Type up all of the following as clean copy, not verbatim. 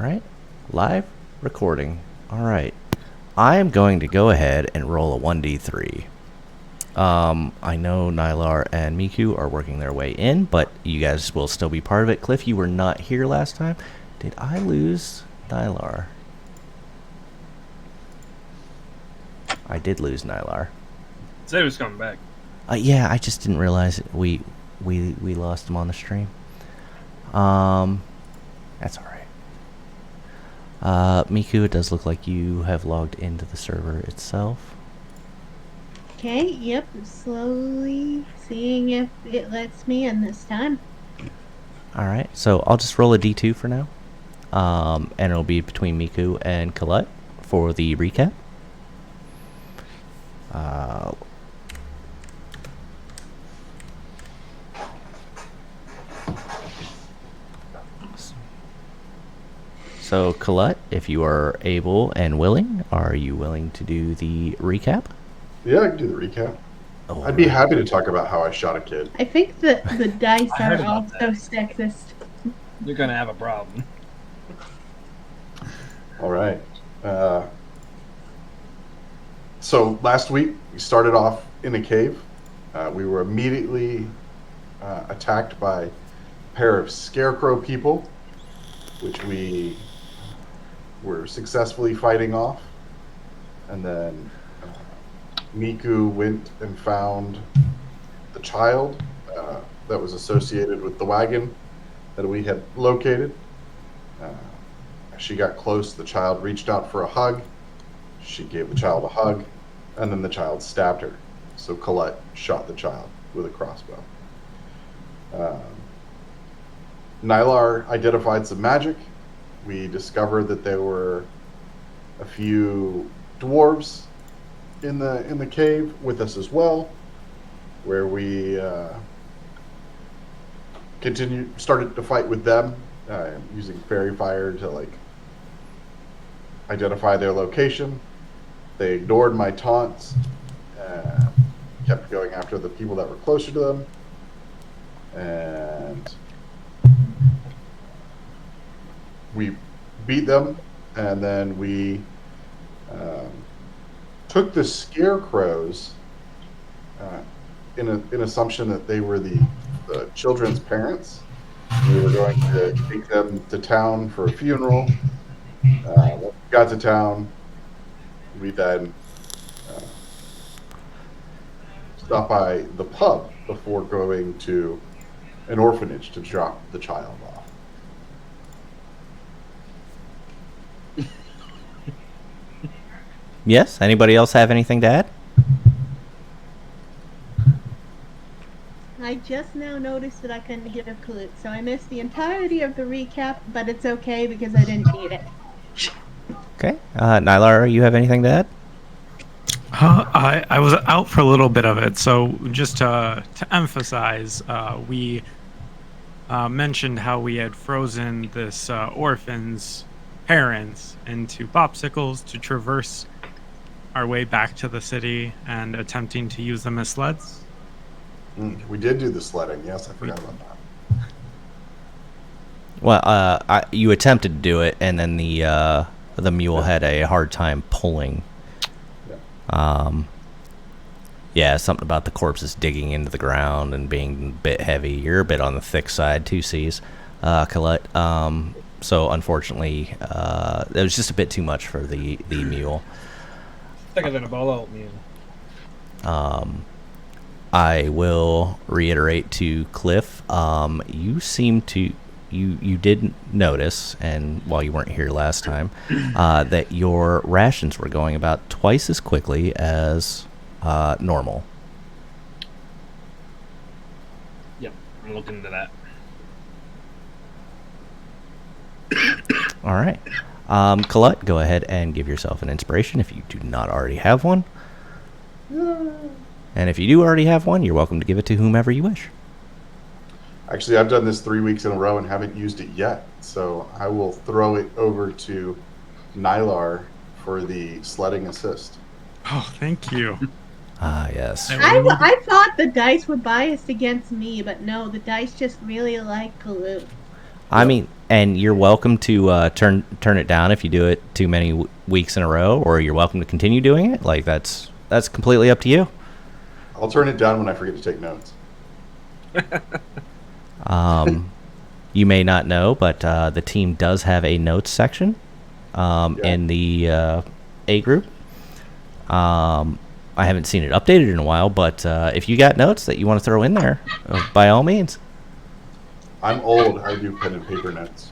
right. Live recording. All right. I am going to go ahead and roll a 1d3. I know Nylar and Miku are working their way in, but you guys will still be part of it. Cliff, you were not here last time. Did I lose Nylar? I did lose Nylar. Said he was coming back. Yeah, I just didn't realize we lost him on the stream. That's all right. Miku, it does look like you have logged into the server itself. Okay, yep, slowly seeing if it lets me in this time. All right, so I'll just roll a d2 for now. And it'll be between Miku and Colette for the recap. So, Colette, if you are able and willing, are you willing to do the recap? Yeah, I can do the recap. Oh, I'd be happy to talk about how I shot a kid. I think the dice I heard are about also that. sexist. You're gonna have a problem. All right. So last week, we started off in a cave. We were immediately attacked by a pair of scarecrow people, which we were successfully fighting off. And then Miku went and found the child that was associated with the wagon that we had located. As she got close, the child reached out for a hug. She gave the child a hug, and then the child stabbed her. So Colette shot the child with a crossbow. Nylar identified some magic. We discovered that there were a few dwarves in the cave with us as well, where we started to fight with them using fairy fire to identify their location. They ignored my taunts, kept going after the people that were closer to them, and we beat them. And then we took the scarecrows in assumption that they were the children's parents. We were going to take them to town for a funeral. When we got to town, we then stopped by the pub before going to an orphanage to drop the child off. Yes? Anybody else have anything to add? I just now noticed that I couldn't give a clue, so I missed the entirety of the recap, but it's okay because I didn't need it. Okay. Nylar, you have anything to add? I was out for a little bit of it, so just to emphasize, we mentioned how we had frozen this orphan's parents into popsicles to traverse our way back to the city and attempting to use them as sleds. We did do the sledding. Yes, I forgot about that. Well, you attempted to do it, and then the mule had a hard time pulling. Yeah, something about the corpses digging into the ground and being a bit heavy. You're a bit on the thick side, 2Cs, Colette. So unfortunately, it was just a bit too much for the mule. Thicker than a ball out mule. I will reiterate to Cliff. You seem to you did notice, and while you weren't here last time, that your rations were going about twice as quickly as normal. Yep, I'm looking into that. All right. Colette, go ahead and give yourself an inspiration if you do not already have one. And if you do already have one, you're welcome to give it to whomever you wish. Actually, I've done this 3 weeks in a row and haven't used it yet. So I will throw it over to Nylar for the sledding assist. Oh, thank you. Ah, yes. I thought the dice were biased against me, but no, the dice just really like glue. I mean, and you're welcome to turn it down if you do it too many weeks in a row, or you're welcome to continue doing it. Like that's completely up to you. I'll turn it down when I forget to take notes. You may not know, but the team does have a notes section in the A group. I haven't seen it updated in a while, but if you got notes that you want to throw in there, by all means. I'm old. I do pen and paper notes.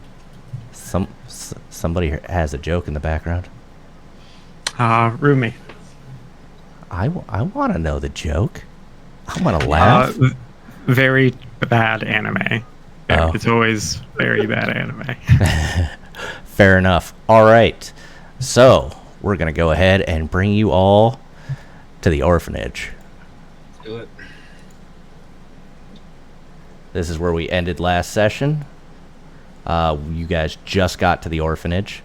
Somebody has a joke in the background. Rumi. I want to know the joke. I want to laugh. Very bad anime. Oh. It's always very bad anime. Fair enough. All right. So we're going to go ahead and bring you all to the orphanage. Let's do it. This is where we ended last session. You guys just got to the orphanage.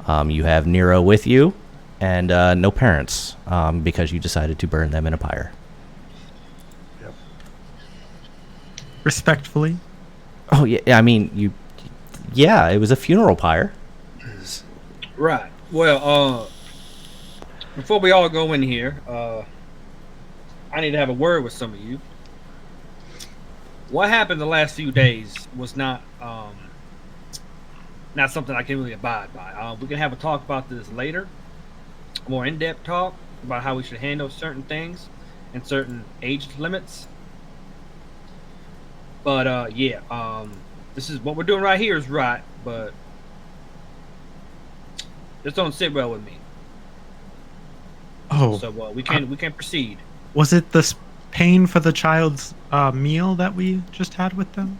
You have Nero with you, and no parents because you decided to burn them in a pyre. Yep. Respectfully. Oh yeah, I mean Yeah, it was a funeral pyre. Right. Well, before we all go in here, I need to have a word with some of you. What happened the last few days was not something I can really abide by. We can have a talk about this later, a more in-depth talk about how we should handle certain things and certain age limits. But this is what we're doing right here is right, but this don't sit well with me. Oh, So we can't proceed. was it this pain for the child's meal that we just had with them?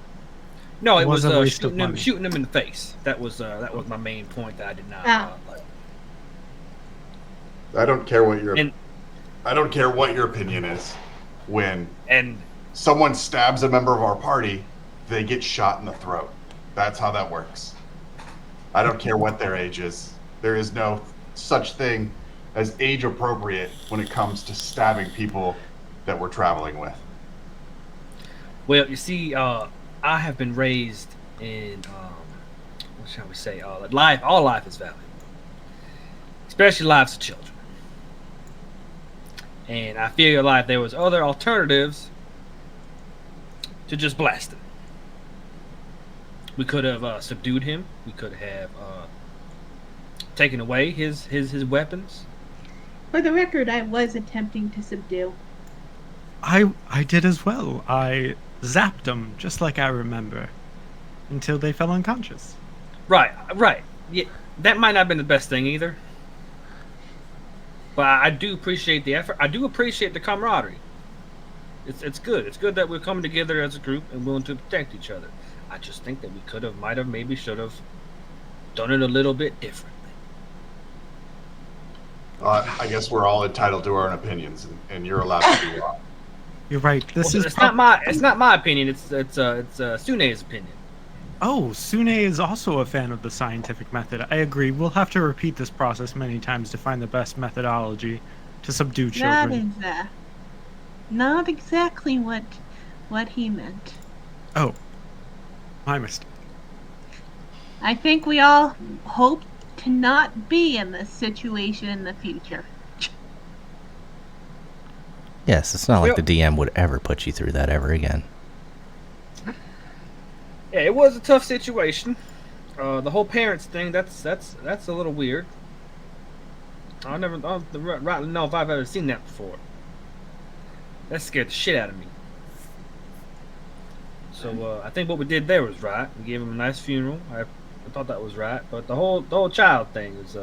No, it was a waste of shooting him money. in the face. That was my main point that I did not like. I don't care what your And- I don't care what your opinion is. When And someone stabs a member of our party, they get shot in the throat. That's how that works. I don't care what their age is. There is no such thing as age appropriate when it comes to stabbing people that we're traveling with. well, you see, I have been raised in what shall we say? Life. All life is valuable, especially lives of children. And I feel like there was other alternatives to just blast him. We could have subdued him. We could have taken away his weapons. For the record, I was attempting to subdue. I did as well. I zapped them, just like I remember, until they fell unconscious. Right. Yeah, that might not have been the best thing either. But I do appreciate the effort. I do appreciate the camaraderie. It's good. It's good that we're coming together as a group and willing to protect each other. I just think that we could have, might have, maybe should have done it a little bit differently. I guess we're all entitled to our own opinions, and you're allowed to do that. You're right. This is It's not my opinion. It's Sune's opinion. Oh, Sune is also a fan of the scientific method. I agree. We'll have to repeat this process many times to find the best methodology to subdue children. Not exactly what he meant. Oh, my mistake. I think we all hope to not be in this situation in the future. Yes, it's not like Well- the DM would ever put you through that ever again. Yeah, it was a tough situation. The whole parents thing, that's a little weird. I don't rightly know if I've ever seen that before. That scared the shit out of me. So I think what we did there was right. We gave him a nice funeral. I thought that was right. But the whole child thing is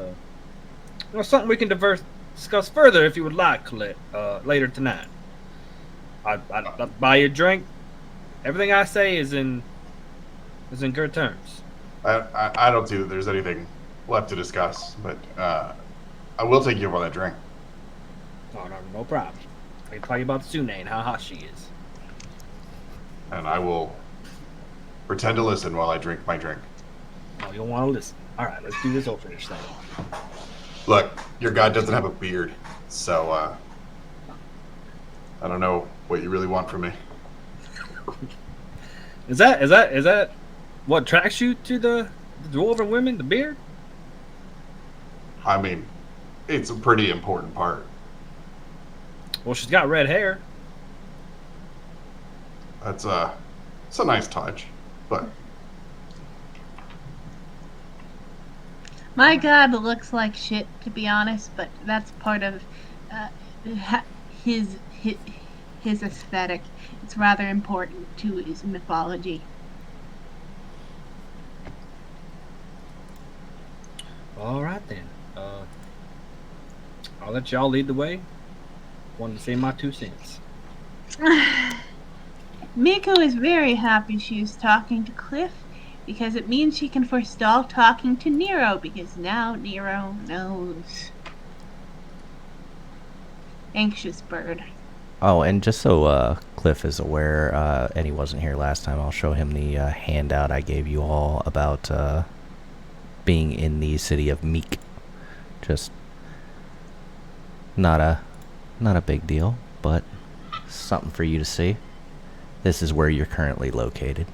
something we can discuss further if you would like, Colette, later tonight. I'd buy you a drink. Everything I say is in good terms. I don't see that there's anything left to discuss, but I will take you up on that drink. Oh, no problem. I can tell you about Sune and how hot she is. And I will pretend to listen while I drink my drink. Oh, you don't want to listen. All right, let's do this orphanage thing. Look, your god doesn't have a beard, so I don't know what you really want from me. Is that what attracts you to the dwarven women? The beard? I mean, it's a pretty important part. Well, she's got red hair. It's a nice touch, but My god looks like shit, to be honest, but that's part of uh, his, his his aesthetic. It's rather important to his mythology. All right then. I'll let y'all lead the way. Wanted to say my 2 cents. Miko is very happy she is talking to Cliff because it means she can forestall talking to Nero because now Nero knows. Anxious bird. Oh, and just so Cliff is aware, and he wasn't here last time, I'll show him the handout I gave you all about being in the city of Meek. Just not a big deal, but something for you to see. This is where you're currently located.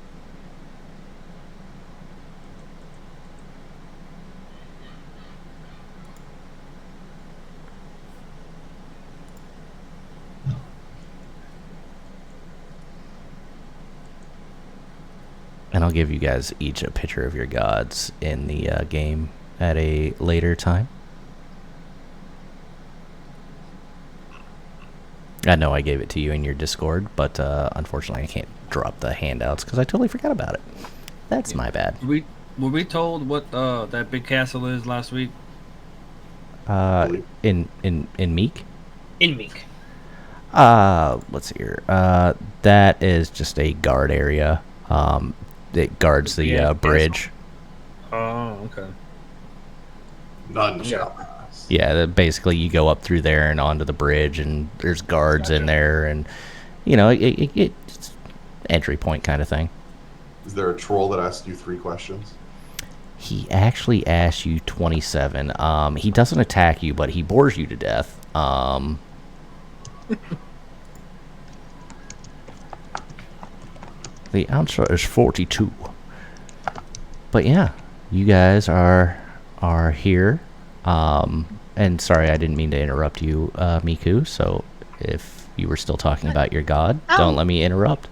And I'll give you guys each a picture of your gods in the game at a later time. I know I gave it to you in your Discord, but unfortunately I can't drop the handouts because I totally forgot about it. That's my bad. Were we told what that big castle is last week? In Meek? In Meek. Let's see here. That is just a guard area. It guards the bridge. Oh, okay. none shall pass. Yeah, basically you go up through there and onto the bridge, and there's guards in there, and you know it's entry point kind of thing. Is there a troll that asked you 3 questions? He actually asked you 27. He doesn't attack you, but he bores you to death. The answer is 42. But yeah, you guys are here. And sorry, I didn't mean to interrupt you, Miku. So if you were still talking about your god, don't let me interrupt.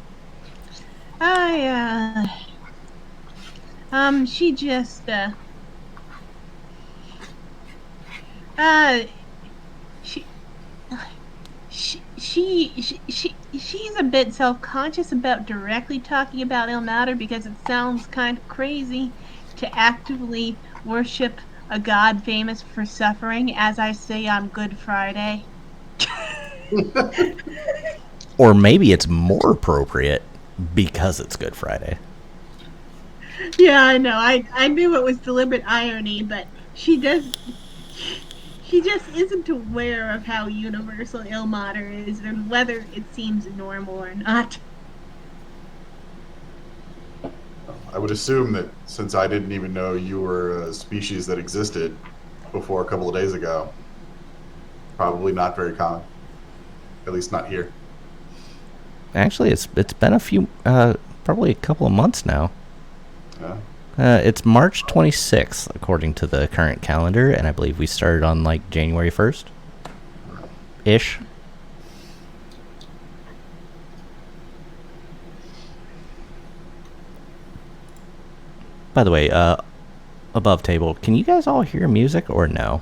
She just, she's a bit self-conscious about directly talking about El Matter because it sounds kind of crazy to actively worship a god famous for suffering as I say on Good Friday. Or maybe it's more appropriate because it's Good Friday. Yeah, I know. I knew it was deliberate irony, but she just isn't aware of how universal Ilmater is and whether it seems normal or not. I would assume that since I didn't even know you were a species that existed before a couple of days ago, probably not very common. At least not here. Actually, it's been a few, probably a couple of months now. Yeah. It's March 26th, according to the current calendar, and I believe we started on, like, January 1st? Ish. By the way, above table, can you guys all hear music or no?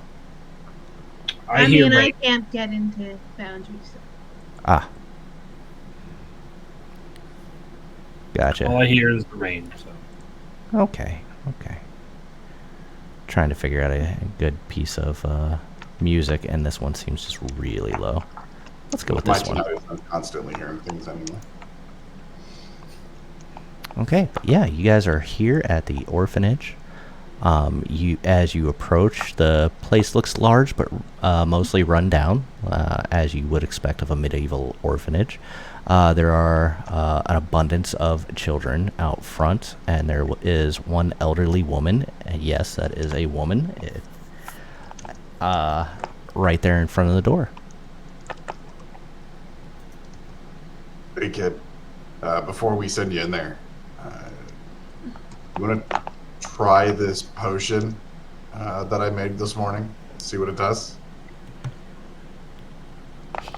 I mean, I can't get into Foundry, so. Ah. Gotcha. All I hear is the rain. So. Okay. Trying to figure out a good piece of music, and this one seems just really low. Let's go with this one. I'm constantly hearing things anyway. Okay, but yeah, you guys are here at the orphanage. As you approach, the place looks large, but mostly run down, as you would expect of a medieval orphanage. There are an abundance of children out front, and there is one elderly woman. And yes, that is a woman. Right there in front of the door. Hey, kid. Before we send you in there, You want to try this potion that I made this morning? See what it does?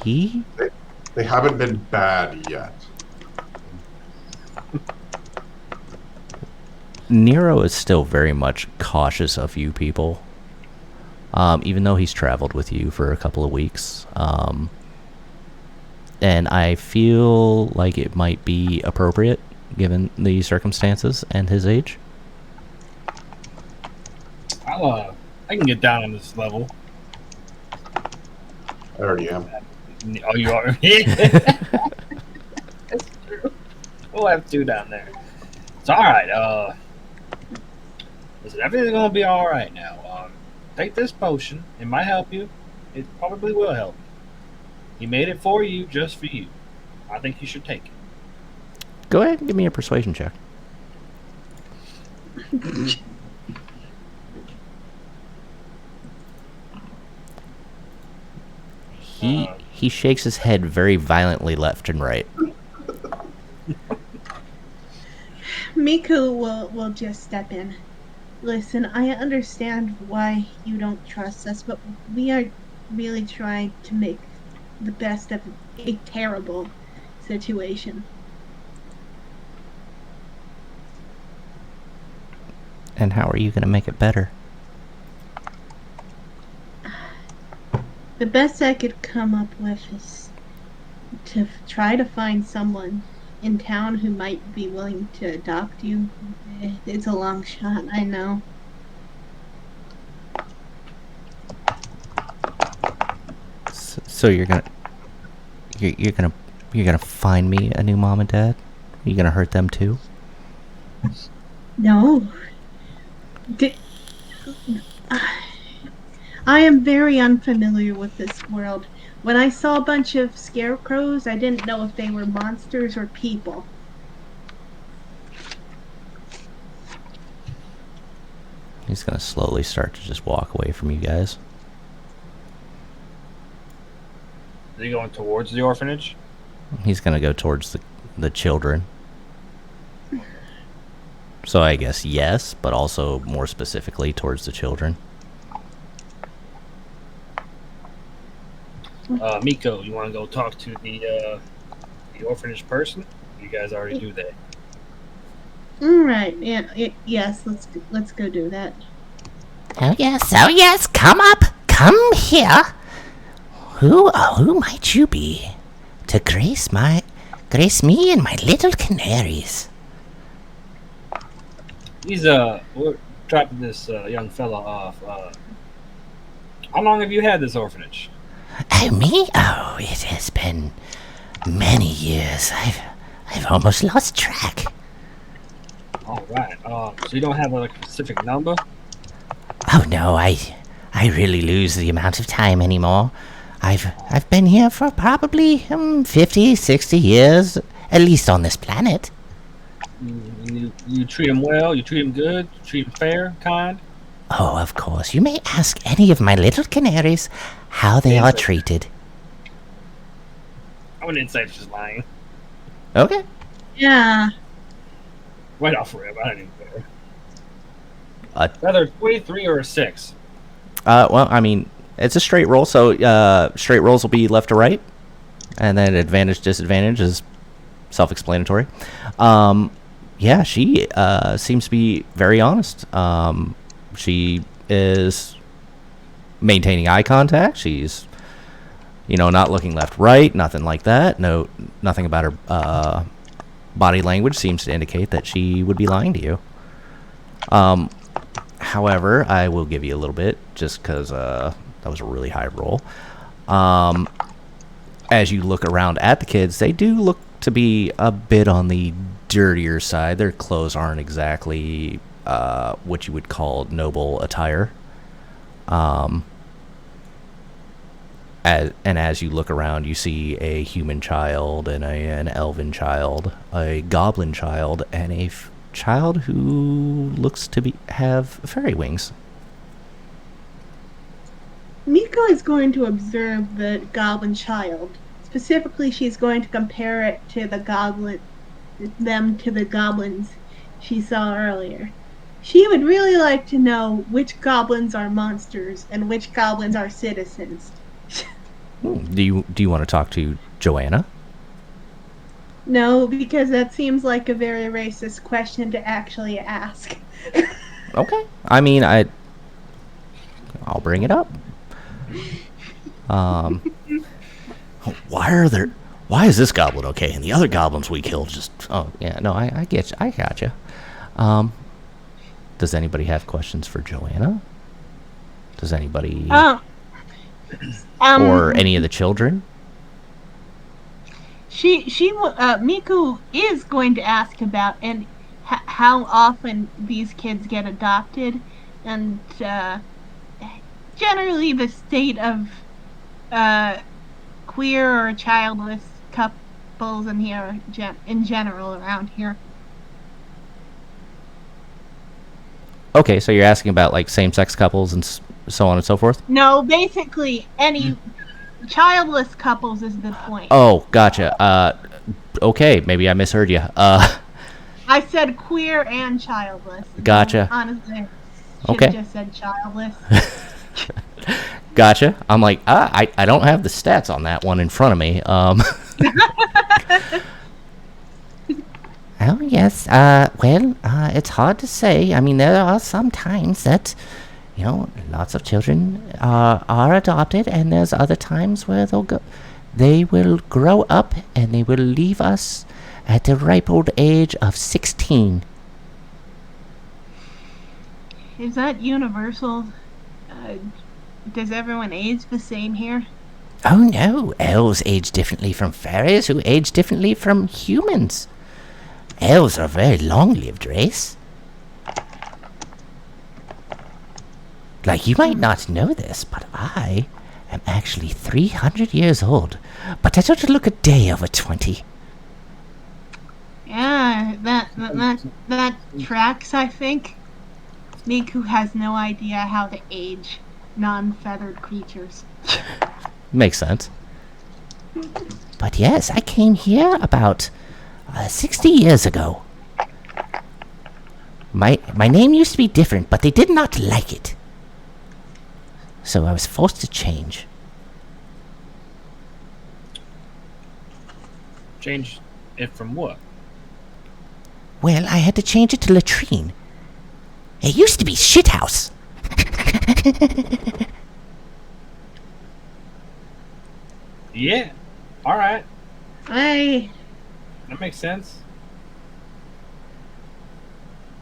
He? They haven't been bad yet. Nero is still very much cautious of you people. Even though he's traveled with you for a couple of weeks. And I feel like it might be appropriate given the circumstances and his age. I can get down on this level. I already am. Oh, you are? Yeah. That's true. We'll have 2 down there. It's alright. Listen, everything's gonna be alright now. Take this potion. It might help you. It probably will help you. He made it for you, just for you. I think you should take it. Go ahead and give me a persuasion check. He shakes his head very violently left and right. Miku will just step in. Listen, I understand why you don't trust us, but we are really trying to make the best of a terrible situation. And how are you going to make it better? The best I could come up with is to try to find someone in town who might be willing to adopt you. It's a long shot, I know. So you're gonna find me a new mom and dad? Are you gonna hurt them too? No. I am very unfamiliar with this world. When I saw a bunch of scarecrows, I didn't know if they were monsters or people. He's gonna slowly start to just walk away from you guys. Are you going towards the orphanage? He's gonna go towards the children. So I guess yes, but also more specifically towards the children. Miko, you want to go talk to the orphanage person? You guys already do that. All right. Yes. Let's go do that. Oh yes, come up, come here. Who might you be to grace me and my little canaries? We're dropping this young fella off. How long have you had this orphanage? Oh, me? Oh, it has been many years. I've almost lost track. All right. So you don't have a specific number? Oh no, I really lose the amount of time anymore. I've been here for probably 50, 60 years, at least on this planet. You treat him well. You treat him good. You treat him fair, kind. Oh, of course. You may ask any of my little canaries how they are treated. I wouldn't say it's just lying. Okay. Yeah. Right off rip. I don't even care. Uh, Whether 23 or a 6. Well, I mean, it's a straight roll, so straight rolls will be left to right, and then advantage, disadvantage is self-explanatory. Yeah, she seems to be very honest. She is maintaining eye contact. She's, not looking left, right, nothing like that. No, nothing about her body language seems to indicate that she would be lying to you. However, I will give you a little bit just because that was a really high roll. As you look around at the kids, they do look to be a bit on the dirtier side. Their clothes aren't exactly what you would call noble attire. As you look around, you see a human child and an elven child, a goblin child, and a child who looks to have fairy wings. Miko is going to observe the goblin child. Specifically, she's going to compare it to the goblins she saw earlier. She would really like to know which goblins are monsters and which goblins are citizens. Do you want to talk to Joanna? No, because that seems like a very racist question to actually ask. Okay. I mean, I'll bring it up. Why is this goblin okay and the other goblins we killed just? Oh yeah, no, I get you. I got you. Does anybody have questions for Joanna? Does anybody or any of the children? Miku is going to ask about and how often these kids get adopted, and generally the state of queer or childless couples in here in general around here. Okay, so you're asking about like same-sex couples and so on and so forth? No, basically any childless couples is the point. Oh, gotcha. Okay, maybe I misheard you. I said queer and childless. Gotcha. Honestly, Okay. should have just said childless. Gotcha. I'm like, I don't have the stats on that one in front of me. Oh, yes. It's hard to say. I mean, there are some times that, lots of children are adopted, and there's other times where they will grow up and they will leave us at the ripe old age of 16. Is that universal? Does everyone age the same here? Oh, no. Elves age differently from fairies, who age differently from humans. Elves are a very long-lived race. Like, you might not know this, but I am actually 300 years old. But I don't look a day over 20. Yeah, that tracks, I think. Miku has no idea how to age non-feathered creatures. Makes sense. But yes, I came here about 60 years ago. My name used to be different, but they did not like it. So I was forced to change. Change it from what? Well, I had to change it to latrine. It used to be shithouse. Yeah. All right. I That makes sense.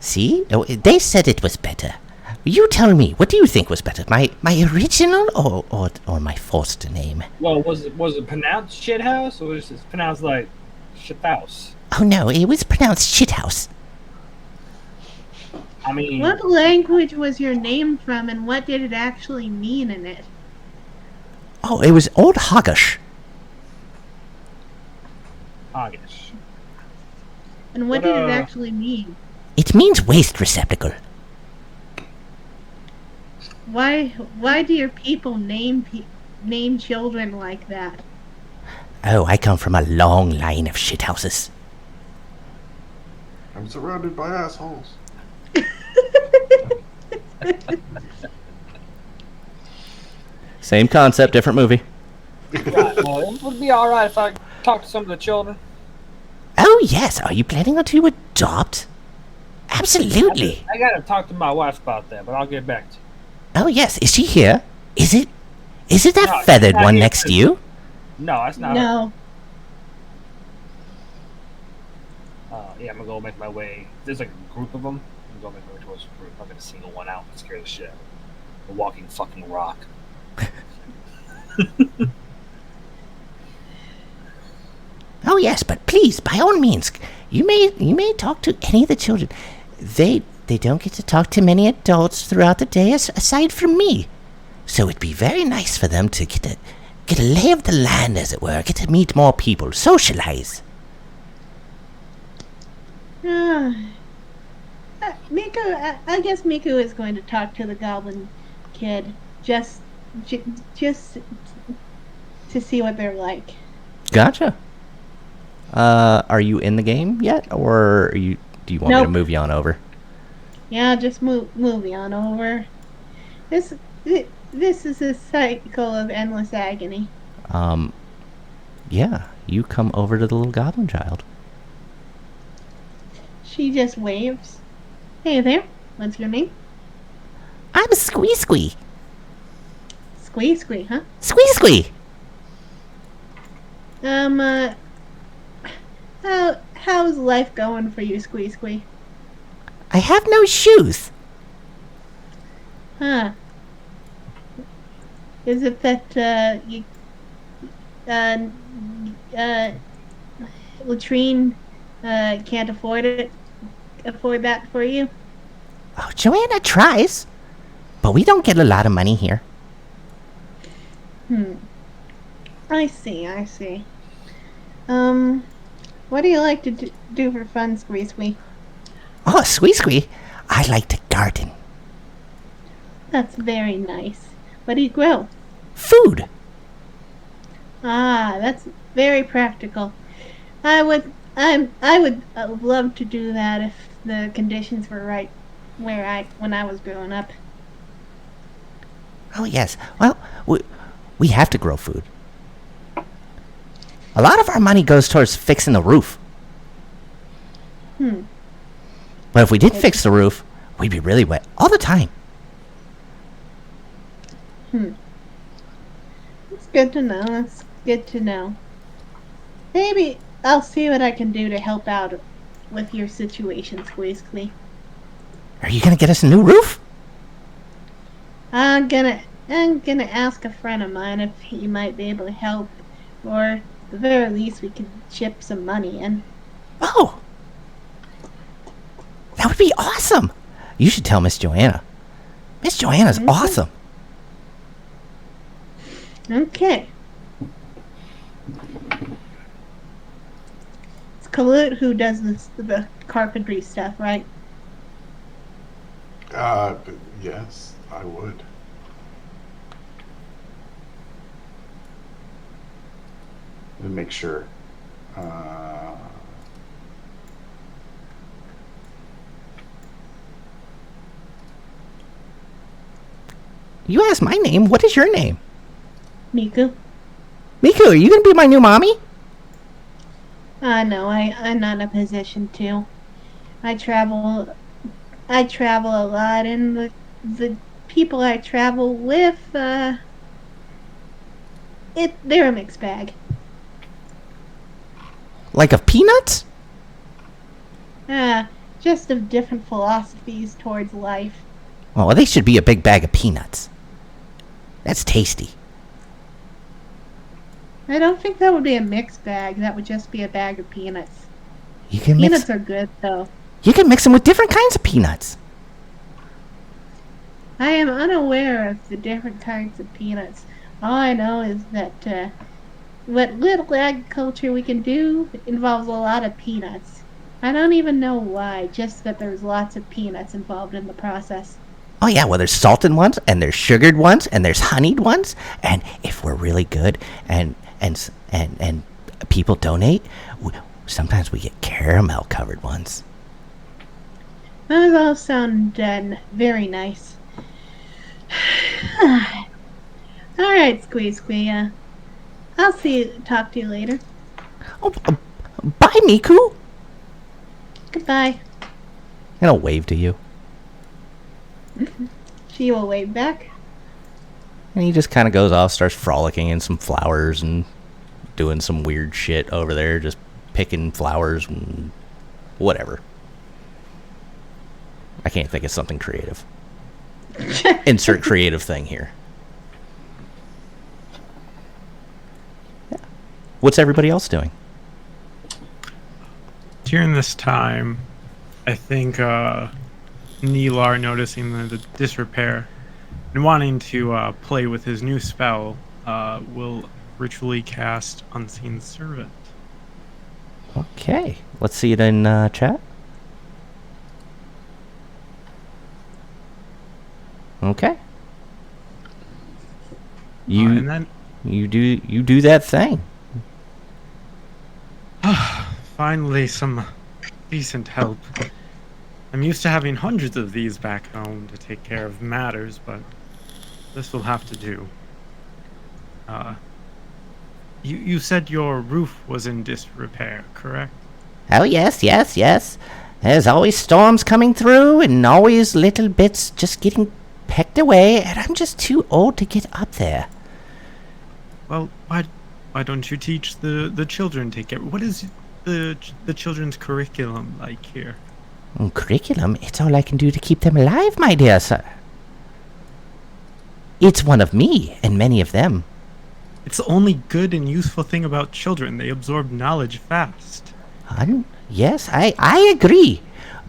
See? Oh, they said it was better. You tell me, what do you think was better? My original or my forced name? Well, was it pronounced shithouse, or was it pronounced like shithouse? Oh no, it was pronounced shithouse. I mean, what language was your name from, and what did it actually mean in it? Oh, it was Old Hoggish. Hoggish. And what did it actually mean? It means waste receptacle. Why do your people name children like that? Oh, I come from a long line of shithouses. I'm surrounded by assholes. Same concept, different movie. Right. Well, it would be all right if I talked to some of the children. Oh yes, are you planning to adopt? Absolutely. I gotta talk to my wife about that, but I'll get back to you. Oh yes, is she here? Is it that No, feathered not one here. next to you? No, that's not. No. Yeah, I'm gonna go make my way. There's like a group of them. I'm gonna go make my way towards the group. I'm gonna single one out and scare the shit out of them. A walking fucking rock. Oh yes, but please, by all means, you may talk to any of the children. They don't get to talk to many adults throughout the day aside from me. So it'd be very nice for them to get a lay of the land, as it were, get to meet more people, socialize. Miku, I guess Miku is going to talk to the goblin kid just to see what they're like. Gotcha. Are you in the game yet, or do you want me to Nope. move you on over? Yeah, just moving on over. This this is a cycle of endless agony. Yeah, you come over to the little goblin child. She just waves. Hey there, what's your name? I'm Squee Squee. Squee Squee, huh? Squee Squee. Um, uh, how's life going for you, Squee Squee? I have no shoes. Huh? Is it that you uh latrine can't afford that for you? Oh, Joanna tries. But we don't get a lot of money here. I see. What do you like to do for fun, Squee Squee? Oh, Squee Squee, I like to garden. That's very nice. What do you grow? Food. Ah, that's very practical. I would love to do that if the conditions were right when I was growing up. Oh, yes. Well, we have to grow food. A lot of our money goes towards fixing the roof. But if we did fix the roof, we'd be really wet all the time. It's good to know. It's good to know. Maybe I'll see what I can do to help out with your situation, Squee Squee. Are you going to get us a new roof? I'm gonna ask a friend of mine if he might be able to help, or at the very least we could chip some money in. Oh, that would be awesome. You should tell Miss Joanna. Miss Joanna's awesome. Okay. It's Kalut who does the carpentry stuff, right? Yes, I would. Let me make sure. You asked my name. What is your name? Miku? Miku, are you going to be my new mommy? No, I'm not in a position to. I travel a lot, and the people I travel with, they're a mixed bag. Like of peanuts? Just of different philosophies towards life. Oh, well, they should be a big bag of peanuts. That's tasty. I don't think that would be a mixed bag. That would just be a bag of peanuts. You can Peanuts are good, though. You can mix them with different kinds of peanuts. I am unaware of the different kinds of peanuts. All I know is that what little agriculture we can do involves a lot of peanuts. I don't even know why, just that there's lots of peanuts involved in the process. Oh yeah, well there's salted ones and there's sugared ones and there's honeyed ones, and if we're really good and people donate, sometimes we get caramel covered ones. Those all sound very nice. All right, Squee Squee. I'll talk to you later. Oh, bye, Miku. Goodbye. And I'll wave to you. She will wave back. And he just kind of goes off, starts frolicking in some flowers and doing some weird shit over there, just picking flowers and whatever. I can't think of something creative. Insert creative thing here. Yeah. What's everybody else doing? During this time, I think Neelar, noticing the disrepair and wanting to play with his new spell, will ritually cast Unseen Servant. Okay. Let's see it in chat. Okay. And then You do that thing. finally some decent help. I'm used to having hundreds of these back home to take care of matters, but this will have to do. Uh, you said your roof was in disrepair, correct? Oh, yes, yes, yes. There's always storms coming through and always little bits just getting pecked away, and I'm just too old to get up there. Well, why don't you teach the children take care? What is the children's curriculum like here? Curriculum? It's all I can do to keep them alive, my dear sir. It's one of me and many of them. It's the only good and useful thing about children. They absorb knowledge fast. Yes, I agree.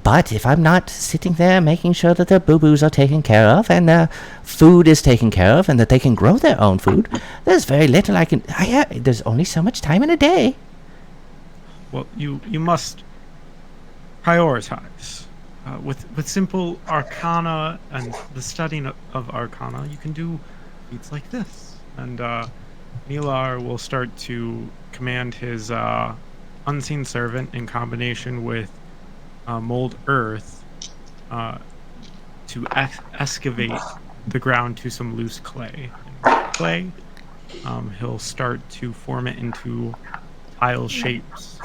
But if I'm not sitting there making sure that their boo-boos are taken care of and their food is taken care of and that they can grow their own food, there's very little I can... there's only so much time in a day. Well, you must prioritize. With simple arcana and the studying of arcana, you can do feats like this. And Nilar will start to command his unseen servant in combination with mold earth to excavate the ground to some loose clay. He'll start to form it into tile shapes,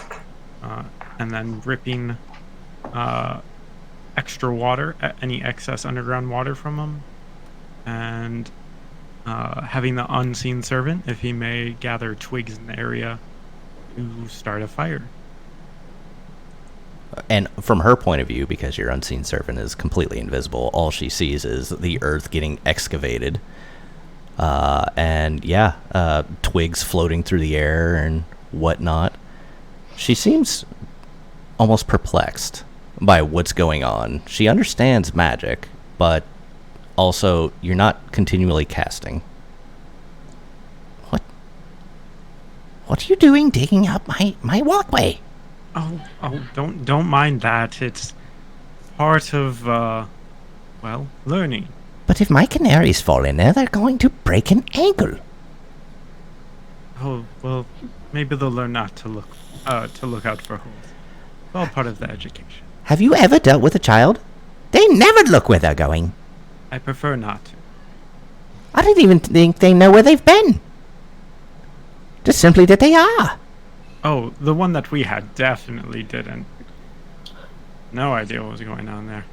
and then ripping extra water, any excess underground water from them, and having the unseen servant, if he may, gather twigs in the area to start a fire. And from her point of view, because your unseen servant is completely invisible, all she sees is the earth getting excavated. Twigs floating through the air and whatnot. She seems almost perplexed by what's going on. She understands magic, but also you're not continually casting. What are you doing digging up my walkway? Oh, don't mind that. It's part of, learning. But if my canaries fall in there, they're going to break an ankle. Oh, well, maybe they'll learn not to look out for holes. It's all part of the education. Have you ever dealt with a child? They never look where they're going. I prefer not to. I don't even think they know where they've been. Just simply that they are. Oh, the one that we had definitely didn't. No idea what was going on there.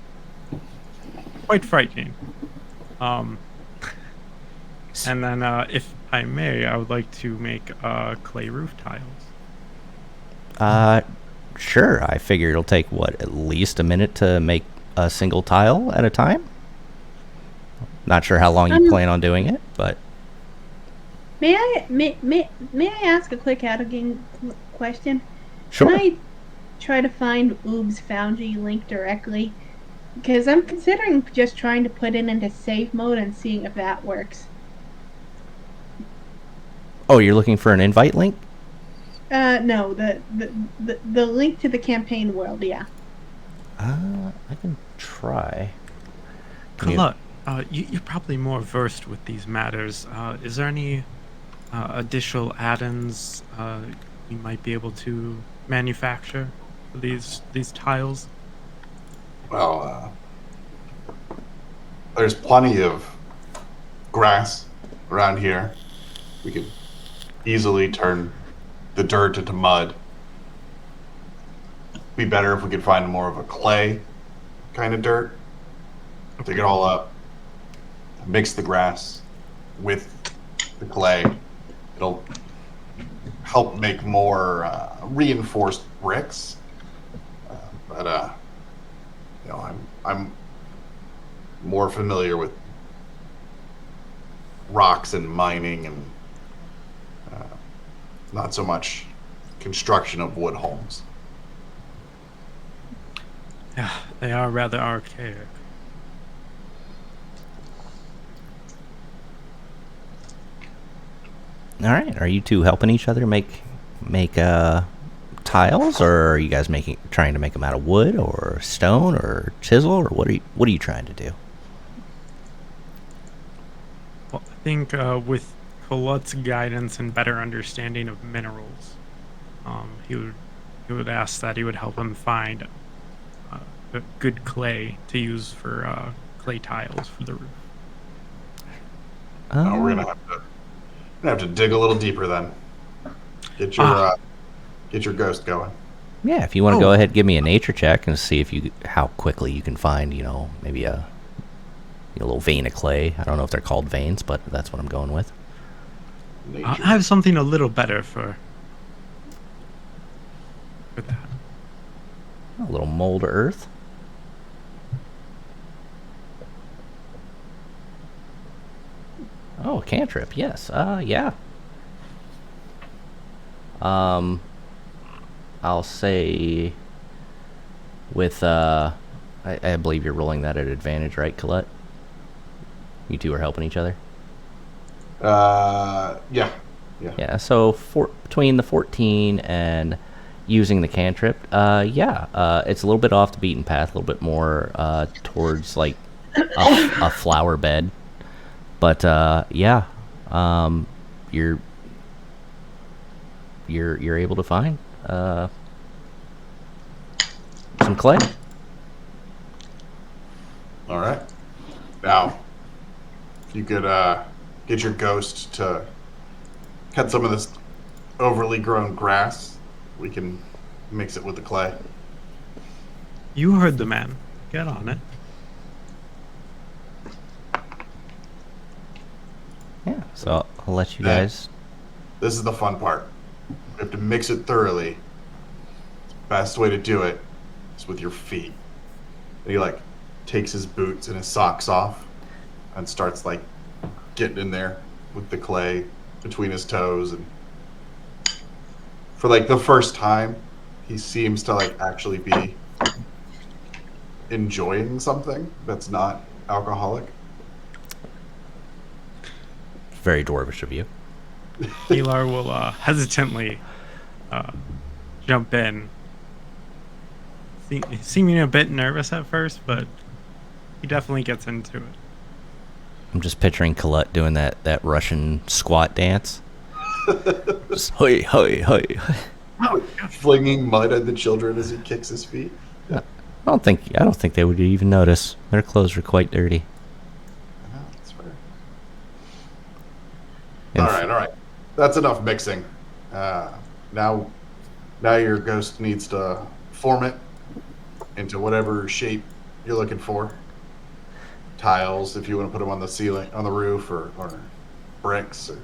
Quite frightening. And then, if I may, I would like to make clay roof tiles. Sure. I figure it'll take, at least a minute to make a single tile at a time? Not sure how long you plan on doing it, but... May I ask a quick out-of-game question? Sure. Can I try to find Oob's Foundry link directly? Because I'm considering just trying to put it into save mode and seeing if that works. Oh, you're looking for an invite link? No, the link to the campaign world, yeah. I can try. Colette, you're probably more versed with these matters. Is there any additional add-ins you might be able to manufacture for these tiles? Well, there's plenty of grass around here. We could easily turn the dirt into mud. Be better if we could find more of a clay kind of dirt. Dig it all up, mix the grass with the clay. It'll help make more reinforced bricks. I'm more familiar with rocks and mining and not so much construction of wood homes. Yeah, they are rather archaic. All right. Are you two helping each other make tiles, or are you guys trying to make them out of wood or stone or chisel, or what are you trying to do? Well, I think with Colette's guidance and better understanding of minerals, he would ask that he would help him find good clay to use for clay tiles for the roof. No, we're Um, gonna have to dig a little deeper then. Get your ghost going. yeah, if you want to go Oh. ahead, give me a nature check and see if how quickly you can find, maybe a little vein of clay. I don't know if they're called veins, but that's what I'm going with. Nature. I have something a little better for that. A little mold earth. Oh, a cantrip. Yes. Yeah. I'll say with I believe you're rolling that at advantage, right, Colette? You two are helping each other. Yeah. Yeah. So between the 14 and using the cantrip, it's a little bit off the beaten path, a little bit more towards like a flower bed. But you're able to find some clay. All right. Now, if you could get your ghost to cut some of this overly grown grass, we can mix it with the clay. You heard the man. Get on it. Yeah. So I'll let you Yeah. guys. This is the fun part. We have to mix it thoroughly. The best way to do it is with your feet. And he like takes his boots and his socks off and starts like getting in there with the clay between his toes, and for like the first time he seems to like actually be enjoying something that's not alcoholic. Very dwarvish of you. Pilar will hesitantly jump in, seeming a bit nervous at first, but he definitely gets into it. I'm just picturing Colette doing that Russian squat dance. Just, hey, hey, hey. Flinging mud at the children as he kicks his feet. I don't think they would even notice. Their clothes are quite dirty. Oh, that's fair. And All right. That's enough mixing. Now your ghost needs to form it into whatever shape you're looking for. Tiles, if you want to put them on the ceiling, on the roof, or bricks, or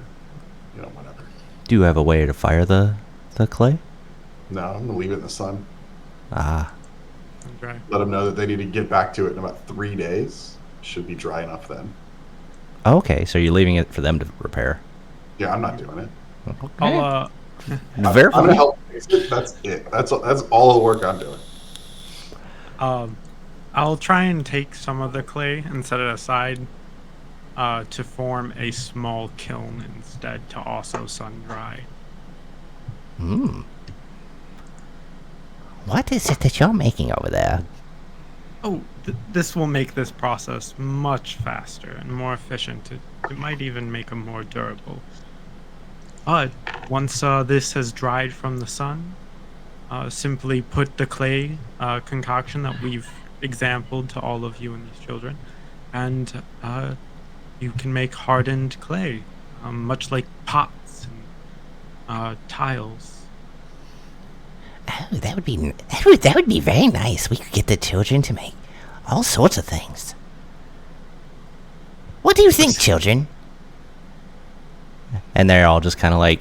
whatever. Do you have a way to fire the clay? No, I'm gonna leave it in the sun. Ah, Okay. Let them know that they need to get back to it in about 3 days. Should be dry enough then. okay. So you're leaving it for them to repair. Yeah, I'm not doing it. Okay. I'll Very I'm gonna help fix it. That's it. That's all the work I'm doing. I'll try and take some of the clay and set it aside to form a small kiln instead to also sun dry. What is it that you're making over there? Oh, this will make this process much faster and more efficient. It might even make them more durable. Once this has dried from the sun, simply put the clay concoction that we've exampled to all of you and these children, and you can make hardened clay, much like pots and tiles. Oh, that would be very nice. We could get the children to make all sorts of things. What do you think, children? And they're all just kind of like,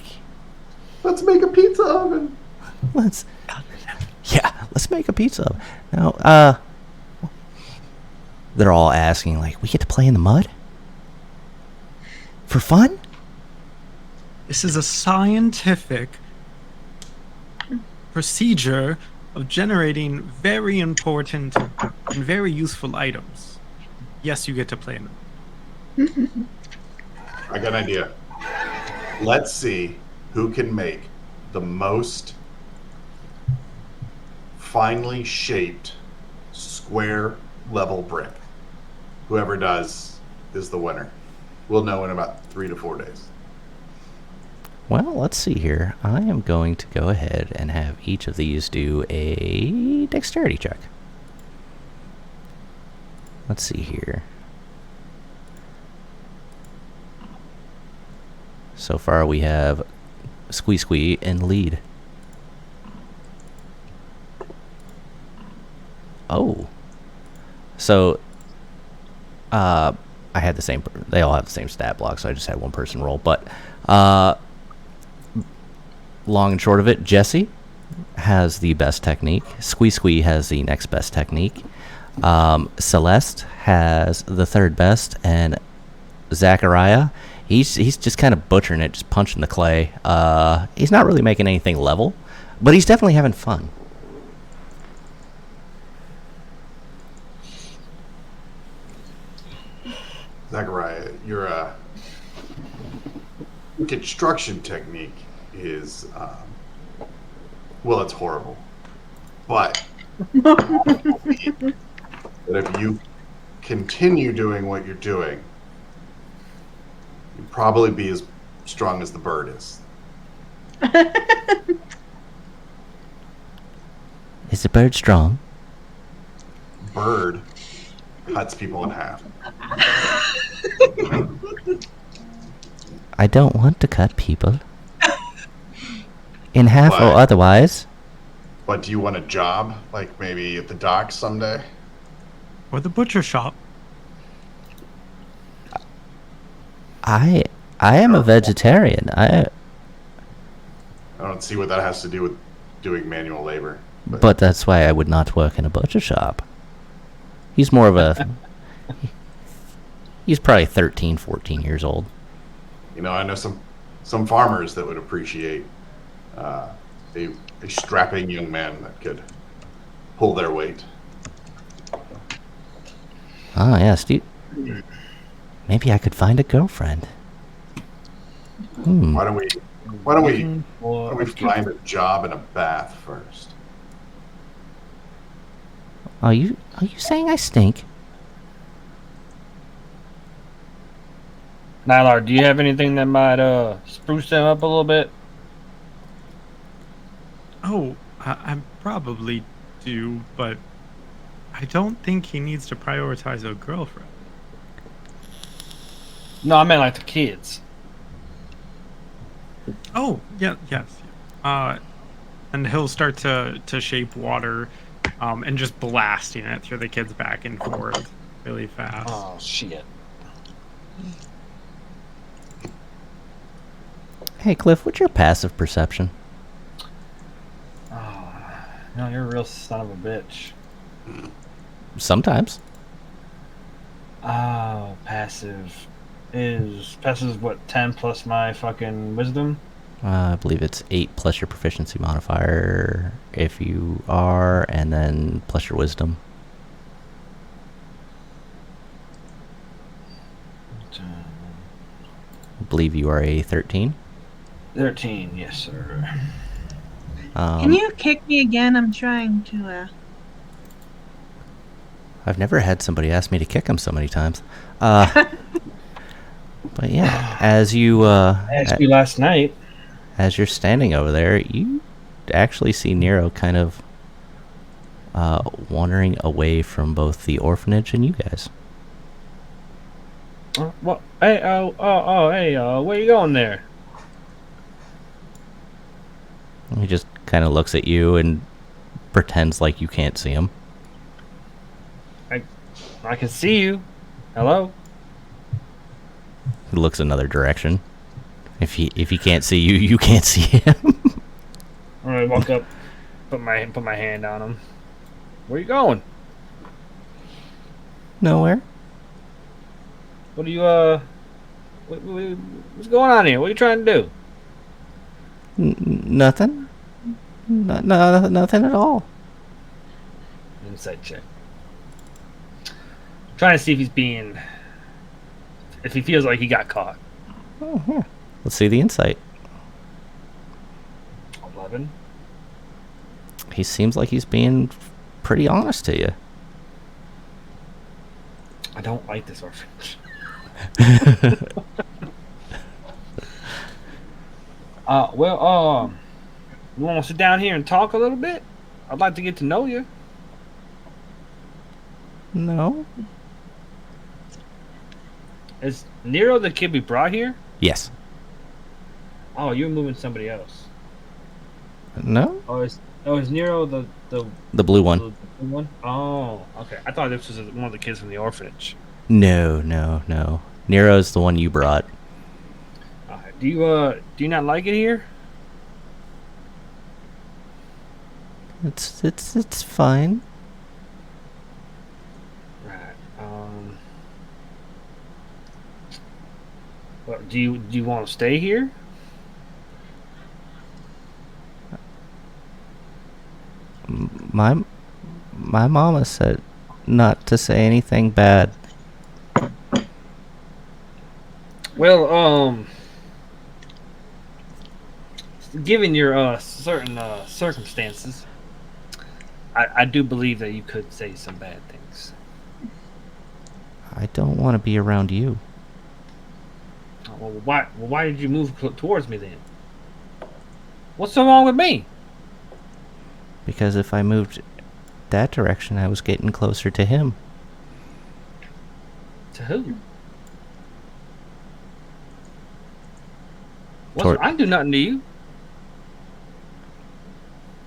Let's make a pizza oven. let's make a pizza. No, they're all asking like, we get to play in the mud for fun? This is a scientific procedure of generating very important and very useful items. Yes, you get to play in them. I got an idea. Let's see who can make the most finely shaped square level brick. Whoever does is the winner. We'll know in about 3 to 4 days. Well, let's see here. I am going to go ahead and have each of these do a dexterity check. Let's see here. So far, we have Squee in lead. Oh. So, I had the same. They all have the same stat block, so I just had one person roll. But, long and short of it, Jesse has the best technique. Squee has the next best technique. Celeste has the third best, and Zachariah, he's just kind of butchering it, just punching the clay. He's not really making anything level, but he's definitely having fun. Zachariah, your construction technique is, well, it's horrible. But that if you continue doing what you're doing, you'd probably be as strong as the bird is. Is the bird strong? Bird cuts people in half. I don't want to cut people. In half or Why? otherwise. But do you want a job, like maybe at the docks someday? Or the butcher shop. I am a vegetarian. I don't see what that has to do with doing manual labor. But that's why I would not work in a butcher shop. He's more of a... He's probably 13, 14 years old. You know, I know some farmers that would appreciate a strapping young man that could pull their weight. Ah, yes, dude. Maybe I could find a girlfriend. Why don't we find a job in a bath first? Are you saying I stink? Nylar, do you have anything that might spruce them up a little bit? Oh, I probably do, but I don't think he needs to prioritize a girlfriend. No, I meant like the kids. Oh, yeah, yes. And he'll start to shape water, and just blasting it through the kids back and forth really fast. Oh shit! Hey, Cliff, what's your passive perception? Oh, no, you're a real son of a bitch. Sometimes. Oh, passive is what 10 plus my fucking wisdom. I believe it's 8 plus your proficiency modifier if you are, and then plus your wisdom. I believe you are a 13. 13, yes, sir. Can you kick me again? I'm trying to. I've never had somebody ask me to kick him so many times. But yeah, as you I asked you last night. as you're standing over there, you actually see Nero kind of wandering away from both the orphanage and you guys. What? Hey, hey, where you going there? He just kind of looks at you and pretends like you can't see him. I can see you. Hello? He looks another direction. If he can't see you, you can't see him. I'm gonna walk up, put my hand on him. Where you going? Nowhere. What are you what's going on here? What are you trying to do? Nothing. Nothing at all. Insight check. Trying to see if he feels like he got caught. Oh, yeah. Let's see the insight. 11. He seems like he's being pretty honest to you. I don't like this orphanage. You want to sit down here and talk a little bit? I'd like to get to know you. No. Is Nero the kid we brought here? Yes. Oh, you're moving somebody else. No? Is Nero the The blue one. the one? Oh, okay. I thought this was one of the kids from the orphanage. No, no, no. Nero's the one you brought. Do you not like it here? It's fine. Right. Well, do you want to stay here? My mama said not to say anything bad. Well, given your certain circumstances, I do believe that you could say some bad things. I don't want to be around you. Why did you move towards me then? What's so wrong with me? Because if I moved that direction, I was getting closer to him. To who? Toward- I do nothing to you.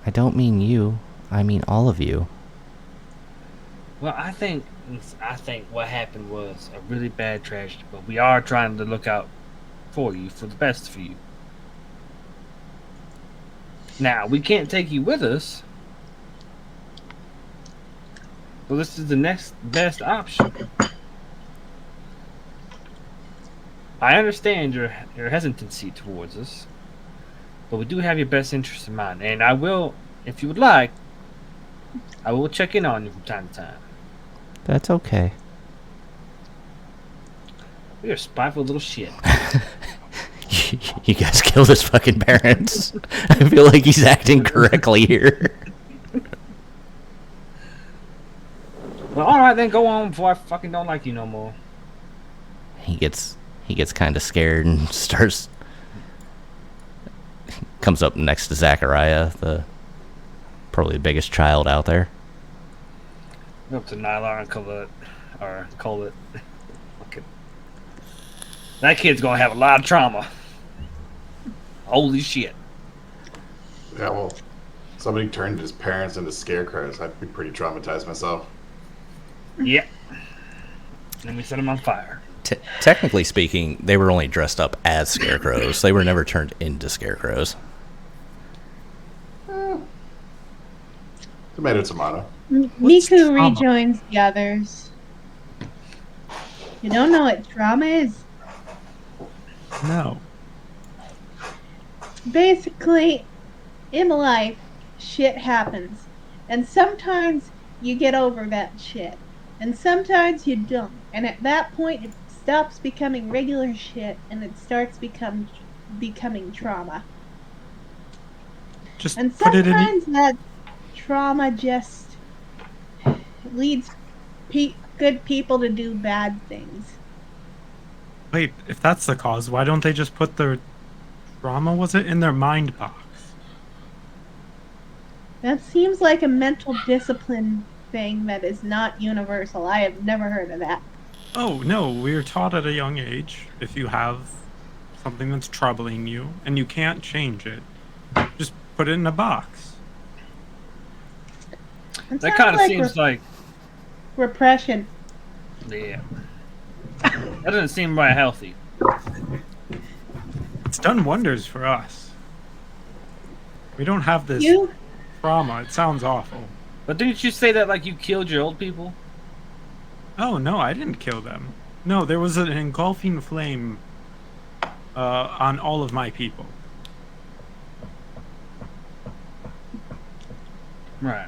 I don't mean you. I mean all of you. Well, I think what happened was a really bad tragedy, but we are trying to look out for you, for the best for you. Now, we can't take you with us, but this is the next best option. I understand your hesitancy towards us, but we do have your best interest in mind, and I will, if you would like, I will check in on you from time to time. That's okay. You're a spiteful little shit. You guys killed his fucking parents. I feel like he's acting correctly here. Well, all right, then go on before I fucking don't like you no more. He gets kind of scared and comes up next to Zachariah, probably the biggest child out there. Go up to Nylar and call it. Fucking. That kid's gonna have a lot of trauma. Holy shit. Yeah, well, somebody turned his parents into scarecrows. I'd be pretty traumatized myself. Yep. Then we set him on fire. Technically speaking, they were only dressed up as scarecrows. They were never turned into scarecrows. Tomato, tomato. Miku trauma? rejoins the others. You don't know what trauma is? No. Basically, in life, shit happens. And sometimes you get over that shit. And sometimes you don't. And at that point, it stops becoming regular shit and it starts becoming trauma. Just And put it in. sometimes that trauma just leads good people to do bad things. Wait, if that's the cause, why don't they just put their trauma, was it, in their mind box? That seems like a mental discipline thing that is not universal. I have never heard of that. Oh, no, we're taught at a young age, if you have something that's troubling you and you can't change it, just put it in a box. It That sounds kind of seems like. repression. Yeah. That doesn't seem right healthy. It's done wonders for us. We don't have this You trauma. It sounds awful. But didn't you say that like you killed your old people? Oh, no, I didn't kill them. No, there was an engulfing flame on all of my people. Right.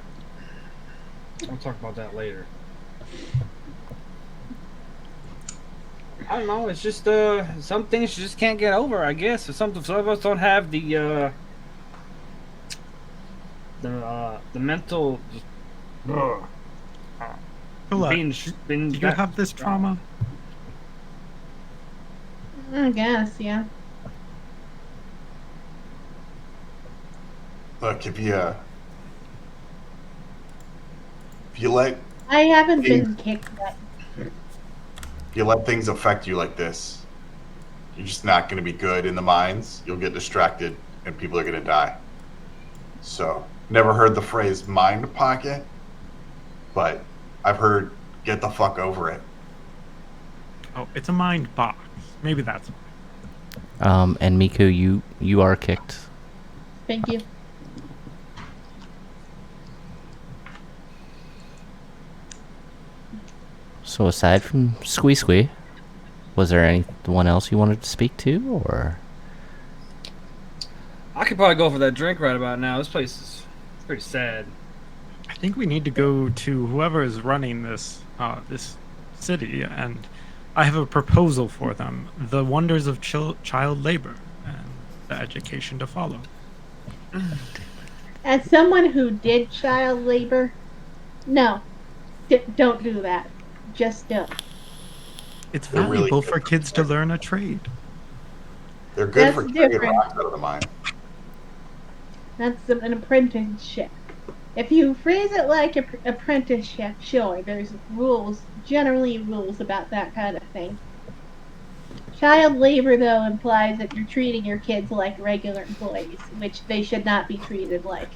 We'll talk about that later. I don't know. It's just some things you just can't get over. I guess some of us don't have the mental. Colette, do you have this trauma? I guess, yeah. Look, if you let I haven't Hey. been kicked yet. If you let things affect you like this, you're just not going to be good in the mines. You'll get distracted, and people are going to die. So, never heard the phrase mind pocket, but I've heard get the fuck over it. Oh, it's a mind box. Maybe that's. And Miku, you are kicked. Thank you. So aside from Squee, was there anyone else you wanted to speak to, or? I could probably go for that drink right about now. This place is pretty sad. I think we need to go to whoever is running this city, and I have a proposal for them: the wonders of child labor and the education to follow. As someone who did child labor, no, don't do that. Just don't. It's They're really valuable good. for kids to learn a trade. They're good That's for carrying different. rocks out of the mine. That's an apprenticeship. If you phrase it like an apprenticeship, sure, there's generally rules about that kind of thing. Child labor, though, implies that you're treating your kids like regular employees, which they should not be treated like.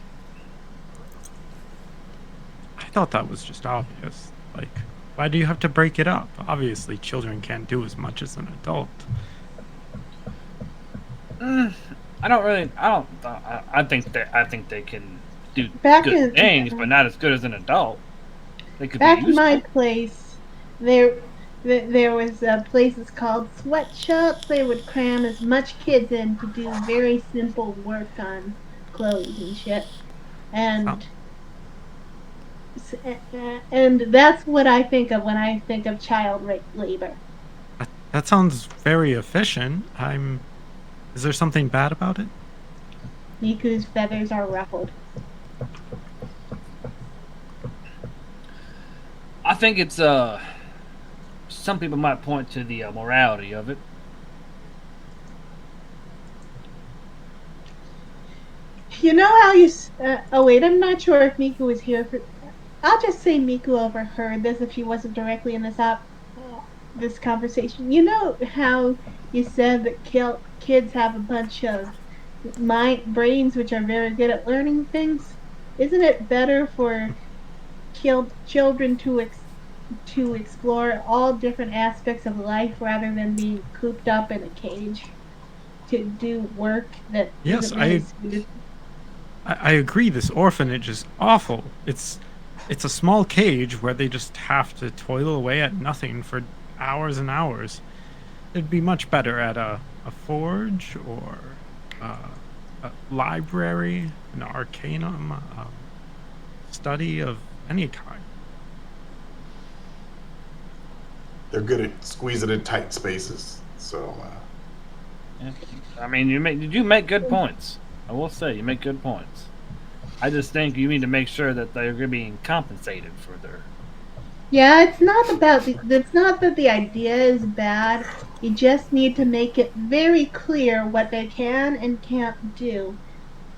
I thought that was just obvious. Like, why do you have to break it up? Obviously, children can't do as much as an adult. I think they can do Back good in- things, but not as good as an adult. They could Back be in useful. my place, there was places called sweatshops. They would cram as much kids in to do very simple work on clothes and shit, and and that's what I think of when I think of child labor. That sounds very efficient. Is there something bad about it? Miku's feathers are ruffled. I think it's some people might point to the morality of it. You know how you? Oh wait, I'm not sure if Miku was here for. I'll just say Miku overheard this if she wasn't directly in this conversation. You know how you said that kids have a bunch of brains which are very good at learning things? Isn't it better for children to explore all different aspects of life rather than being cooped up in a cage to do work that Yes, isn't really suited? I agree. This orphanage is awful. It's a small cage where they just have to toil away at nothing for hours and hours. It'd be much better at a forge or a library, an arcanum, study of any kind. They're good at squeezing in tight spaces. So, Yeah. I mean, you make good points. I will say you make good points. I just think you need to make sure that they're being compensated for their. Yeah, it's not that the idea is bad. You just need to make it very clear what they can and can't do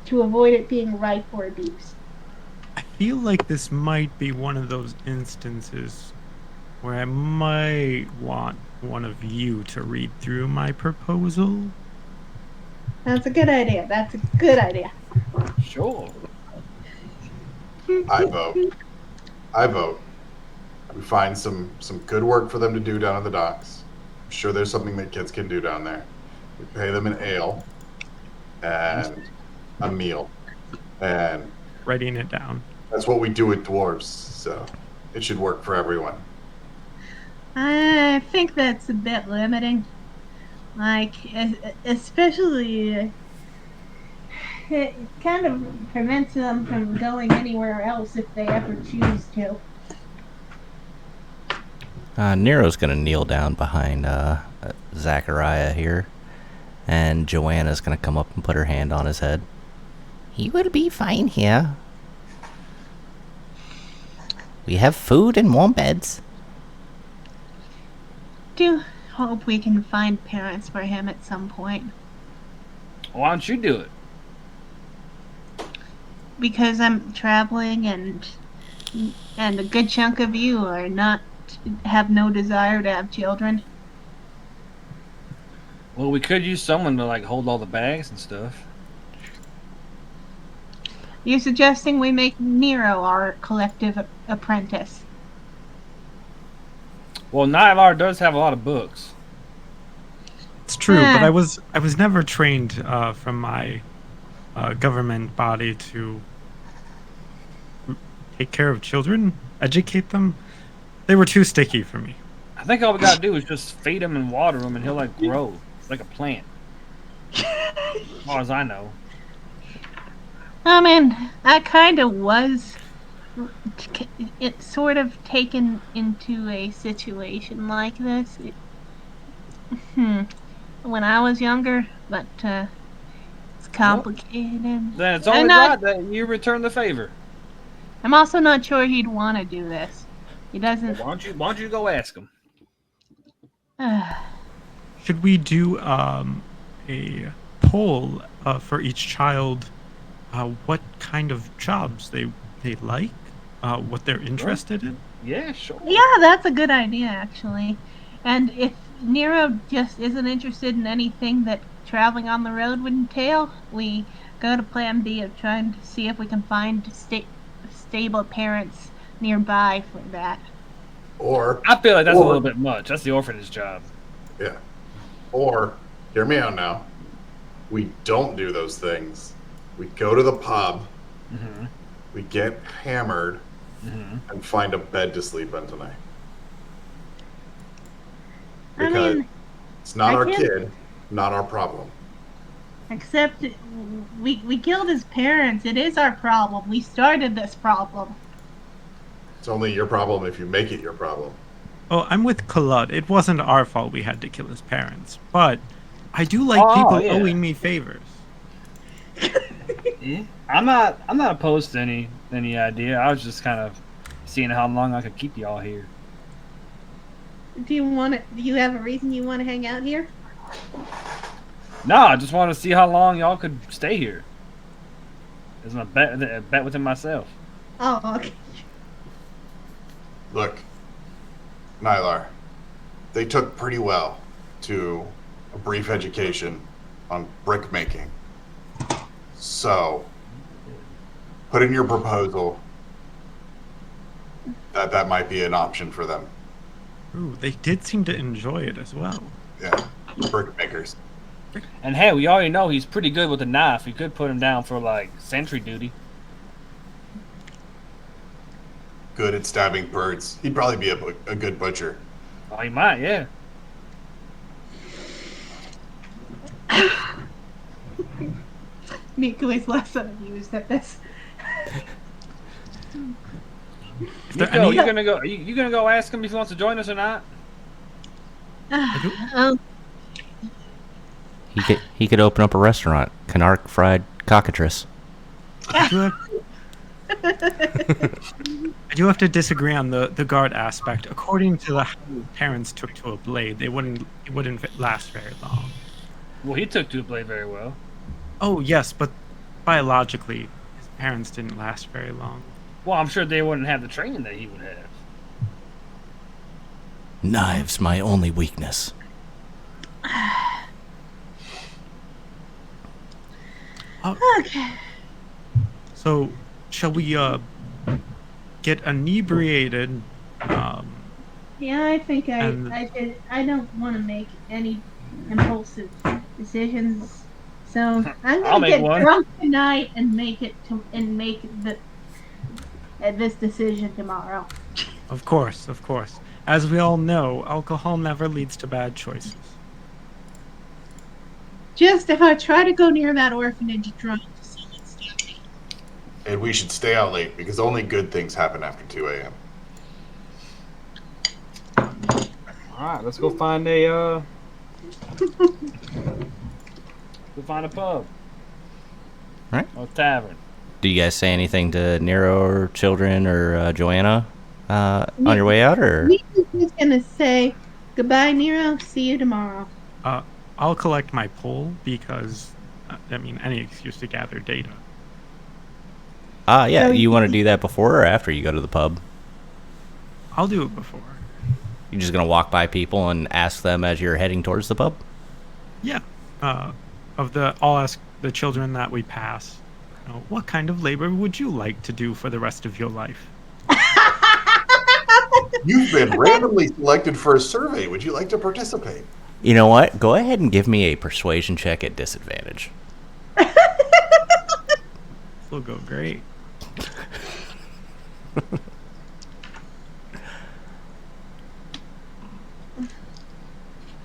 to avoid it being ripe for abuse. I feel like this might be one of those instances where I might want one of you to read through my proposal. That's a good idea. That's a good idea. Sure. I vote. I vote. We find some good work for them to do down on the docks. I'm sure there's something that kids can do down there. We pay them an ale and a meal. And Writing it down. that's what we do with dwarves. So it should work for everyone. I think that's a bit limiting. Like, especially, it kind of prevents them from going anywhere else if they ever choose to. Nero's gonna kneel down behind Zachariah here, and Joanna's gonna come up and put her hand on his head. You will be fine here. We have food and warm beds. Do hope we can find parents for him at some point. Why don't you do it? Because I'm traveling and a good chunk of you are not have no desire to have children. Well, we could use someone to like hold all the bags and stuff. You're suggesting we make Nero our collective apprentice. Well, Nylar does have a lot of books. It's true, but Ah. I was never trained from my government body to take care of children, educate them. They were too sticky for me. I think all we gotta do is just feed him and water him, and he'll like grow like a plant. As far as I know. I mean, I kind of was it sort of taken into a situation like this when I was younger, but it's complicated. Then it's I'm only not- right that you return the favor. I'm also not sure he'd want to do this. He doesn't. Why don't you go ask him? Should we do a poll for each child? What kind of jobs they like? What they're interested in? Yeah, sure. Yeah, that's a good idea, actually. And if Nero just isn't interested in anything that traveling on the road would entail, we go to Plan B of trying to see if we can find stable parents nearby for that. Or I feel like that's a Or- little bit much. That's the orphanage job. yeah. Or hear me out now. We don't do those things. We go to the pub. Mm-hmm. We get hammered Mm-hmm. and find a bed to sleep in tonight. I Because mean, it's not I our can't- kid, not our problem. except we killed his parents. It is our problem. We started this problem. It's only your problem if you make it your problem. Oh, I'm with Kalud. It wasn't our fault we had to kill his parents, but I do like Oh, people yeah. owing me favors. Yeah. I'm not opposed to any idea. I was just kind of seeing how long I could keep y'all here. Do you have a reason you want to hang out here? No, I just want to see how long y'all could stay here. It's a bet within myself. Oh, okay. Look, Nylar, they took pretty well to a brief education on brick making. So, put in your proposal that might be an option for them. Ooh, they did seem to enjoy it as well. Yeah, brick makers. And hey, we already know he's pretty good with a knife. We could put him down for like sentry duty. Good at stabbing birds. He'd probably be a good butcher. Oh, he might, yeah. Miku is less amused at this. there Nico, any- you gonna go? You gonna go ask him if he wants to join us or not? Um, He could open up a restaurant, Canark Fried Cockatrice. I do have to disagree on the guard aspect. According to the parents took to a blade, it wouldn't last very long. Well, he took to the blade very well. Oh yes, but biologically, his parents didn't last very long. Well, I'm sure they wouldn't have the training that he would have. Knives, my only weakness. okay. So, shall we get inebriated? Yeah, I think And- I don't want to make any impulsive decisions, so I'm I'll gonna make get one. drunk tonight and make this decision tomorrow. Of course, of course. As we all know, alcohol never leads to bad choices. Just if I try to go near that orphanage drunk, someone stop me. And we should stay out late because only good things happen after 2 a.m. All right, let's go find a pub. Right. Or tavern. Do you guys say anything to Nero or children or Joanna on your way out, or? Miku's just gonna say goodbye, Nero. See you tomorrow. I'll collect my poll because, I mean, any excuse to gather data. Yeah. So You want to do that before or after you go to the pub? I'll do it before. You just gonna walk by people and ask them as you're heading towards the pub? Yeah. I'll ask the children that we pass, what kind of labor would you like to do for the rest of your life? You've been randomly selected for a survey. Would you like to participate? You know what? Go ahead and give me a persuasion check at disadvantage. This will go great.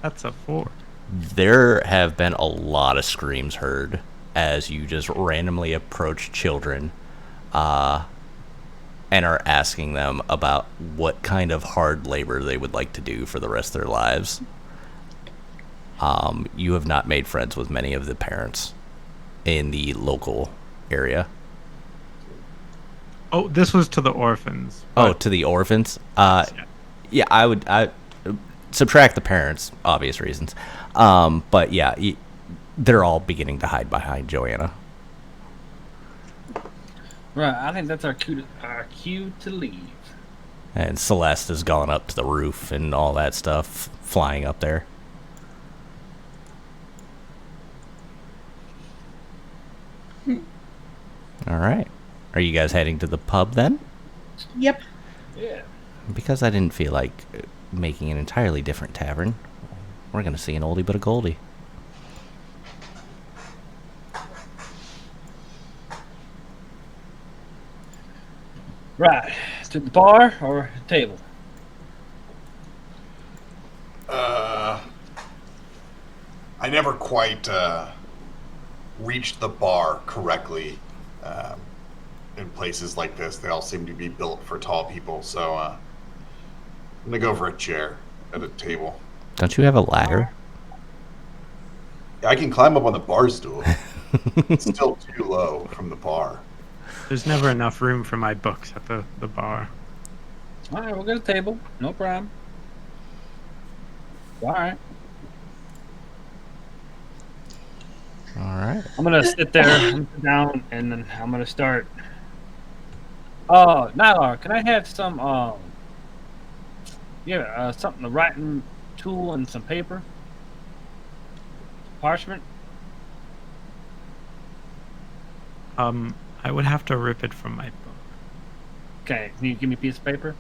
That's a 4. There have been a lot of screams heard as you just randomly approach children and are asking them about what kind of hard labor they would like to do for the rest of their lives. You have not made friends with many of the parents in the local area. Oh, this was to the orphans. Oh, to the orphans? Yeah, I subtract the parents, obvious reasons. But yeah, they're all beginning to hide behind Joanna. Right, I think that's our cue to leave. And Celeste has gone up to the roof and all that stuff, flying up there. All right. Are you guys heading to the pub then? Yep. Yeah. Because I didn't feel like making an entirely different tavern, we're going to see an oldie but a goldie. Right. To the bar or table? I never quite reached the bar correctly. In places like this, they all seem to be built for tall people, so I'm gonna go for a chair at a table. Don't you have a ladder? I can climb up on the bar stool. It's still too low from the bar. There's never enough room for my books at the bar. All right, we'll get a table. No problem. All right. All right. I'm gonna sit there, I'm gonna sit down, and then I'm gonna start. Oh, Nylar, can I have some something, a writing tool and some paper, parchment? I would have to rip it from my book. Okay, can you give me a piece of paper,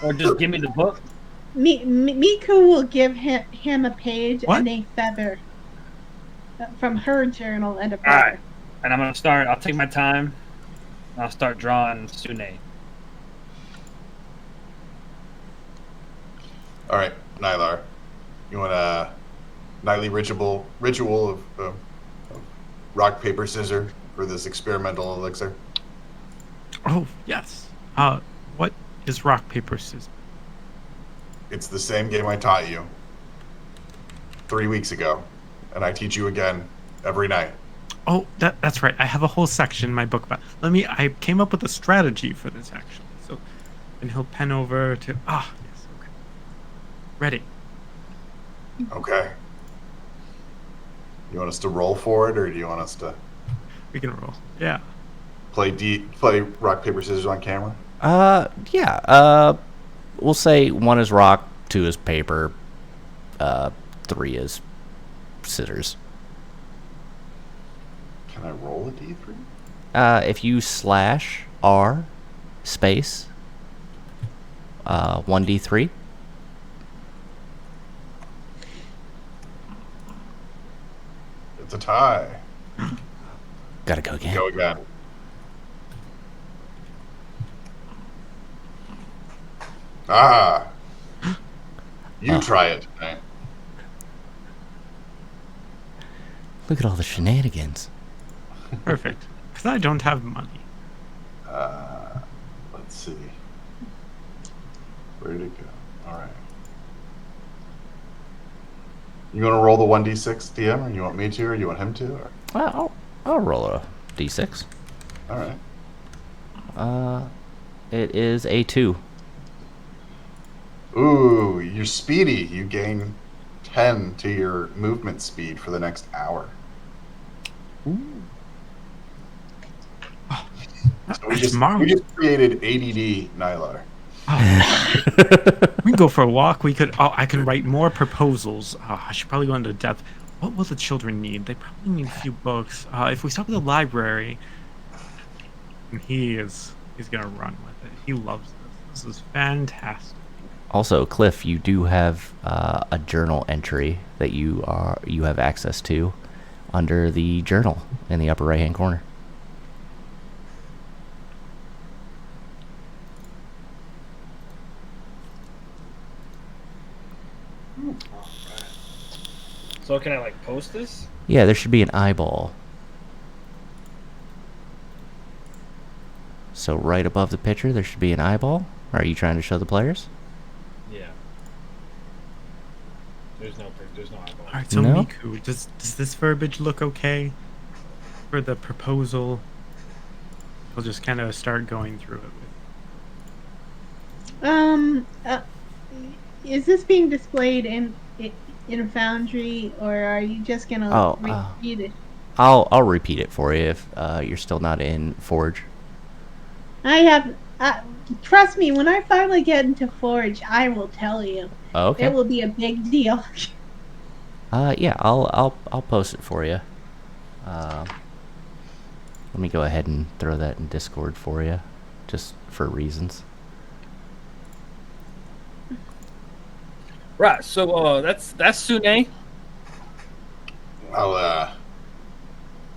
or just give me the book? Miku will give him a page What? and a feather from her journal and a All feather. right, and I'm gonna start. I'll take my time. I'll start drawing Sune. All right, Nylar, you want a nightly ritual of rock, paper, scissors for this experimental elixir? Oh, yes. What is rock, paper, scissors? It's the same game I taught you 3 weeks ago, and I teach you again every night. Oh, that's right. I have a whole section in my book about. I came up with a strategy for this actually. So, and he'll pen over to. Yes, okay. Ready. Okay. You want us to roll for it, or do you want us to We can roll. Yeah. play rock, paper, scissors on camera? Yeah. We'll say 1 is rock, 2 is paper, 3 is scissors. Can I roll a d3? If you slash R space 1d3. It's a tie. Gotta go again. Go again. You try it tonight. Look at all the shenanigans. Perfect. Because I don't have money. Let's see. Where did it go? All right. You want to roll the 1d6, DM, or you want me to, or you want him to? Or? I'll roll a d6. All right. It is a 2. Ooh, you're speedy. You gain 10 to your movement speed for the next hour. So we just created ADD Nylar. Oh, we can go for a walk. We could. Oh, I can write more proposals. I should probably go into depth. What will the children need? They probably need a few books. If we start with the library, he's gonna run with it. He loves this. This is fantastic. Also, Cliff, you do have a journal entry that you have access to under the journal in the upper right hand corner. So can I like post this? Yeah, there should be an eyeball. So right above the picture, there should be an eyeball. Are you trying to show the players? Yeah. There's no eyeball. All right, so No? Miku, does this verbiage look okay for the proposal? We'll just kind of start going through it. Is this being displayed in a foundry, or are you just gonna read it? I'll repeat it for you if you're still not in Forge. Trust me, when I finally get into Forge, I will tell you. Okay. It will be a big deal. Yeah, I'll post it for you. Let me go ahead and throw that in Discord for you, just for reasons. Right. So that's Sune. Well,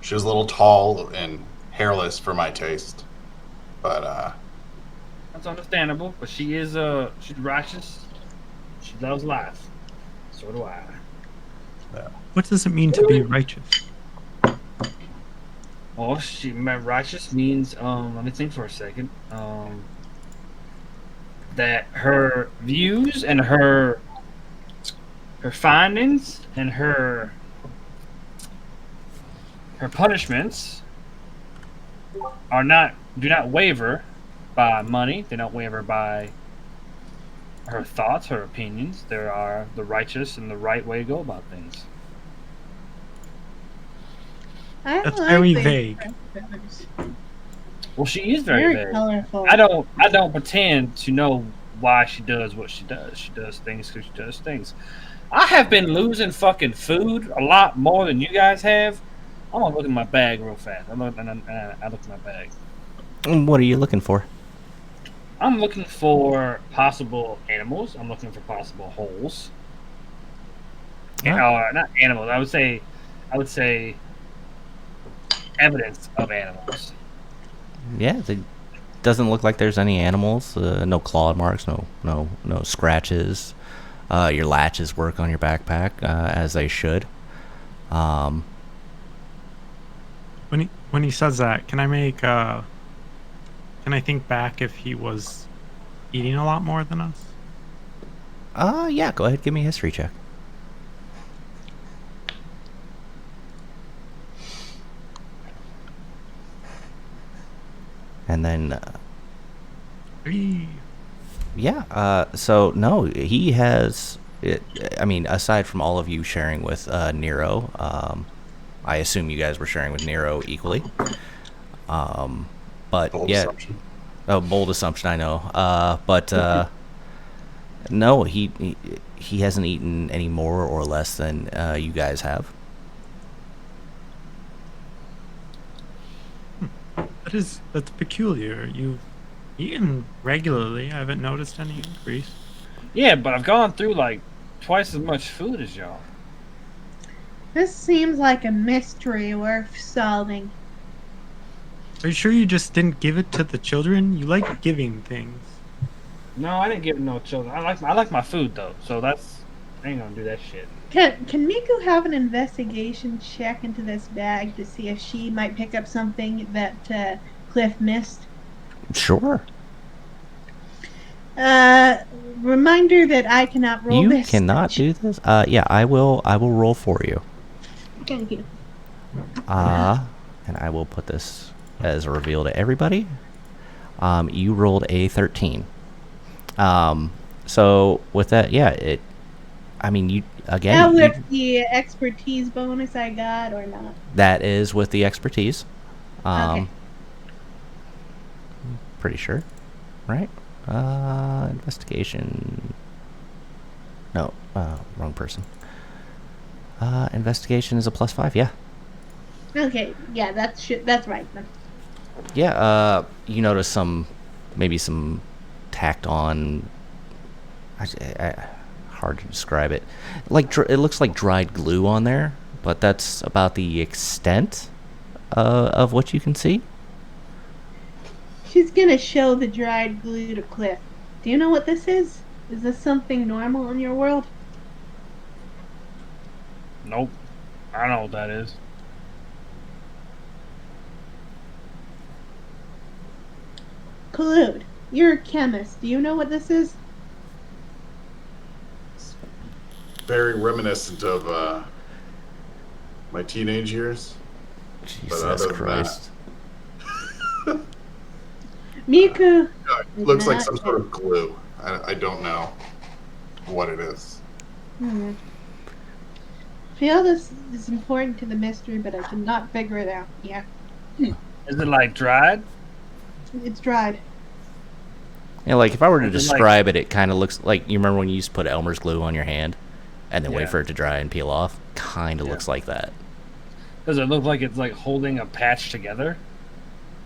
she was a little tall and hairless for my taste, but That's understandable, but she's righteous. She loves life. So do I. What does it mean to be righteous? Oh, righteous means let me think for a second. That her views and her findings and her punishments do not waver by money. They don't waver by her thoughts, her opinions. There are the righteous and the right way to go about things. That's very vague. Well, she is very vague. Colorful. I don't pretend to know why she does what she does. She does things because she does things. I have been losing fucking food a lot more than you guys have. I'm gonna look at my bag real fast. I look at my bag. What are you looking for? I'm looking for possible animals. I'm looking for possible holes. Not animals. I would say evidence of animals. Yeah, it doesn't look like there's any animals. No claw marks. No scratches. Your latches work on your backpack as they should. When he says that, can I think back if he was eating a lot more than us? Yeah, go ahead, give me a history check. And then 3. yeah, so no, he has I mean, aside from all of you sharing with Nero, I assume you guys were sharing with Nero equally. But bold yeah, assumption. oh, bold assumption, I know. But no, he hasn't eaten any more or less than you guys have. That's peculiar. You've eaten regularly. I haven't noticed any increase. Yeah, but I've gone through like twice as much food as y'all. This seems like a mystery worth solving. Are you sure you just didn't give it to the children? You like giving things. No, I didn't give no children. I like my food though, so I ain't gonna do that shit. Can Miku have an investigation check into this bag to see if she might pick up something that Cliff missed? Sure. Reminder that I cannot roll You this. cannot do this? Yeah, I will roll for you. Thank you. And I will put this as a reveal to everybody. You rolled a 13. So with that, yeah, I mean, you again. Now with the expertise bonus I got or not? That is with the expertise. Okay. Pretty sure, right? Investigation. No, wrong person. Investigation is a +5. Yeah. Okay, yeah, that's right then. Yeah. You notice maybe some tacked on. Hard to describe it. Like it looks like dried glue on there, but that's about the extent of what you can see. She's gonna show the dried glue to Cliff. Do you know what this is? Is this something normal in your world? Nope. I don't know what that is. Collude, you're a chemist. Do you know what this is? Very reminiscent of my teenage years. Jesus other than Christ. Miku. It looks like some sort of glue. I don't know what it is. Feel this is important to the mystery, but I cannot figure it out. Yeah, Is it like dried? it's dried. Yeah, like if I were to Is it like- describe it, it kind of looks like, you remember when you used to put Elmer's glue on your hand and then wait Yeah. for it to dry and peel off? Kind of looks like that. Does it look like it's like holding a patch together?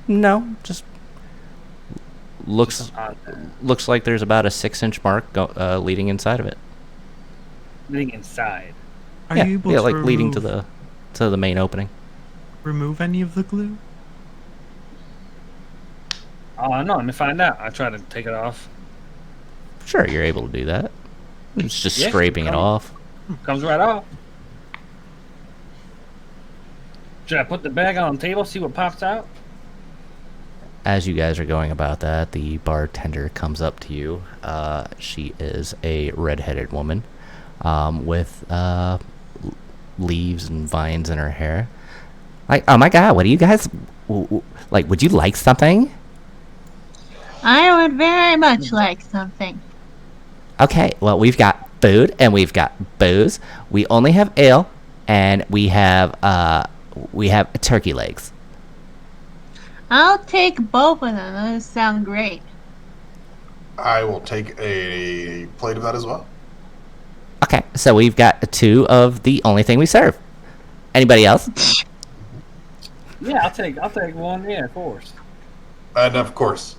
No, just looks Just on there. looks like there's about a 6-inch mark leading inside of it. Leading inside. Are yeah, you able yeah, to like leading to remove- the main opening. remove any of the glue? Oh no, let me find out. I try to take it off. Sure, you're able to do that. It's just Yeah, scraping it come- off. Comes right off. Should I put the bag on the table, see what pops out? As you guys are going about that, the bartender comes up to you. She is a redheaded woman with leaves and vines in her hair. Like, oh my god, what do you guys like? Would you like something? I would very much like something. Okay, well, we've got food and we've got booze. We only have ale, and we have turkey legs. I'll take both of them. Those sound great. I will take a plate of that as well. Okay, so we've got 2 of the only thing we serve. Anybody else? Yeah, I'll take one. Yeah, of course. And of course,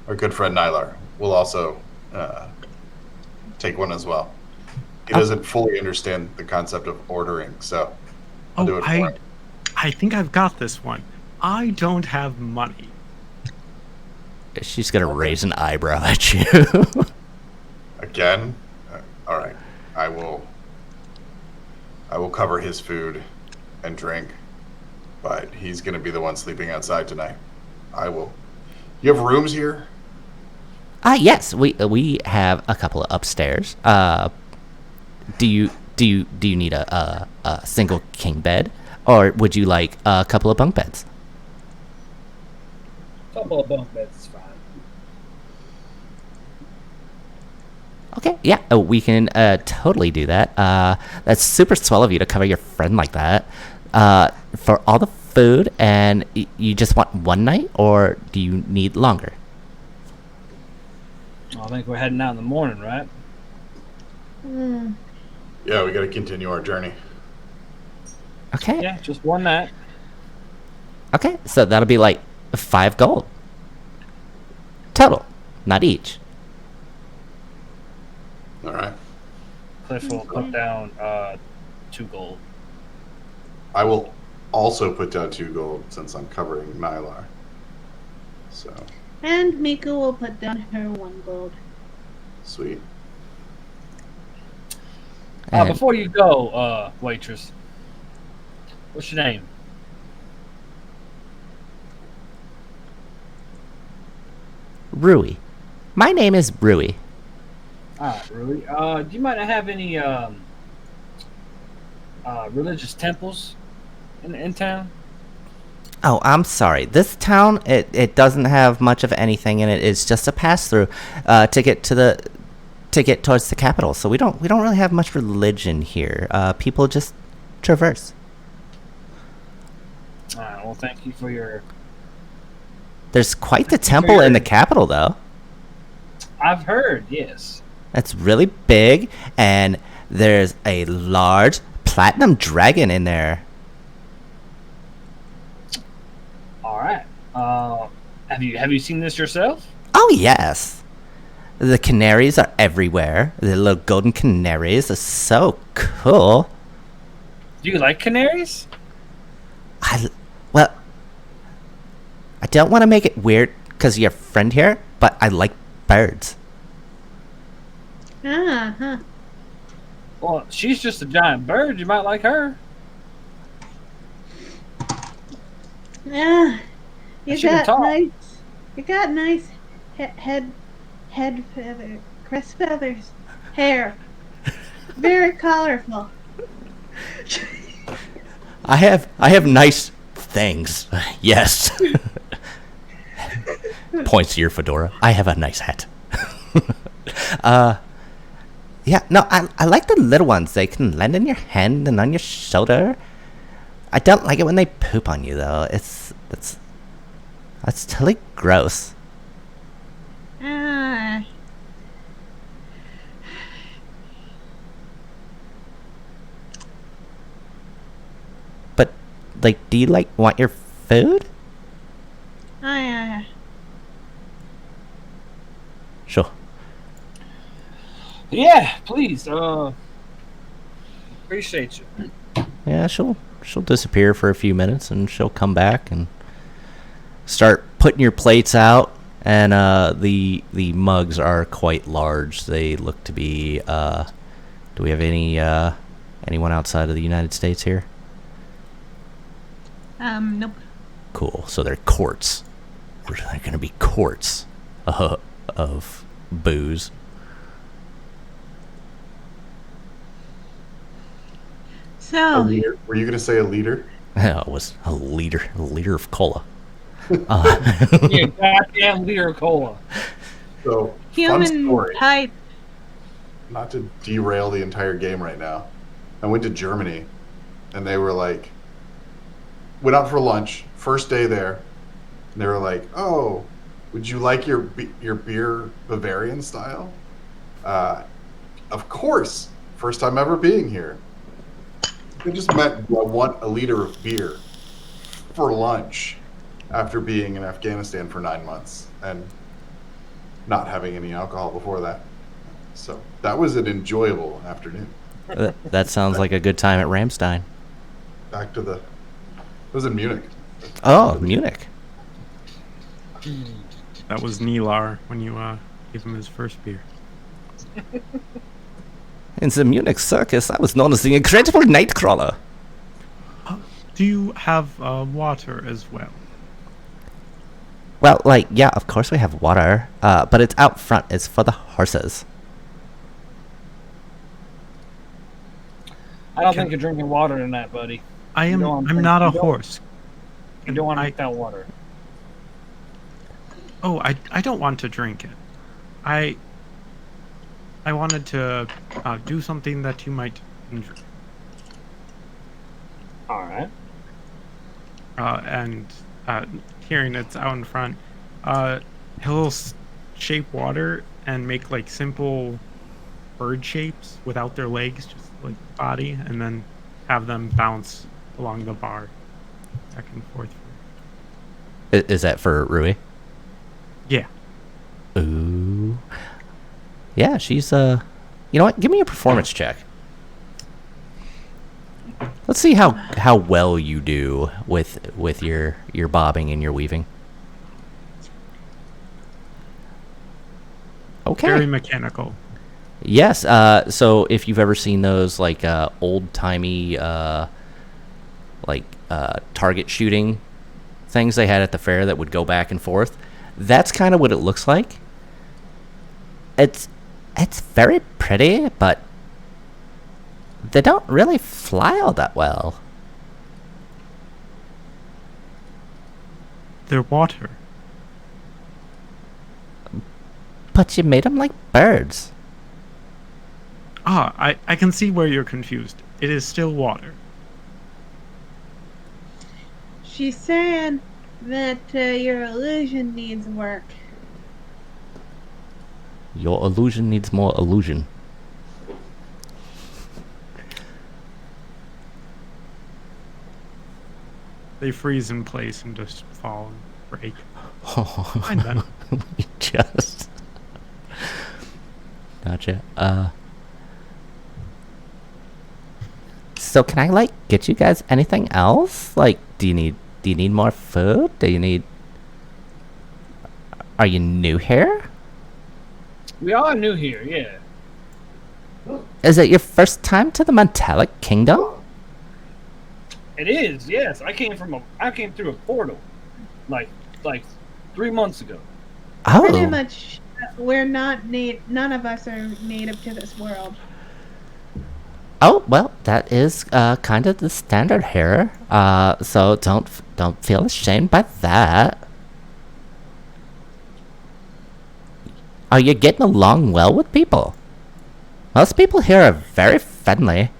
our good friend Nylar will also take one as well. He doesn't fully understand the concept of ordering, so I'll do it for him. I think I've got this one. I don't have money. She's gonna raise an eyebrow at you. Again? All right. I will cover his food and drink, but he's going to be the one sleeping outside tonight. I will. You have rooms here? Yes, we have a couple of upstairs. Do you need a single king bed, or would you like a couple of bunk beds? Couple of bunk beds is fine. Okay, yeah, we can totally do that. That's super swell of you to cover your friend like that. For all the food, and you just want one night, or do you need longer? I think we're heading out in the morning, right? Yeah, we got to continue our journey. Okay. Yeah, just one night. Okay, so that'll be like 5 gold. Total, not each. All right. Cliff will put down 2 gold. I will also put down 2 gold since I'm covering Nylar. So, And Miku will put down her 1 gold. sweet. And Before you go, waitress, what's your name? Rui. My name is Rui. Really? Do you might have any religious temples in town? Oh, I'm sorry. This town, it doesn't have much of anything in it. It's just a pass through to get towards the capital. So we don't really have much religion here. People just traverse. Well, thank you for your. There's quite the temple in the capital, though. I've heard, yes. That's really big, and there's a large platinum dragon in there. All right. Have you seen this yourself? Oh, yes. The canaries are everywhere. The little golden canaries are so cool. Do you like canaries? Well, I don't want to make it weird because you're a friend here, but I like birds. Uh-huh. Well, she's just a giant bird. You might like her. Yeah. You She can got talk. nice. You got nice head feather, crest feathers, hair. Very colorful. I have nice things. Yes. Points to your fedora. I have a nice hat. Yeah, no, I like the little ones. They can land in your hand and on your shoulder. I don't like it when they poop on you though. That's totally gross. Ah. But like, do you like want your food? Ah. Sure. Yeah, please. Appreciate you. Yeah, she'll disappear for a few minutes and she'll come back and start putting your plates out. And the mugs are quite large. They look to be. Do we have anyone outside of the United States here? Nope. Cool. So they're quarts. They're going to be quarts of booze. A So, liter? Were you going to say a liter? It was a liter of cola. Yeah, goddamn liter of cola. So, fun human story. type. Not to derail the entire game right now. I went to Germany, and they were like, went out for lunch, first day there, and they were like, "Oh, would you like your beer Bavarian style?" Of course, first time ever being here. They just meant I want a liter of beer for lunch after being in Afghanistan for 9 months and not having any alcohol before that. So that was an enjoyable afternoon. That sounds like a good time at Ramstein. Back to it was in Munich. Oh, Munich. That was Nilar when you gave him his first beer. In the Munich circus, I was known as the Incredible Nightcrawler. Do you have water as well? Well, like, yeah, of course we have water, but it's out front. It's for the horses. I don't think you're drinking water tonight, buddy. I'm not a horse. You don't want to drink that water. Oh, I don't want to drink it. I wanted to do something that you might enjoy. All right. And hearing it's out in front, he'll shape water and make like simple bird shapes without their legs, just like body, and then have them bounce along the bar back and forth. Is that for Rui? Yeah. Ooh. Yeah, she's you know what? Give me a performance check. Let's see how well you do with your bobbing and your weaving. Okay. Very mechanical. Yes. So if you've ever seen those like old timey target shooting things they had at the fair that would go back and forth, that's kind of what it looks like. It's very pretty, but they don't really fly all that well. They're water. But you made them like birds. I can see where you're confused. It is still water. She's saying that your illusion needs work. Your illusion needs more illusion. They freeze in place and just fall and break. Fine then. We just... Gotcha. So can I, like, get you guys anything else? Like, do you need more food? Are you new here? We are new here, yeah. Is it your first time to the Metallic Kingdom? It is, yes. I came through a portal, like 3 months ago. Pretty Oh, much, we're not none of us are native to this world. oh, well, that is kind of the standard here. So don't feel ashamed by that. Are you getting along well with people? Most people here are very friendly.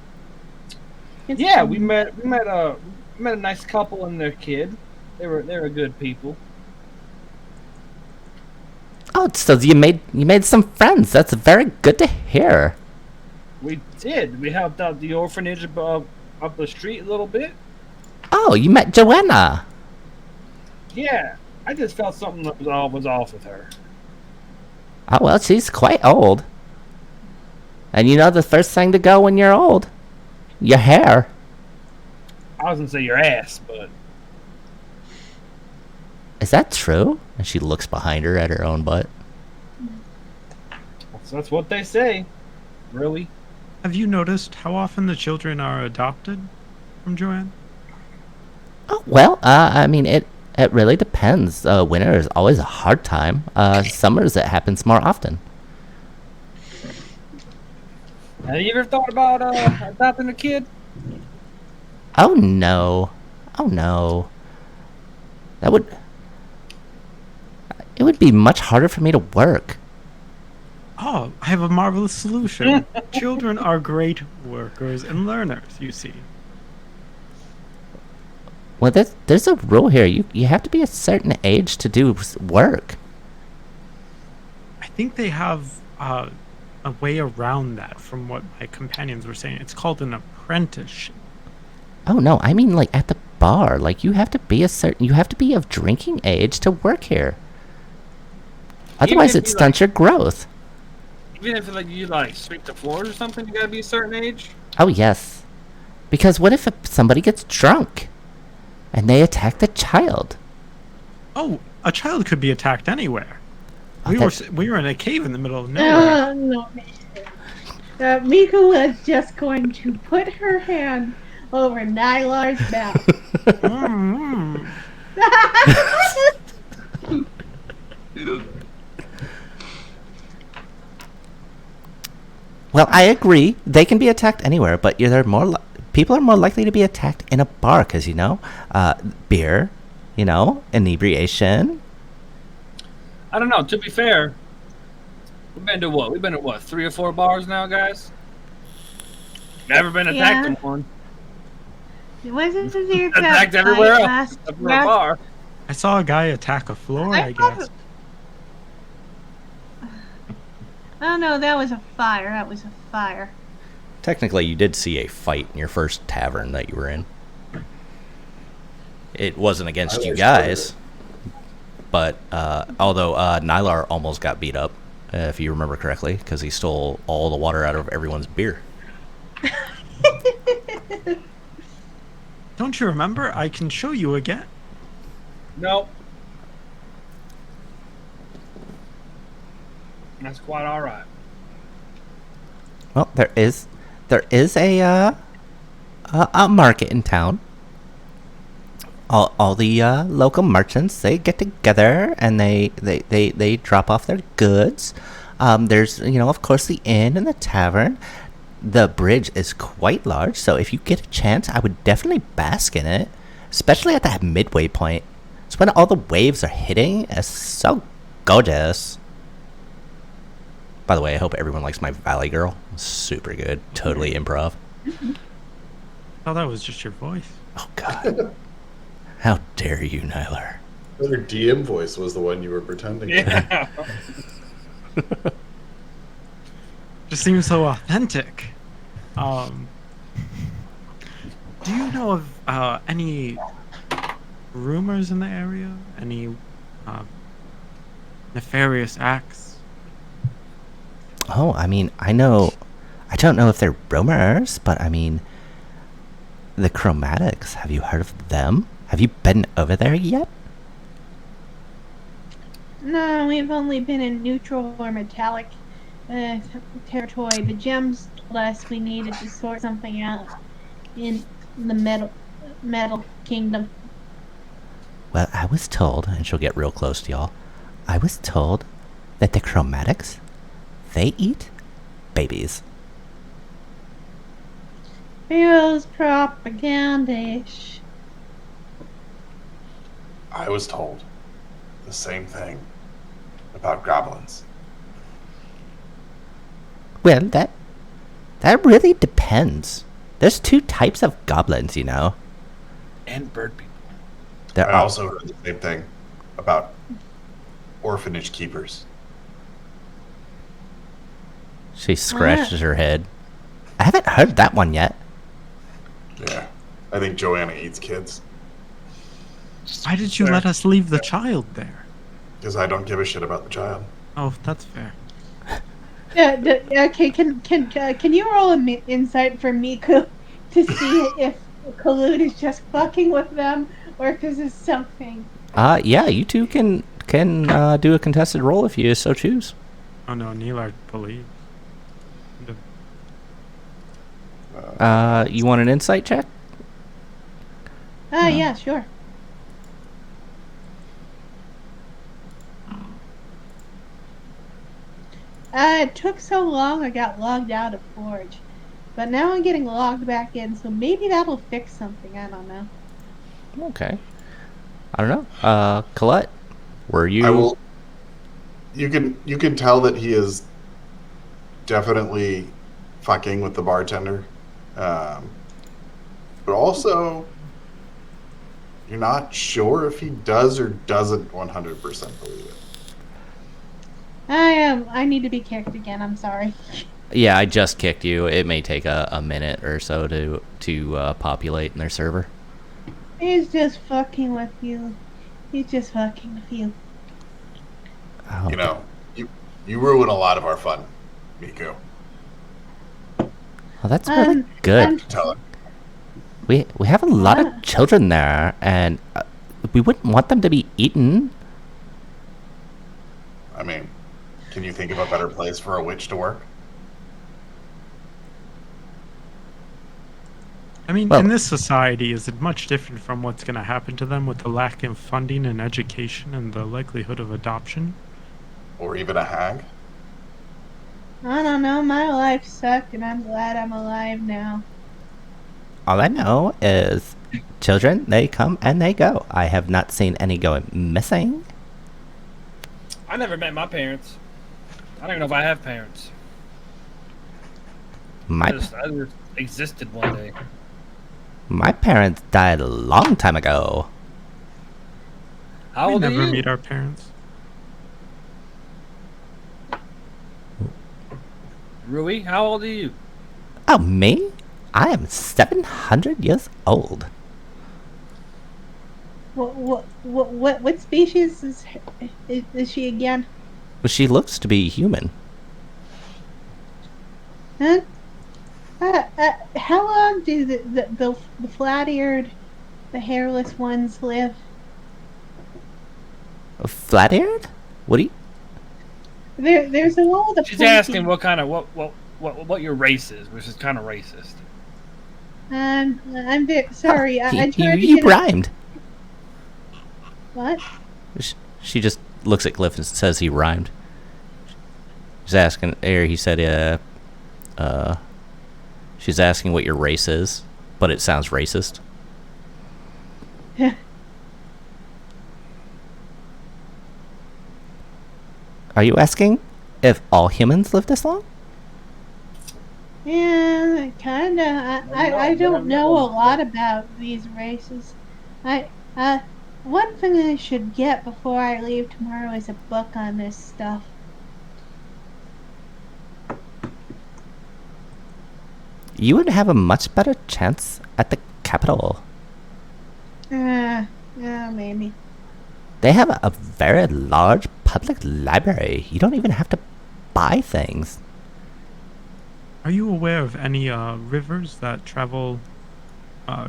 It's Yeah, fun. we met a nice couple and their kid. They were good people. Oh, so you made some friends. That's very good to hear. We did. We helped out the orphanage up the street a little bit. Oh, you met Joanna. Yeah, I just felt something that was off with her. Oh, well, she's quite old. And you know the first thing to go when you're old? Your hair. I was gonna say your ass, but Is that true? And she looks behind her at her own butt. that's what they say. Really? Have you noticed how often the children are adopted from Joanne? Oh, well, I mean, it really depends. Winter is always a hard time. Summers, it happens more often. Have you ever thought about adopting a kid? Oh, no. Oh, no. It would be much harder for me to work. Oh, I have a marvelous solution. Children are great workers and learners, you see. Well, there's a rule here. You have to be a certain age to do work. I think they have a way around that from what my companions were saying. It's called an apprenticeship. Oh, no, I mean, like, at the bar. Like, you have to be of drinking age to work here. Otherwise, if it you, stunts your growth. Even if you sweep the floors or something, you gotta be a certain age. Oh, yes. Because what if somebody gets drunk and they attack the child? Oh, a child could be attacked anywhere. Oh, We were in a cave in the middle of nowhere. No, Miku was just going to put her hand over Nylar's mouth. Mm. Well, I agree. They can be attacked anywhere, but people are more likely to be attacked in a bar because, beer, inebriation. I don't know. To be fair, we've been to what? We've been to what? 3 or 4 bars now, guys. Never been attacked in one. Wasn't there Attacked that everywhere fight else last, except for a bar. I saw a guy attack a floor, I guess. Oh no, that was a fire. That was a fire. Technically, you did see a fight in your first tavern that you were in. It wasn't against you guys, but although Nylar almost got beat up, if you remember correctly, because he stole all the water out of everyone's beer. Don't you remember? I can show you again. Nope. That's quite all right. Well, there is a market in town. All the local merchants, they get together and they drop off their goods. There's of course the inn and the tavern. The bridge is quite large, so if you get a chance, I would definitely bask in it, especially at that midway point. It's when all the waves are hitting. It's so gorgeous. By the way, I hope everyone likes my Valley Girl. Super good. Totally improv. Oh, that was just your voice. Oh, God. How dare you, Nylar? Her DM voice was the one you were pretending. Yeah. Just seems so authentic. Um, do you know of any rumors in the area? Any nefarious acts? Oh, I mean, I know. I don't know if they're rumors, but I mean, the Chromatics. Have you heard of them? Have you been over there yet? No, we've only been in neutral or metallic uh, territory. The gems told us we needed to sort something out in the metal kingdom. Well, I was told, and she'll get real close to y'all. I was told that the Chromatics, they eat babies. Feels propagandish. I was told the same thing about goblins. Well, that really depends. There's two types of goblins, you know. And bird people. There I are also heard the same thing about orphanage keepers. She scratches her head. I haven't heard that one yet. Yeah, I think Joanna eats kids Why did you let us leave the child there? because I don't give a shit about the child. Oh, that's fair. Okay, can you roll an insight for Miku to see if Kalud is just fucking with them or if this is something? Yeah, you two can do a contested roll if you so choose. Oh no, Neelar believes. You want an insight check? Yeah, sure. It took so long I got logged out of Forge. But now I'm getting logged back in, so maybe that'll fix something, I don't know. Okay. I don't know. Colette, were you? I will. You can tell that he is definitely fucking with the bartender, but also you're not sure if he does or doesn't 100% believe it. I need to be kicked again, I'm sorry. Yeah, I just kicked you. It may take a minute or so to populate in their server. He's just fucking with you. He's just fucking with you. Oh, You know, you ruin a lot of our fun, Miku. oh, that's really good. Tell him. We have a lot of children there, and we wouldn't want them to be eaten. I mean, can you think of a better place for a witch to work? I mean, Well- in this society, is it much different from what's going to happen to them with the lack of funding and education and the likelihood of adoption? Or even a hag? I don't know, my life sucked and I'm glad I'm alive now. All I know is children, they come and they go. I have not seen any going missing. I never met my parents. I don't even know if I have parents. I just existed one day. My parents died a long time ago. How We old are never you? meet our parents. Rui, how old are you? Oh, me? I am 700 years old. What species is she again? Well, she looks to be human. Huh? How long do the flat-eared, the hairless ones live? Flat-eared? What do you... There's a one with a She's pointy- asking what kind of what your race is, which is kind of racist. I'm sorry. I tried to you get rhymed. What? She just looks at Cliff and says he rhymed. She's asking, or he said, she's asking what your race is, but it sounds racist. Are you asking if all humans live this long? Yeah, kinda. I don't know a lot about these races. One thing I should get before I leave tomorrow is a book on this stuff. you would have a much better chance at the capital. Yeah, maybe. They have a very large public library. You don't even have to buy things. Are you aware of any rivers that travel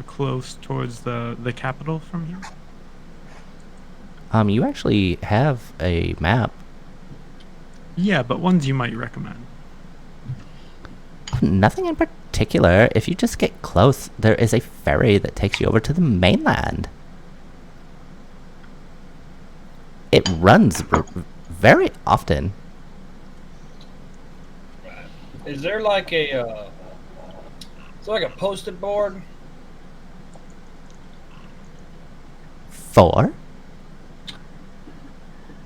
close towards the capital from here? You actually have a map. Yeah, but ones you might recommend. Nothing in particular. If you just get close, there is a ferry that takes you over to the mainland. It runs very often. Is there like a posted board? For?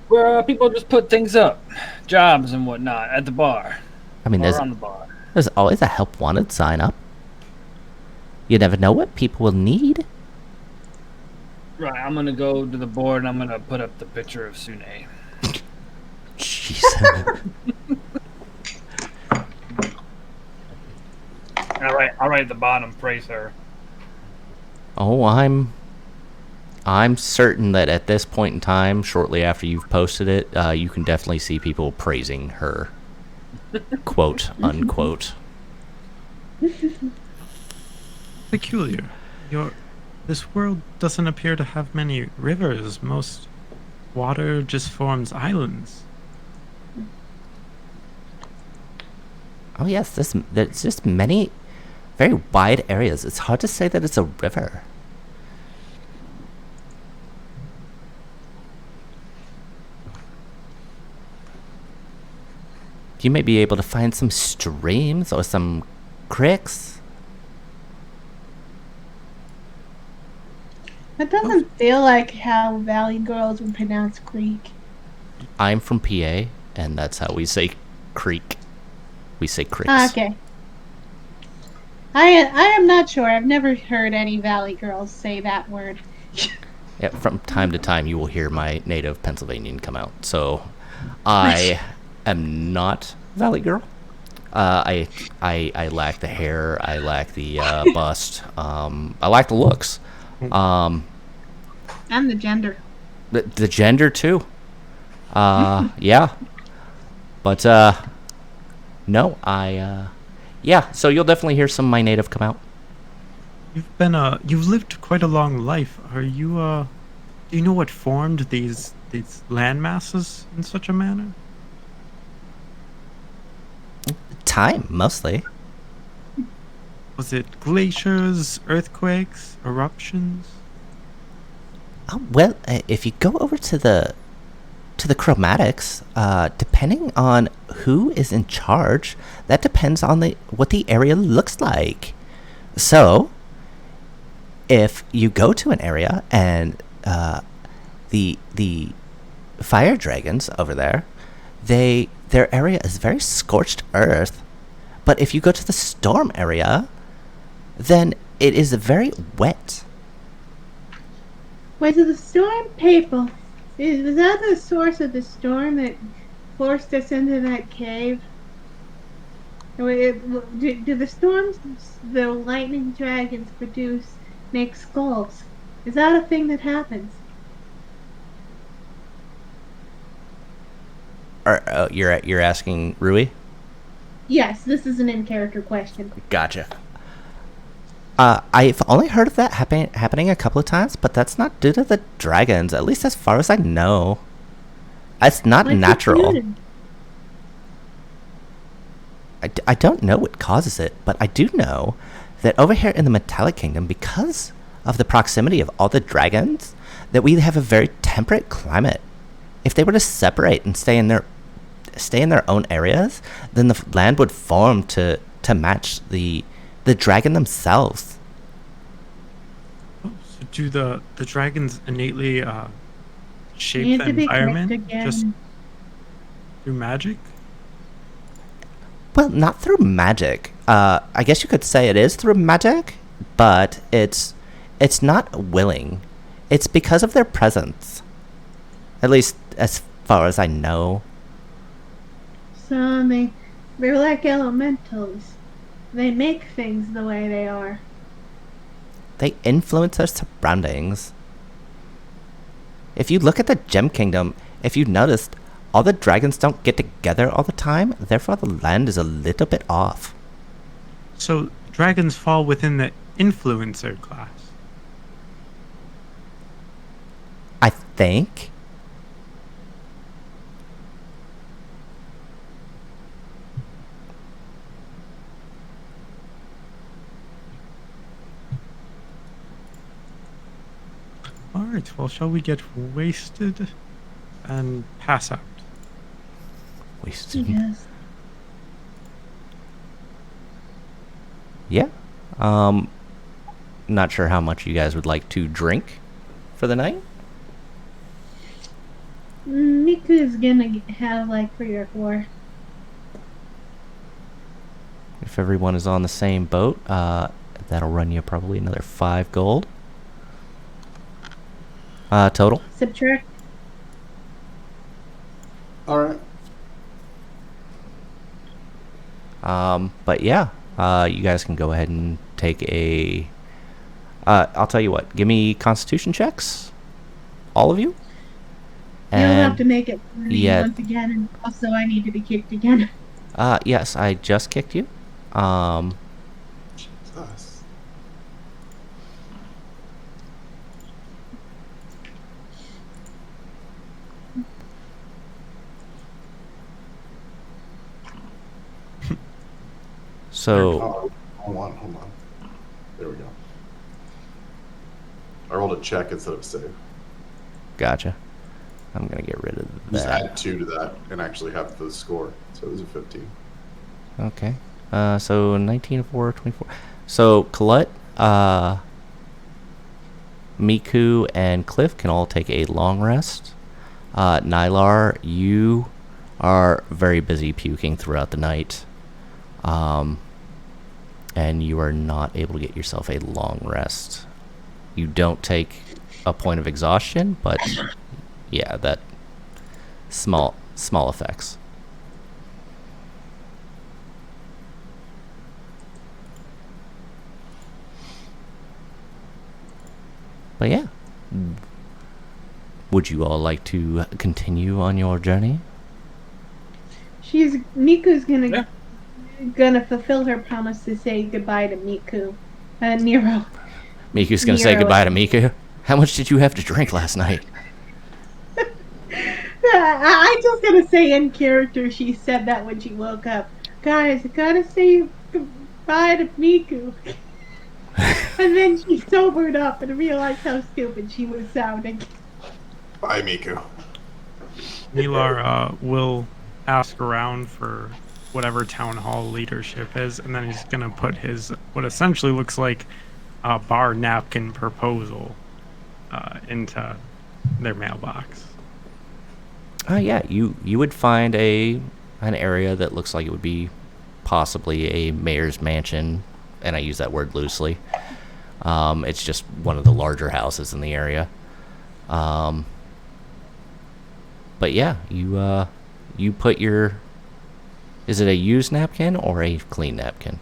Where people just put things up, jobs and whatnot at the bar. I mean, Or on the bar. there's always a help wanted sign up. You never know what people will need. Right, I'm gonna go to the board and I'm gonna put up the picture of Sune. Jeez. I'll write at the bottom, praise her. Oh, I'm certain that at this point in time, shortly after you've posted it, you can definitely see people praising her. Quote, unquote. Peculiar. This world doesn't appear to have many rivers. Most water just forms islands. Oh yes, there's just many very wide areas. It's hard to say that it's a river. You may be able to find some streams or some creeks. That doesn't feel like how Valley Girls would pronounce creek. I'm from PA, and that's how we say creek. We say creeks. Okay. I am not sure. I've never heard any Valley Girls say that word. Yeah, from time to time, you will hear my native Pennsylvanian come out. So, I am not Valley Girl. I lack the hair. I lack the bust. I lack the looks. And the gender. The gender too. Yeah. But no, yeah. So you'll definitely hear some of my native come out. You've lived quite a long life. Are you do you know what formed these land masses in such a manner? Time, mostly. Was it glaciers, earthquakes, eruptions? Oh, well, if you go over to the chromatics, depending on who is in charge, that depends on what the area looks like. So, if you go to an area and the fire dragons over there, their area is very scorched earth. But if you go to the storm area, then it is very wet. Wait, so the storm people, was that the source of the storm that forced us into that cave? Do the storms the lightning dragons make skulls? Is that a thing that happens? You're asking Rui? Yes, this is an in-character question. Gotcha. I've only heard of that happening a couple of times, but that's not due to the dragons, at least as far as I know. It's not natural. I don't know what causes it, but I do know that over here in the Metallic Kingdom, because of the proximity of all the dragons, that we have a very temperate climate. If they were to separate and stay in their own areas, then the land would form to match the dragon themselves. Oh, so do the dragons innately shape Need the to be correct environment again. just through magic? Well, not through magic. I guess you could say it is through magic, but it's not willing. It's because of their presence. At least as far as I know. So they're like elementals. They make things the way they are. They influence our surroundings. If you look at the Gem Kingdom, if you noticed, all the dragons don't get together all the time, therefore the land is a little bit off. So dragons fall within the influencer class. I think. Alright, well, shall we get wasted and pass out? Wasted. Yes. Yeah. Not sure how much you guys would like to drink for the night. Miku's gonna have like 3 or 4. If everyone is on the same boat, that'll run you probably another 5 gold. Total. Subtract. All right. But yeah, you guys can go ahead and take a. I'll tell you what. Give me Constitution checks, all of you. You'll have to make it for me yeah. once again, and also I need to be kicked again. Yes, I just kicked you. Jesus. So Oh, hold on. There we go. I rolled a check instead of a save. gotcha. I'm gonna get rid of Just that. add 2 to that and actually have the score. So it was a 15. Okay. So 19, 4, 24. So Colette, Miku, and Cliff can all take a long rest. Nylar, you are very busy puking throughout the night. And you are not able to get yourself a long rest. You don't take a point of exhaustion, but yeah, that small effects. But yeah. Would you all like to continue on your journey? Miku's Yeah. gonna fulfill her promise to say goodbye to Miku. Nero. Miku's gonna say Nero. goodbye to Miku. How much did you have to drink last night? I just gonna say in character she said that when she woke up. Guys, I gotta say goodbye to Miku. And then she sobered up and realized how stupid she was sounding. Bye, Miku. Nilar will ask around for whatever town hall leadership is, and then he's gonna put his what essentially looks like a bar napkin proposal into their mailbox. Yeah, you would find an area that looks like it would be possibly a mayor's mansion, and I use that word loosely. It's just one of the larger houses in the area. But yeah, you put your. Is it a used napkin or a clean napkin?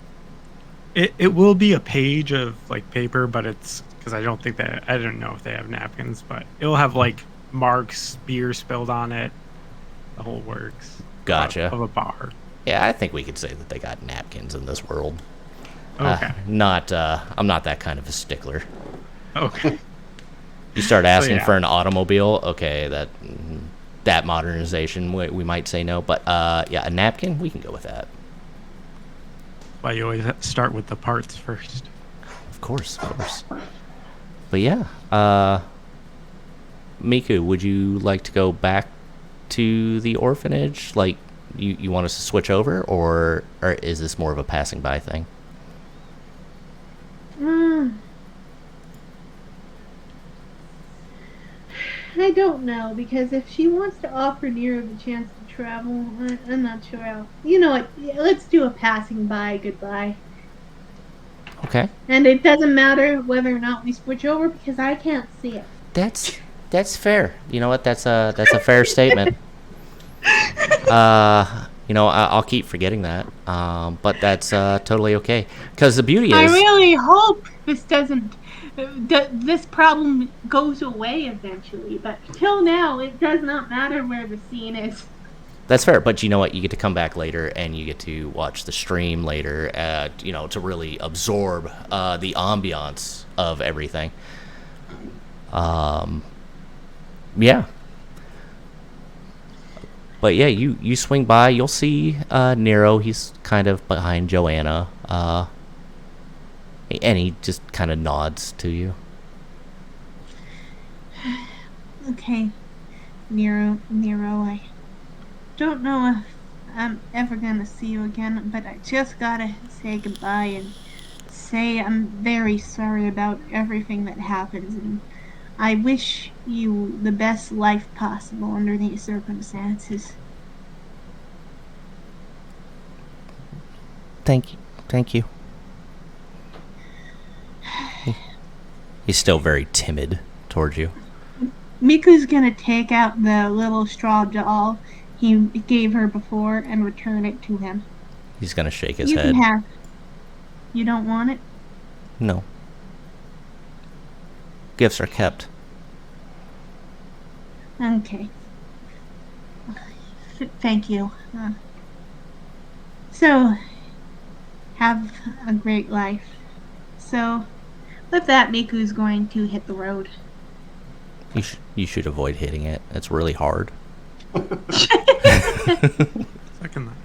It will be a page of like paper, but it's because I don't know if they have napkins, but it'll have like marks, beer spilled on it, the whole works. Gotcha. Of a bar. Yeah, I think we could say that they got napkins in this world. Okay. I'm not that kind of a stickler. Okay. You start asking yeah. for an automobile, okay, that modernization we might say no, but yeah, a napkin, we can go with that. Why you always start with the parts first. Of course. But yeah, Miku, would you like to go back to the orphanage? Like, you want us to switch over, or is this more of a passing by thing? I don't know, because if she wants to offer Nero the chance to travel, I'm not sure how. You know what? Let's do a passing by goodbye. Okay. And it doesn't matter whether or not we switch over because I can't see it. That's fair. You know what? That's a fair statement. I'll keep forgetting that. But that's totally okay. Because the beauty I is, really hope this doesn't. This problem goes away eventually, but till now, it does not matter where the scene is. that's fair. But you know what? You get to come back later and you get to watch the stream later, to really absorb the ambiance of everything. Yeah. But yeah, you swing by, you'll see Nero. He's kind of behind Joanna, and he just kind of nods to you. Okay, Nero, I don't know if I'm ever gonna see you again, but I just gotta say goodbye and say I'm very sorry about everything that happens, and I wish you the best life possible under these circumstances. Thank you. Thank you. He's still very timid towards you. Miku's gonna take out the little straw doll he gave her before and return it to him. He's going to shake his You can head. have. You don't want it? No. Gifts are kept. Okay. Thank you. So, have a great life. So, with that, Miku's going to hit the road. You should avoid hitting it. It's really hard. Second that.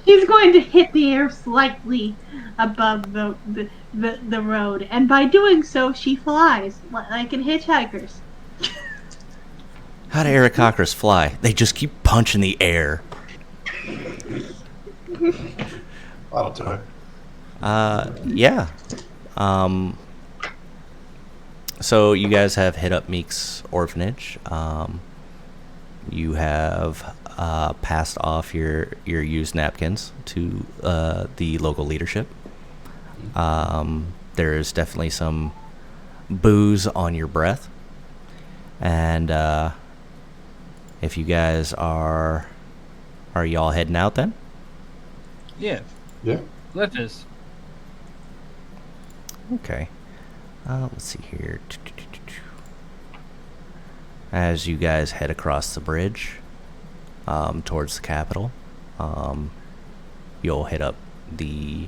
He's going to hit the air slightly above the road, and by doing so, she flies like in Hitchhikers. How do Aarakocras fly? They just keep punching the air. That'll do it. Yeah. So you guys have hit up Meek's orphanage. You have passed off your used napkins to the local leadership. There is definitely some booze on your breath, and if you guys are y'all heading out then? Yeah, Yeah. Cliff is. Okay. Let's see here. As you guys head across the bridge towards the capital, you'll hit up the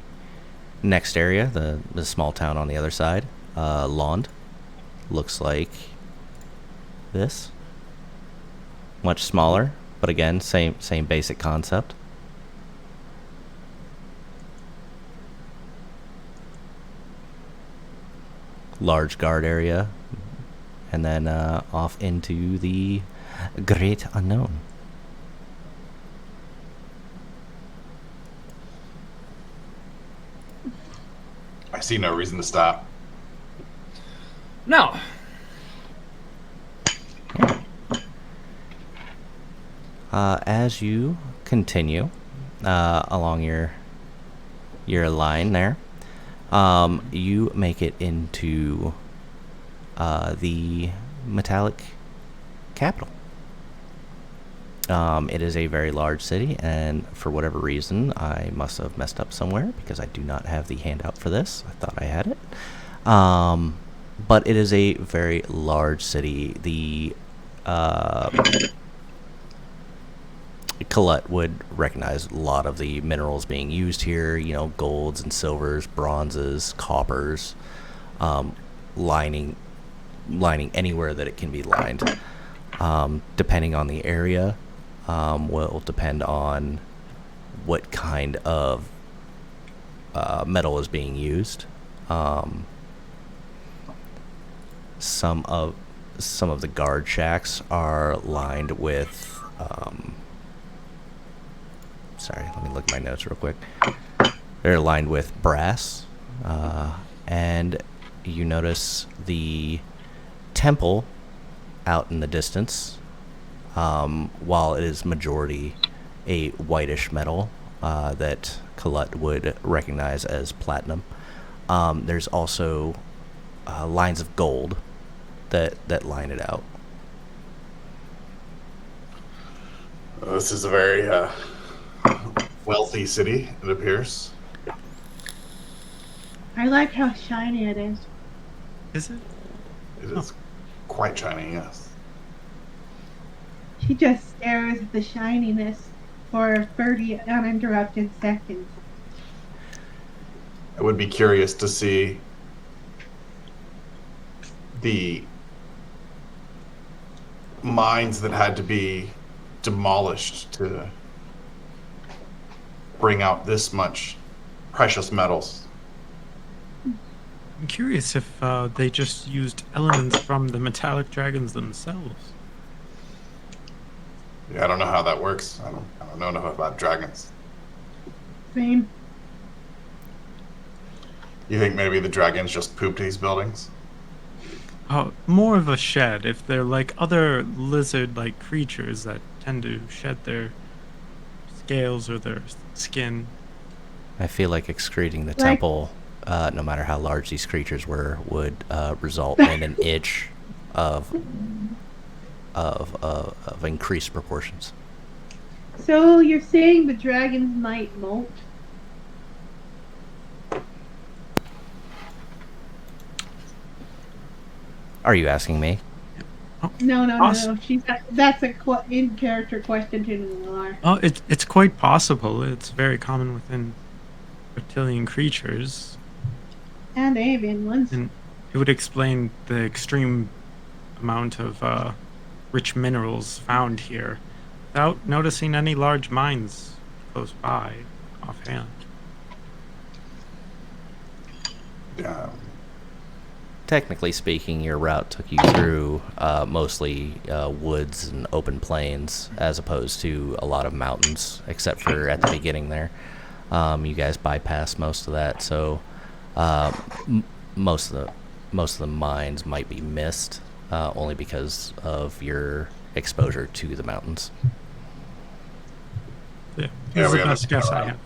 next area, the small town on the other side. Lond looks like this. Much smaller, but again, same basic concept. Large guard area, and then off into the great unknown. I see no reason to stop. No. As you continue along your line there, you make it into the metallic capital. It is a very large city, and for whatever reason, I must have messed up somewhere because I do not have the handout for this. I thought I had it. But it is a very large city. The Colette would recognize a lot of the minerals being used here, golds and silvers, bronzes, coppers, lining anywhere that it can be lined. Depending on the area, will depend on what kind of metal is being used. Some of the guard shacks are lined with sorry, let me look at my notes real quick. They're lined with brass, and you notice the temple out in the distance, while it is majority a whitish metal that Colette would recognize as platinum. There's also lines of gold that line it out. This is a very wealthy city, it appears. I like how shiny it is. Is it? It is quite shiny, yes. She just stares at the shininess for 30 uninterrupted seconds. I would be curious to see the mines that had to be demolished to bring out this much precious metals. I'm curious if they just used elements from the metallic dragons themselves. Yeah, I don't know how that works. I don't know enough about dragons. Same. You think maybe the dragons just pooped these buildings? More of a shed. If they're like other lizard-like creatures that tend to shed their scales or their skin. I feel like excreting the Like- temple, no matter how large these creatures were, would result in an itch of increased proportions. So you're saying the dragons might molt? Are you asking me? No, no, Awesome. no. That's a in-character question to Noir. Oh, it's quite possible. It's very common within reptilian creatures, And avian ones. and it would explain the extreme amount of rich minerals found here, without noticing any large mines close by, offhand. Yeah. Technically speaking, your route took you through mostly woods and open plains, as opposed to a lot of mountains, except for at the beginning there. You guys bypassed most of that, so most of the mines might be missed, only because of your exposure to the mountains. Yeah, Yeah, that's we the haven't best guess I have.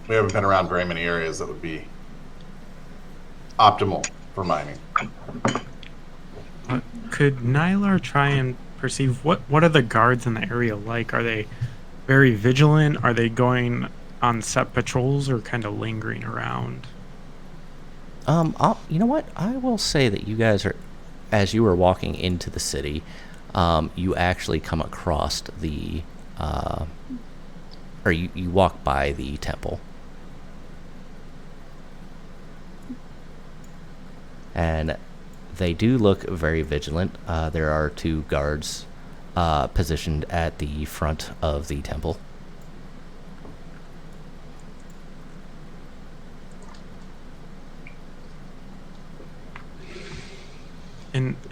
We haven't been around very many areas that would be optimal for mining. Could Nylar try and perceive what are the guards in the area like? Are they very vigilant? Are they going on set patrols or kind of lingering around? You know what? I will say that you guys are, as you were walking into the city, you actually come across the, or you walk by the temple. And they do look very vigilant. There are 2 guards positioned at the front of the temple.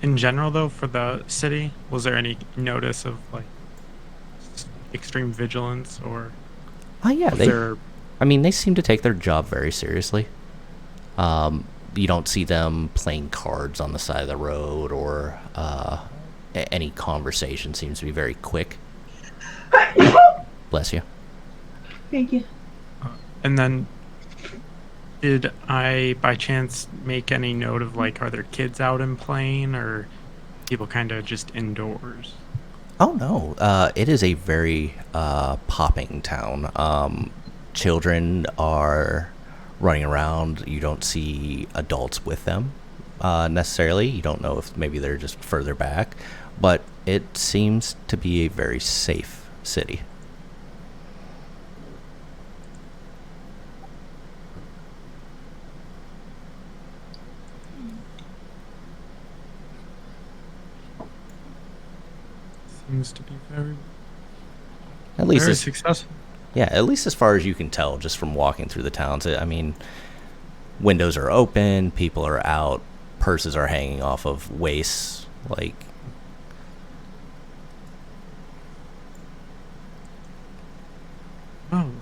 In general, though, for the city, was there any notice of like extreme vigilance, or Yeah, was they. there? I mean, they seem to take their job very seriously. You don't see them playing cards on the side of the road, or any conversation seems to be very quick. Bless you. Thank you. And then, did I by chance make any note of like, are there kids out and playing, or people kind of just indoors? Oh no, it is a very popping town. Children are running around. You don't see adults with them necessarily. You don't know if maybe they're just further back, but it seems to be a very safe city. Seems to be very At least very as, successful. yeah, at least as far as you can tell just from walking through the towns. I mean, windows are open, people are out, purses are hanging off of waists, like.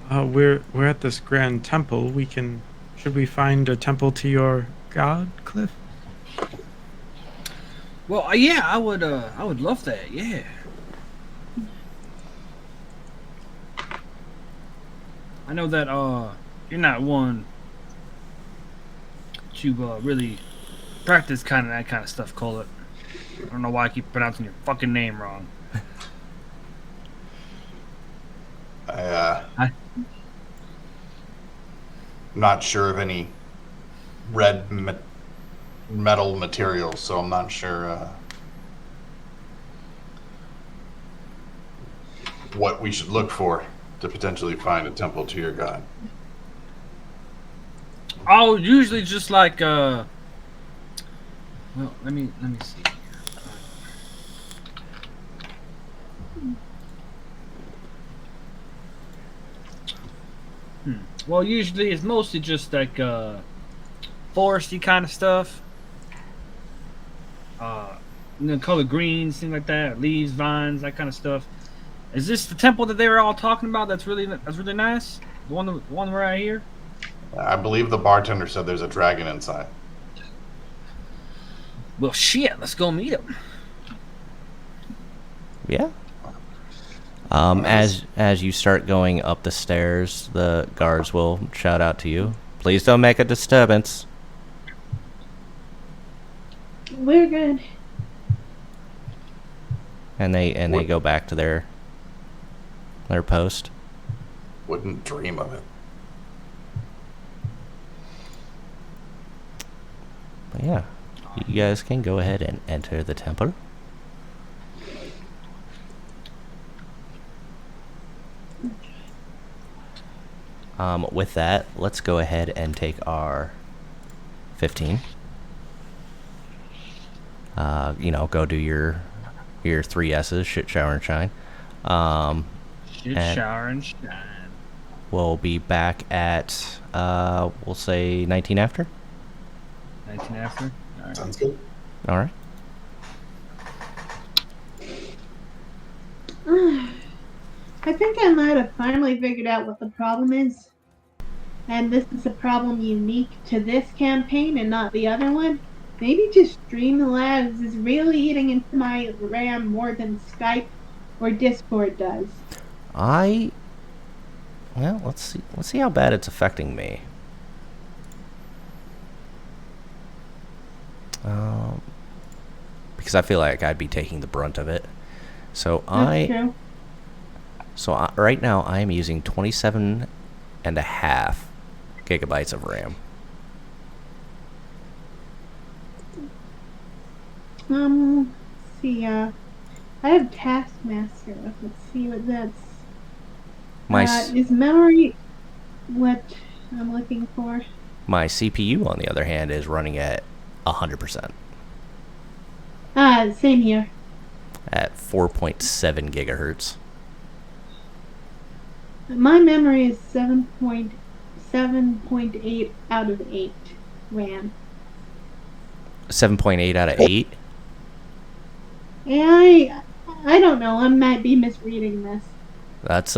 Oh, we're at this grand temple. Should we find a temple to your god, Cliff? Well, yeah, I would love that. Yeah. I know that you're not one to really practice that kind of stuff, call it. I don't know why I keep pronouncing your fucking name wrong. I not sure of any red metal materials, so I'm not sure what we should look for to potentially find a temple to your god. Oh, usually just like well, let me see. Well, usually it's mostly just like foresty kind of stuff. Color greens, things like that, leaves, vines, that kind of stuff. Is this the temple that they were all talking about? That's really nice. The one right here. I believe the bartender said there's a dragon inside. Well, shit. Let's go meet him. Yeah. As you start going up the stairs, the guards will shout out to you. Please don't make a disturbance. We're good. And they go back to their post. Wouldn't dream of it. But yeah, you guys can go ahead and enter the temple. With that, let's go ahead and take our 15. Go do your 3 S's, shit, shower, and shine. Shit, And- shower, and shine. We'll be back at, we'll say 19 after. 19 after. All right. Sounds good. All right. I think I might have finally figured out what the problem is. And this is a problem unique to this campaign and not the other one. Maybe just Streamlabs is really eating into my RAM more than Skype or Discord does. Well, let's see how bad it's affecting me. Because I feel like I'd be taking the brunt of it. So That's true. right now I am using 27 and a half gigabytes of RAM. Let's see, I have Taskmaster. Let's see what that's. Is memory what I'm looking for? My CPU, on the other hand, is running at 100%. Same here. At 4.7 gigahertz. My memory is 7.8 out of 8 RAM. 7.8 out of 8? Yeah, I don't know. I might be misreading this. That's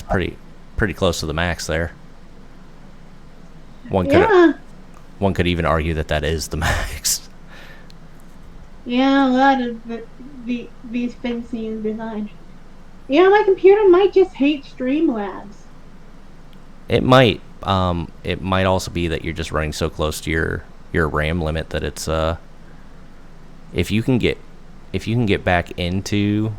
pretty close to the max there. One could even argue that is the max. Yeah, a lot of these fancy designs. Yeah, my computer might just hate Streamlabs. It might also be that you're just running so close to your RAM limit that it's if you can get back into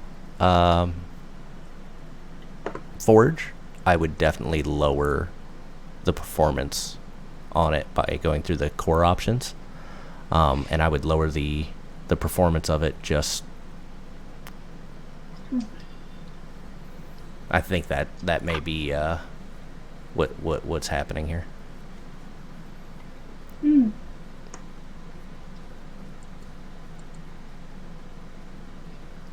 Forge, I would definitely lower the performance on it by going through the core options, and I would lower the performance of it. Just, I think that may be what's happening here. Hmm.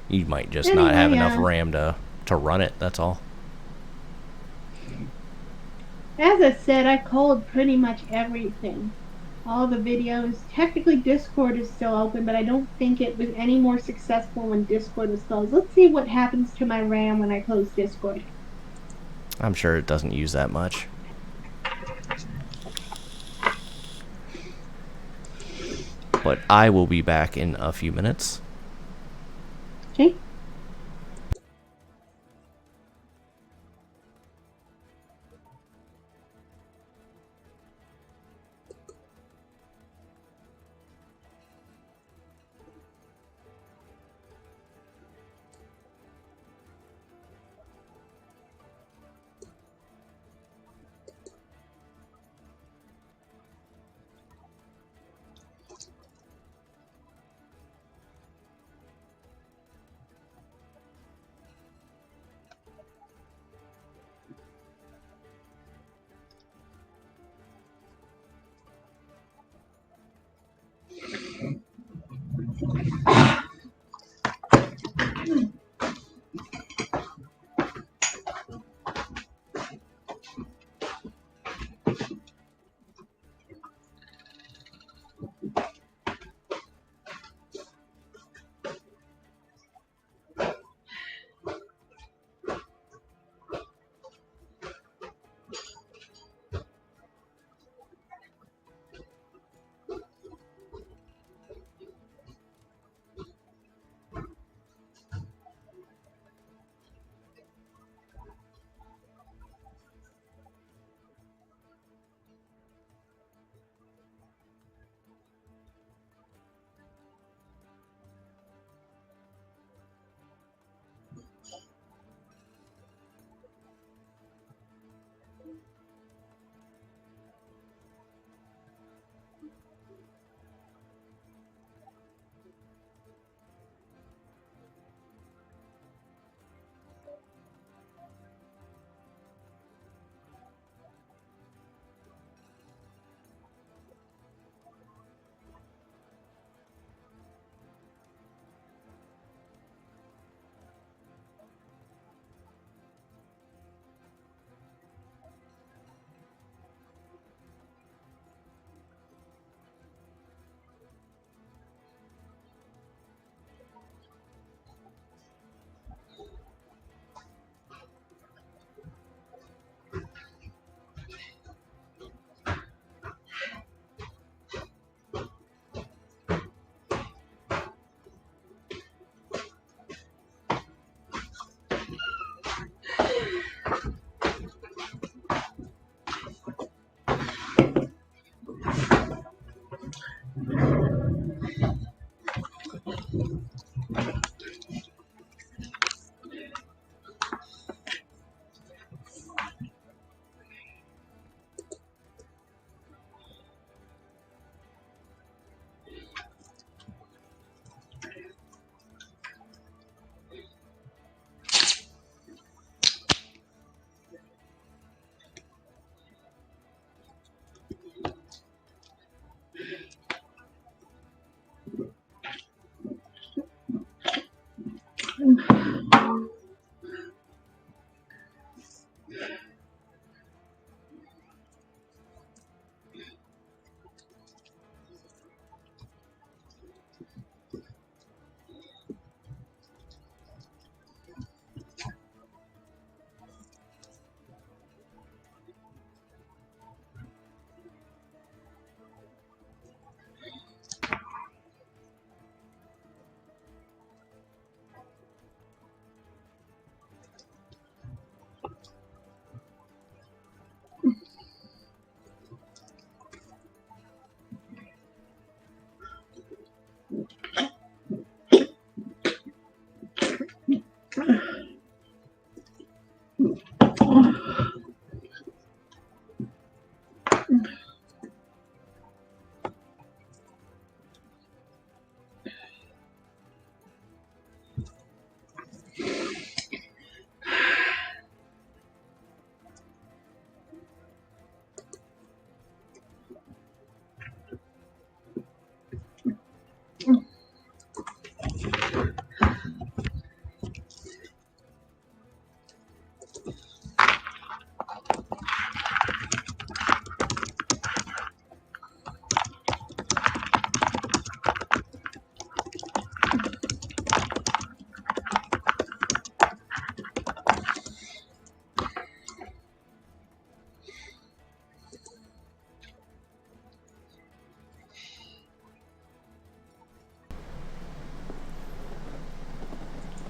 You might just not have Anyway, enough RAM to run it. That's all. As I said, I called pretty much everything. All the videos. Technically, Discord is still open, but I don't think it was any more successful when Discord was closed. Let's see what happens to my RAM when I close Discord. I'm sure it doesn't use that much. But I will be back in a few minutes. Okay.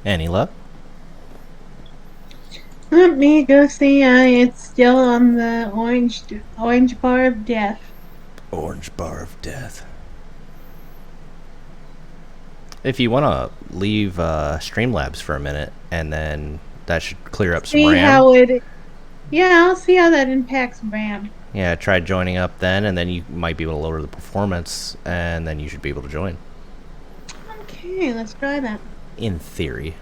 Any luck? Let me go see. It's still on the orange bar of death. Orange bar of death. If you want to leave Streamlabs for a minute, and then that should clear up some See RAM. how it. Yeah, I'll see how that impacts RAM. Yeah, try joining up then, and then you might be able to lower the performance, and then you should be able to join. Okay, let's try that. In theory.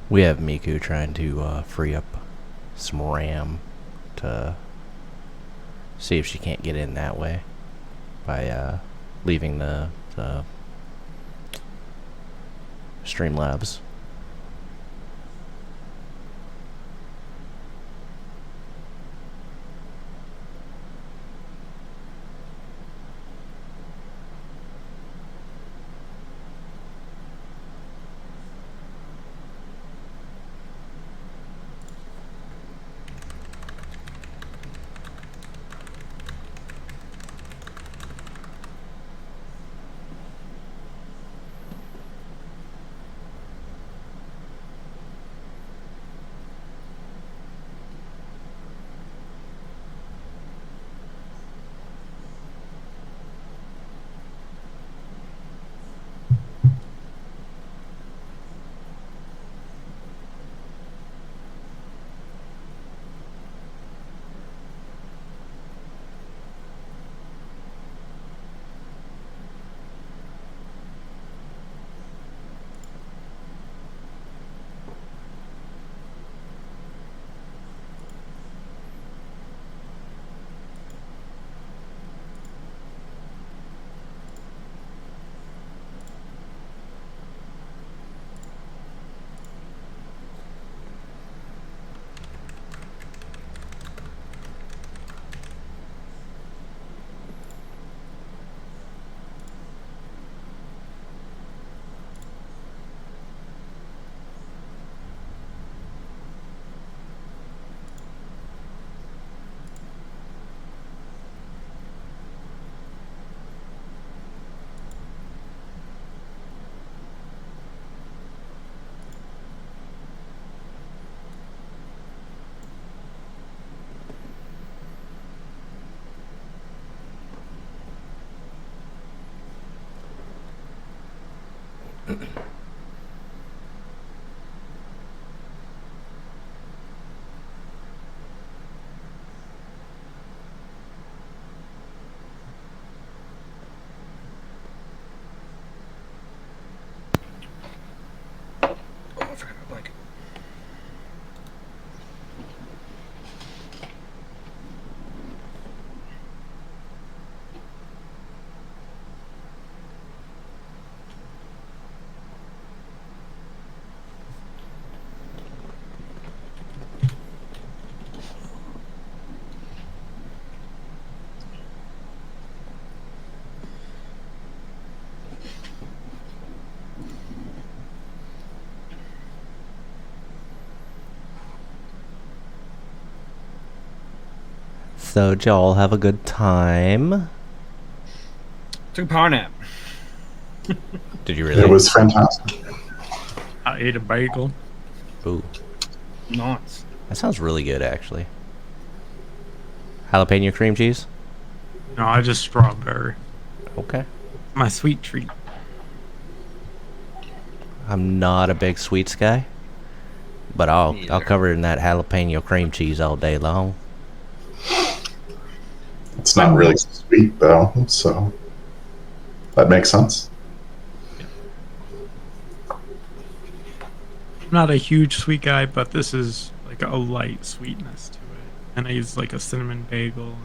We have Miku trying to free up some RAM to see if she can't get in that way by leaving the Streamlabs. Oh, I forgot my blanket. So, did y'all have a good time? Took a power nap. Did you really? It was fantastic. I ate a bagel. Ooh, Nice. that sounds really good, actually. Jalapeno cream cheese? No, I just strawberry. Okay. My sweet treat. I'm not a big sweets guy, but I'll Me either. cover it in that jalapeno cream cheese all day long. It's not really sweet though, so that makes sense. I'm not a huge sweet guy, but this is like a light sweetness to it. And I use like a cinnamon bagel.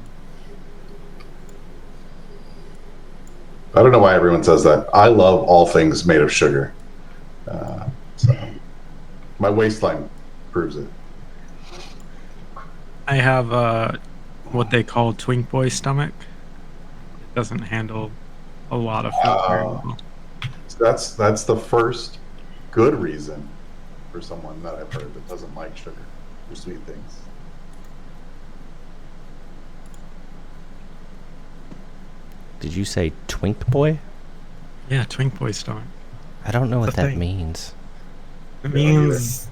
I don't know why everyone says that. I love all things made of sugar. So my waistline proves it. I have what they call twink boy stomach. It doesn't handle a lot of food very well. So that's the first good reason for someone that I've heard that doesn't like sugar or sweet things. Did you say twink boy? Yeah, twink boy stomach. I don't know what It's a that thing. means. It Yeah, neither. means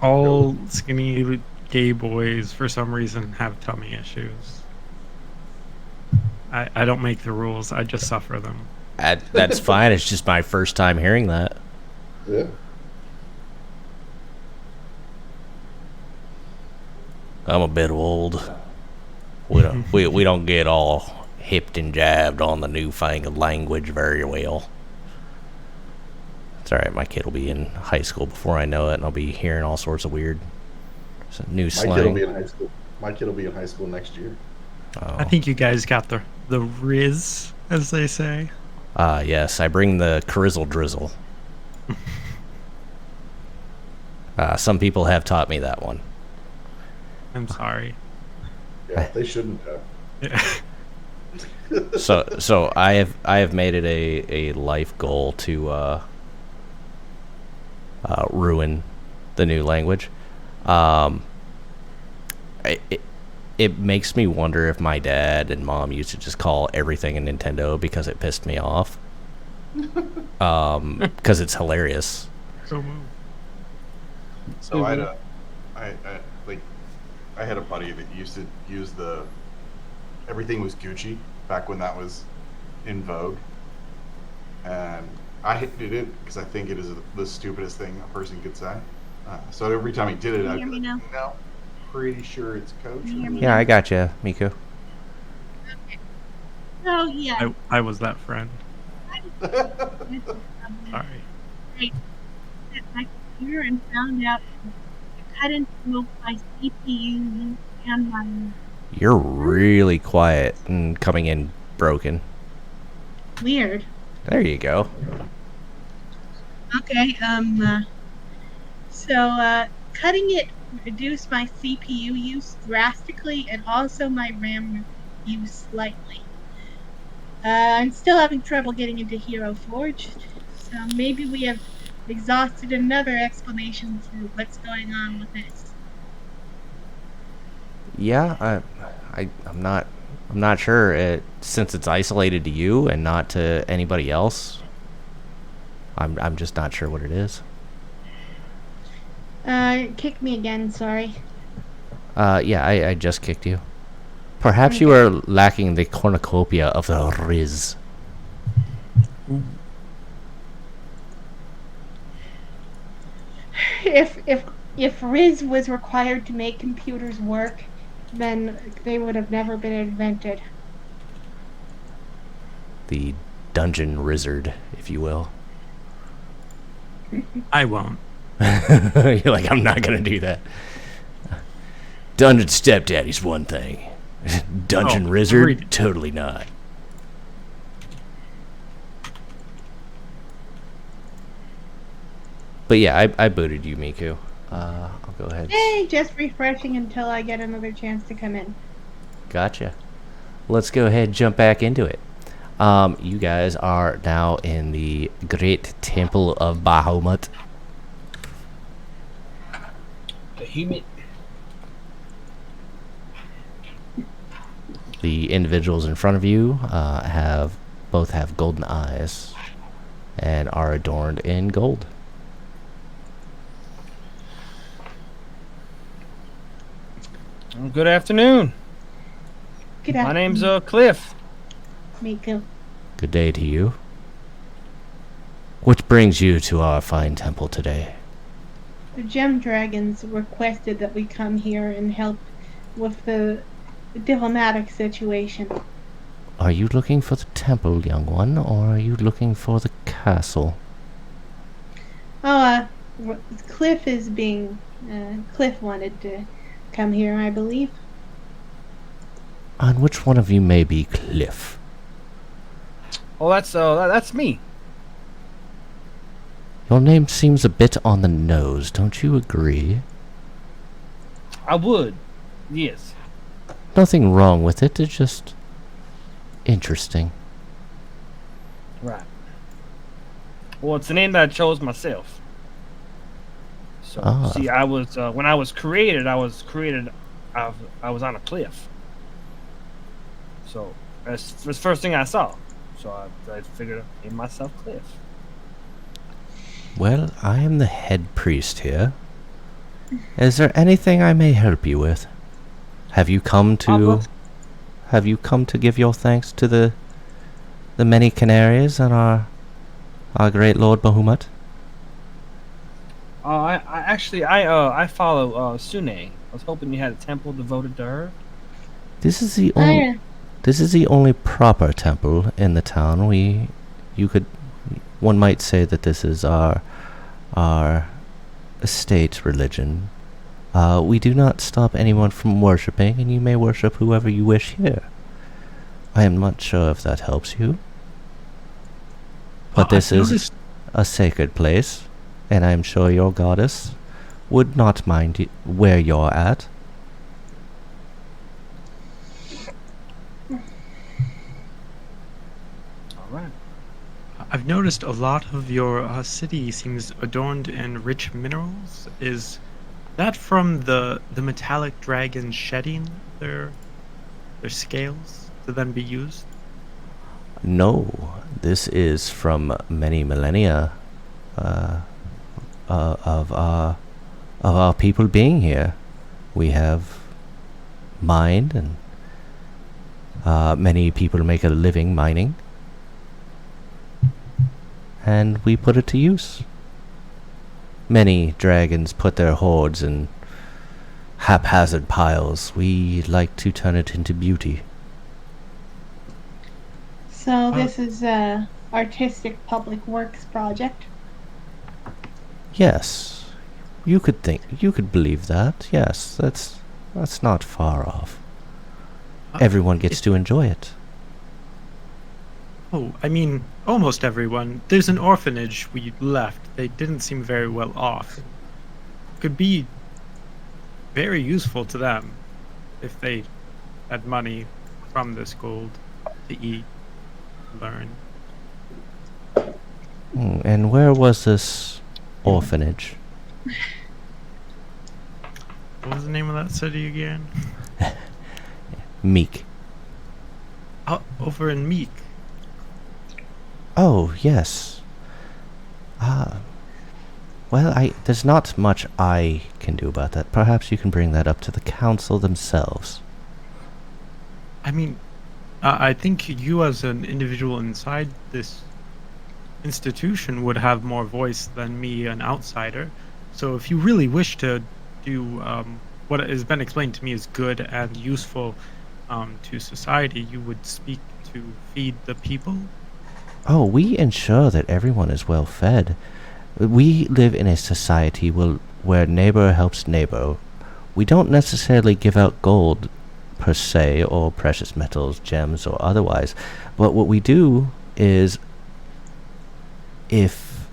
all skinny gay boys for some reason have tummy issues. I don't make the rules, I just suffer them. That's fine. It's just my first time hearing that. Yeah. I'm a bit old. We don't get all hipped and jabbed on the newfangled language very well. It's all right. My kid will be in high school before I know it, and I'll be hearing all sorts of weird new My kid will slang. be in high school. My kid will be in high school next year. Oh. I think you guys got the riz, as they say. Yes, I bring the crizzle drizzle. Some people have taught me that one. I'm sorry. Yeah, they shouldn't have. Yeah. So I have made it a life goal to ruin the new language. It makes me wonder if my dad and mom used to just call everything a Nintendo because it pissed me off. Because it's hilarious. So move. So I had a buddy that used to use everything was Gucci back when that was in vogue, and I hated it because I think it is the stupidest thing a person could say. So every time he did it, Can you I'd hear be me like, no, pretty sure it's Coach. Can you hear me? Yeah, I got you, Miku. Oh yeah. I was that friend. Sorry. My computer and found out I couldn't move my CPU and my. You're really quiet and coming in broken. Weird. There you go. Okay. So cutting it reduced my CPU use drastically and also my RAM use slightly. I'm still having trouble getting into Hero Forge, so maybe we have exhausted another explanation to what's going on with this. Yeah, I'm not sure. Since it's isolated to you and not to anybody else, I'm just not sure what it is. Kick me again, sorry. Yeah, I just kicked you. Perhaps you are lacking the cornucopia of the Riz. if Riz was required to make computers work, then they would have never been invented. The dungeon wizard, if you will. I won't. You're like, I'm not gonna do that. Dungeon stepdaddy's one thing. Dungeon wizard, agreed. totally not. But yeah, I booted you, Miku. I'll go ahead. Hey, just refreshing until I get another chance to come in. Gotcha. Let's go ahead and jump back into it. You guys are now in the Great Temple of Bahamut. Behemoth. The individuals in front of you both have golden eyes and are adorned in gold. Good afternoon. Good My name's afternoon, Cliff. Miku. Good day to you. What brings you to our fine temple today? The Gem Dragons requested that we come here and help with the diplomatic situation. Are you looking for the temple, young one, or are you looking for the castle? Oh, Cliff is being. Cliff wanted to come here, I believe. And which one of you may be Cliff? Oh, that's me. Your name seems a bit on the nose, don't you agree? I would. Yes. Nothing wrong with it, it's just interesting. Right. Well, it's the name that I chose myself. So, see, I was when I was created, I was on a cliff. So that's the first thing I saw. So I figured I'd name myself Cliff. Well, I am the head priest here. Is there anything I may help you with? Have you come to give your thanks to the many canaries and our great Lord Bahamut? I follow Sune. I was hoping you had a temple devoted to her. This is the only This is the only proper temple in the town. One might say that this is our estate religion. We do not stop anyone from worshipping, and you may worship whoever you wish here. I am not sure if that helps you. But this is a sacred place, and I am sure your goddess would not mind where you're at. Right. I've noticed a lot of your city seems adorned in rich minerals. Is that from the metallic dragons shedding their scales to then be used? No, this is from many millennia of our people being here. We have mined, and many people make a living mining. And we put it to use. Many dragons put their hoards in haphazard piles. We like to turn it into beauty. So this is a artistic public works project. Yes, you could believe that. Yes, that's not far off. Everyone gets to enjoy it. Oh, I mean, almost everyone. There's an orphanage we left. They didn't seem very well off. Could be very useful to them if they had money from this gold to eat, learn. And where was this orphanage? What was the name of that city again? Meek. Over in Meek. Oh, yes. Well, there's not much I can do about that. Perhaps you can bring that up to the council themselves. I mean, I think you as an individual inside this institution would have more voice than me, an outsider. So if you really wish to do what has been explained to me is good and useful to society, you would speak to feed the people. Oh, we ensure that everyone is well fed. We live in a society where neighbor helps neighbor. We don't necessarily give out gold per se, or precious metals, gems, or otherwise. But what we do is, if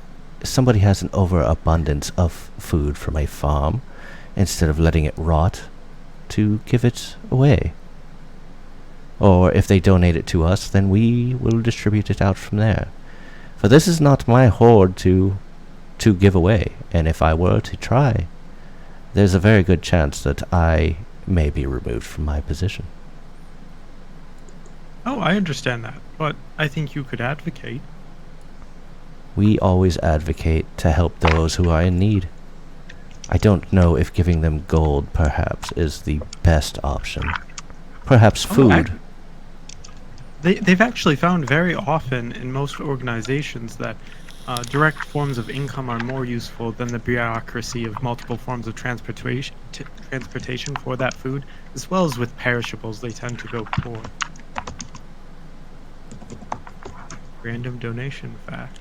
somebody has an overabundance of food from a farm, instead of letting it rot, to give it away. Or if they donate it to us, then we will distribute it out from there. For this is not my hoard to give away, and if I were to try, there's a very good chance that I may be removed from my position. Oh, I understand that, but I think you could advocate. We always advocate to help those who are in need. I don't know if giving them gold, perhaps, is the best option. Perhaps food. They've actually found very often in most organizations that direct forms of income are more useful than the bureaucracy of multiple forms of transportation for that food, as well as with perishables. They tend to go poor. Random donation fact.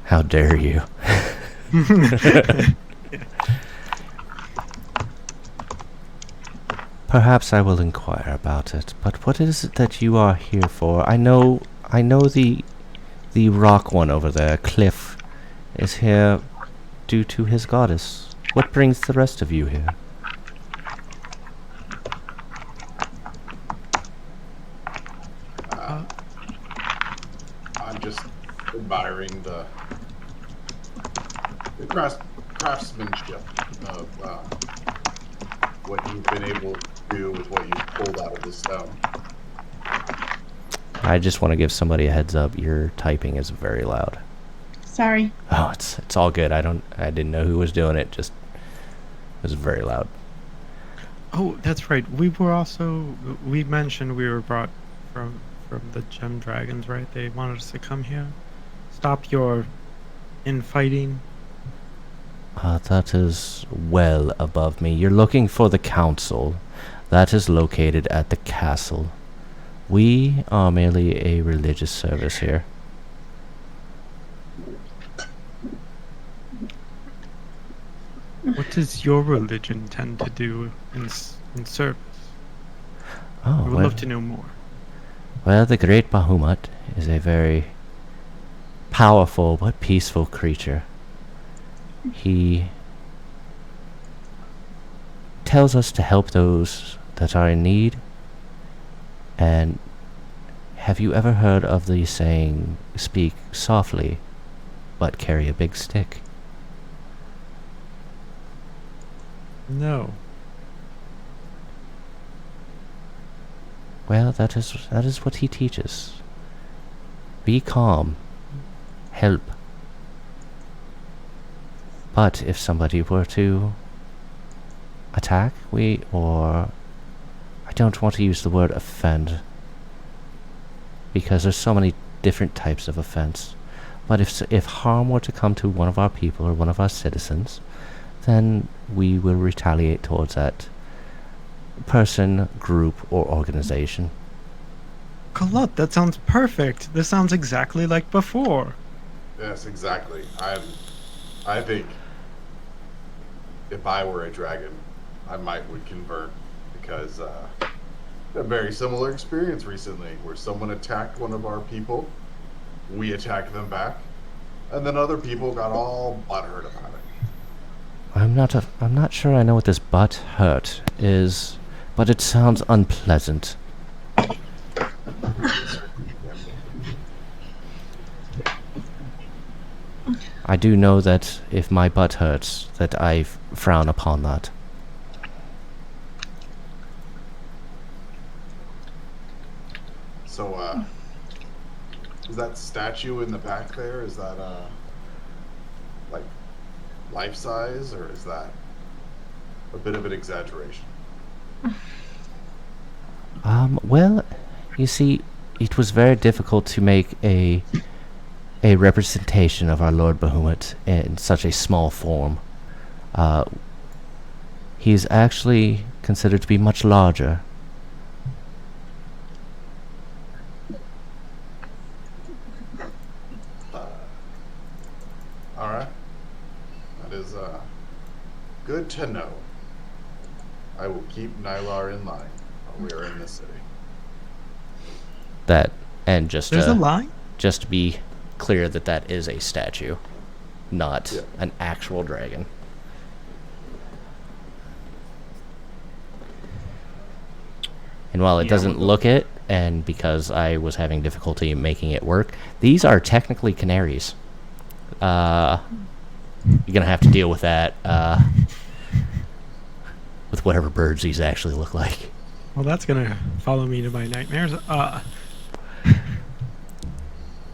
How dare you? Perhaps I will inquire about it, but what is it that you are here for? I know the rock one over there, Cliff, is here due to his goddess. What brings the rest of you here? I'm just admiring the craftsmanship of what you've been able to do with what you've pulled out of the stone. I just want to give somebody a heads up. Your typing is very loud. Sorry. Oh, it's all good. I didn't know who was doing it. Just it was very loud. Oh, that's right. We mentioned we were brought from the Gem Dragons, right? They wanted us to come here, stop your infighting. That is well above me. You're looking for the council. That is located at the castle. We are merely a religious service here. What does your religion tend to do in service? Oh, I would love to know more. Well, the Great Bahamut is a very powerful but peaceful creature. He tells us to help those that are in need. And have you ever heard of the saying, speak softly, but carry a big stick? No. Well, that is what he teaches. Be calm. Help. But if somebody were to attack, I don't want to use the word offend, because there's so many different types of offense. But if harm were to come to one of our people or one of our citizens, then we will retaliate towards that person, group, or organization. Colette, that sounds perfect. This sounds exactly like before. Yes, exactly. I think if I were a dragon, I would convert, because I had a very similar experience recently where someone attacked one of our people, we attacked them back, and then other people got all butthurt about it. I'm not sure I know what this butt hurt is, but it sounds unpleasant. I do know that if my butt hurts, that I frown upon that. So, is that statue in the back there, is that, like, life-size, or is that a bit of an exaggeration? Well, you see, it was very difficult to make a a representation of our Lord Bahamut in such a small form. He is actually considered to be much larger. All right. That is good to know. I will keep Nylar in line while we are in the city. That, and just There's a line? just to be clear that that is a statue, not Yeah. an actual dragon. And while it Yeah, doesn't we'll go. look it, and because I was having difficulty making it work, these are technically canaries. You're gonna have to deal with that, with whatever birds these actually look like. Well, that's gonna follow me to my nightmares. I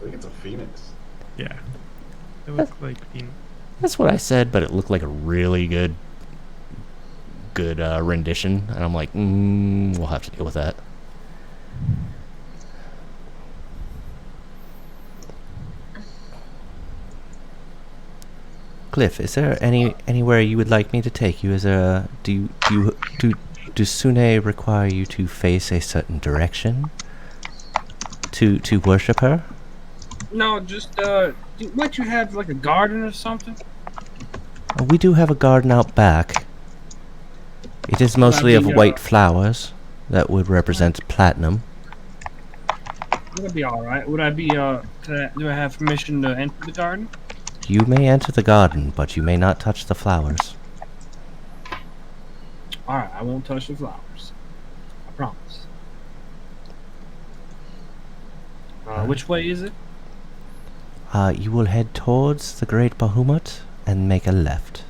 think it's a phoenix. Yeah. It looks like That's what I said, but it looked like a really good rendition, and I'm like, we'll have to deal with that. Cliff, is there anywhere you would like me to take you? Is there do Sune require you to face a certain direction to worship her? No, just what you have like a garden or something? We do have a garden out back. It is mostly of be, white flowers that would represent platinum. Would it be all right? Would I be do I have permission to enter the garden? You may enter the garden, but you may not touch the flowers. All right, I won't touch the flowers. I promise. Which way is it? You will head towards the Great Bahamut and make a left.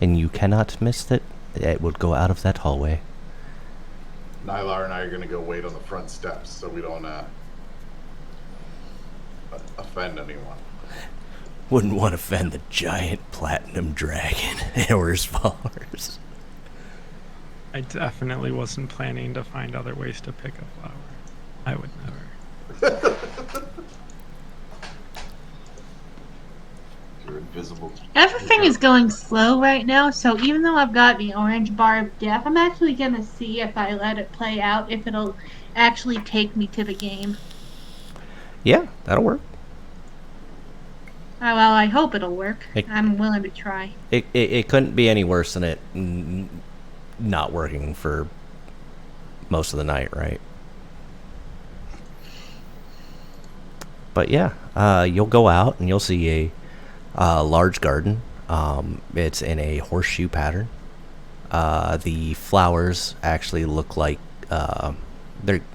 And you cannot miss it. It would go out of that hallway. Nylar and I are going to go wait on the front steps so we don't offend anyone. Wouldn't want to offend the giant platinum dragon or his followers. I definitely wasn't planning to find other ways to pick a flower. I would never. You're invisible. Everything is going slow right now, so even though I've got the orange bar of death, I'm actually gonna see if I let it play out, if it'll actually take me to the game. Yeah, that'll work. Oh, well, I hope it'll work. It- I'm willing to try. It couldn't be any worse than it not working for most of the night, right? But yeah, you'll go out and you'll see a large garden. It's in a horseshoe pattern. The flowers actually look like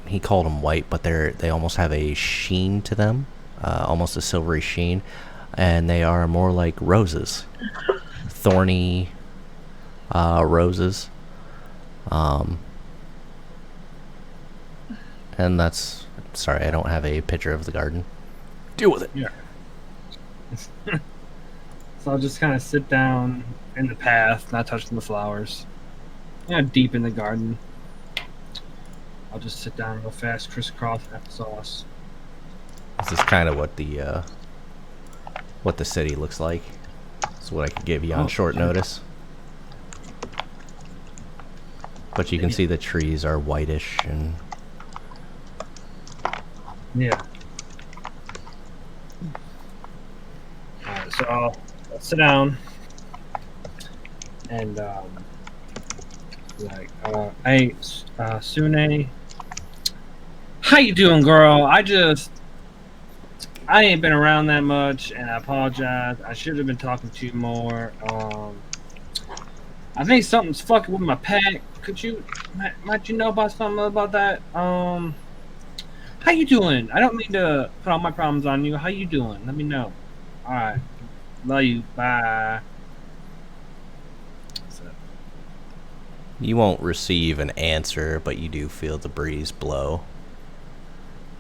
he called them white, but they almost have a sheen to them, almost a silvery sheen, and they are more like roses, thorny roses. And that's sorry, I don't have a picture of the garden. Deal with it. Yeah. So I'll just kind of sit down in the path, not touching the flowers. Yeah, deep in the garden. I'll just sit down real fast, crisscross applesauce. This is kind of what the city looks like. It's what I could give you on short notice. But you can see the trees are whitish and Yeah. Alright, so I'll sit down and hey, Sune, how you doing, girl? I ain't been around that much, and I apologize. I should have been talking to you more. I think something's fucking with my pack. Might you know about something about that? How you doing? I don't mean to put all my problems on you. How you doing? Let me know. All right. Love you. Bye. So, you won't receive an answer, but you do feel the breeze blow.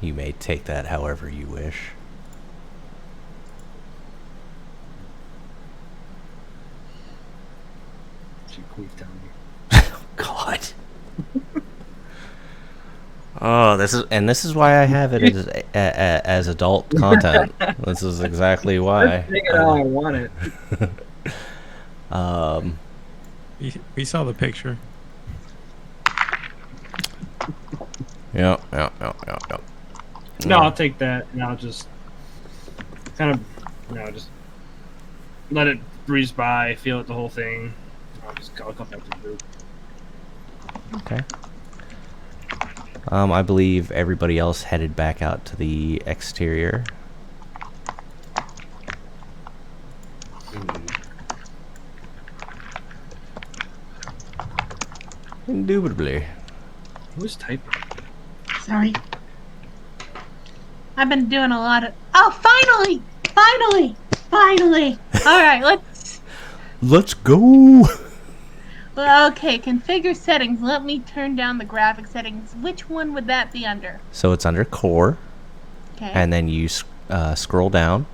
You may take that however you wish. she queefed on me. God. Oh, this is why I have it as adult content. This is exactly why. Take it how I want it. We saw the picture. Yep. No, I'll take that, and I'll just kind of, just let it breeze by, feel it the whole thing. I'll come back to the group. Okay. I believe everybody else headed back out to the exterior. Indubitably. Who's typing? Sorry. I've been doing a lot of. Oh, finally! All right, Let's go. Okay, configure settings. Let me turn down the graphic settings. Which one would that be under? So it's under core, Okay. and then you scroll down,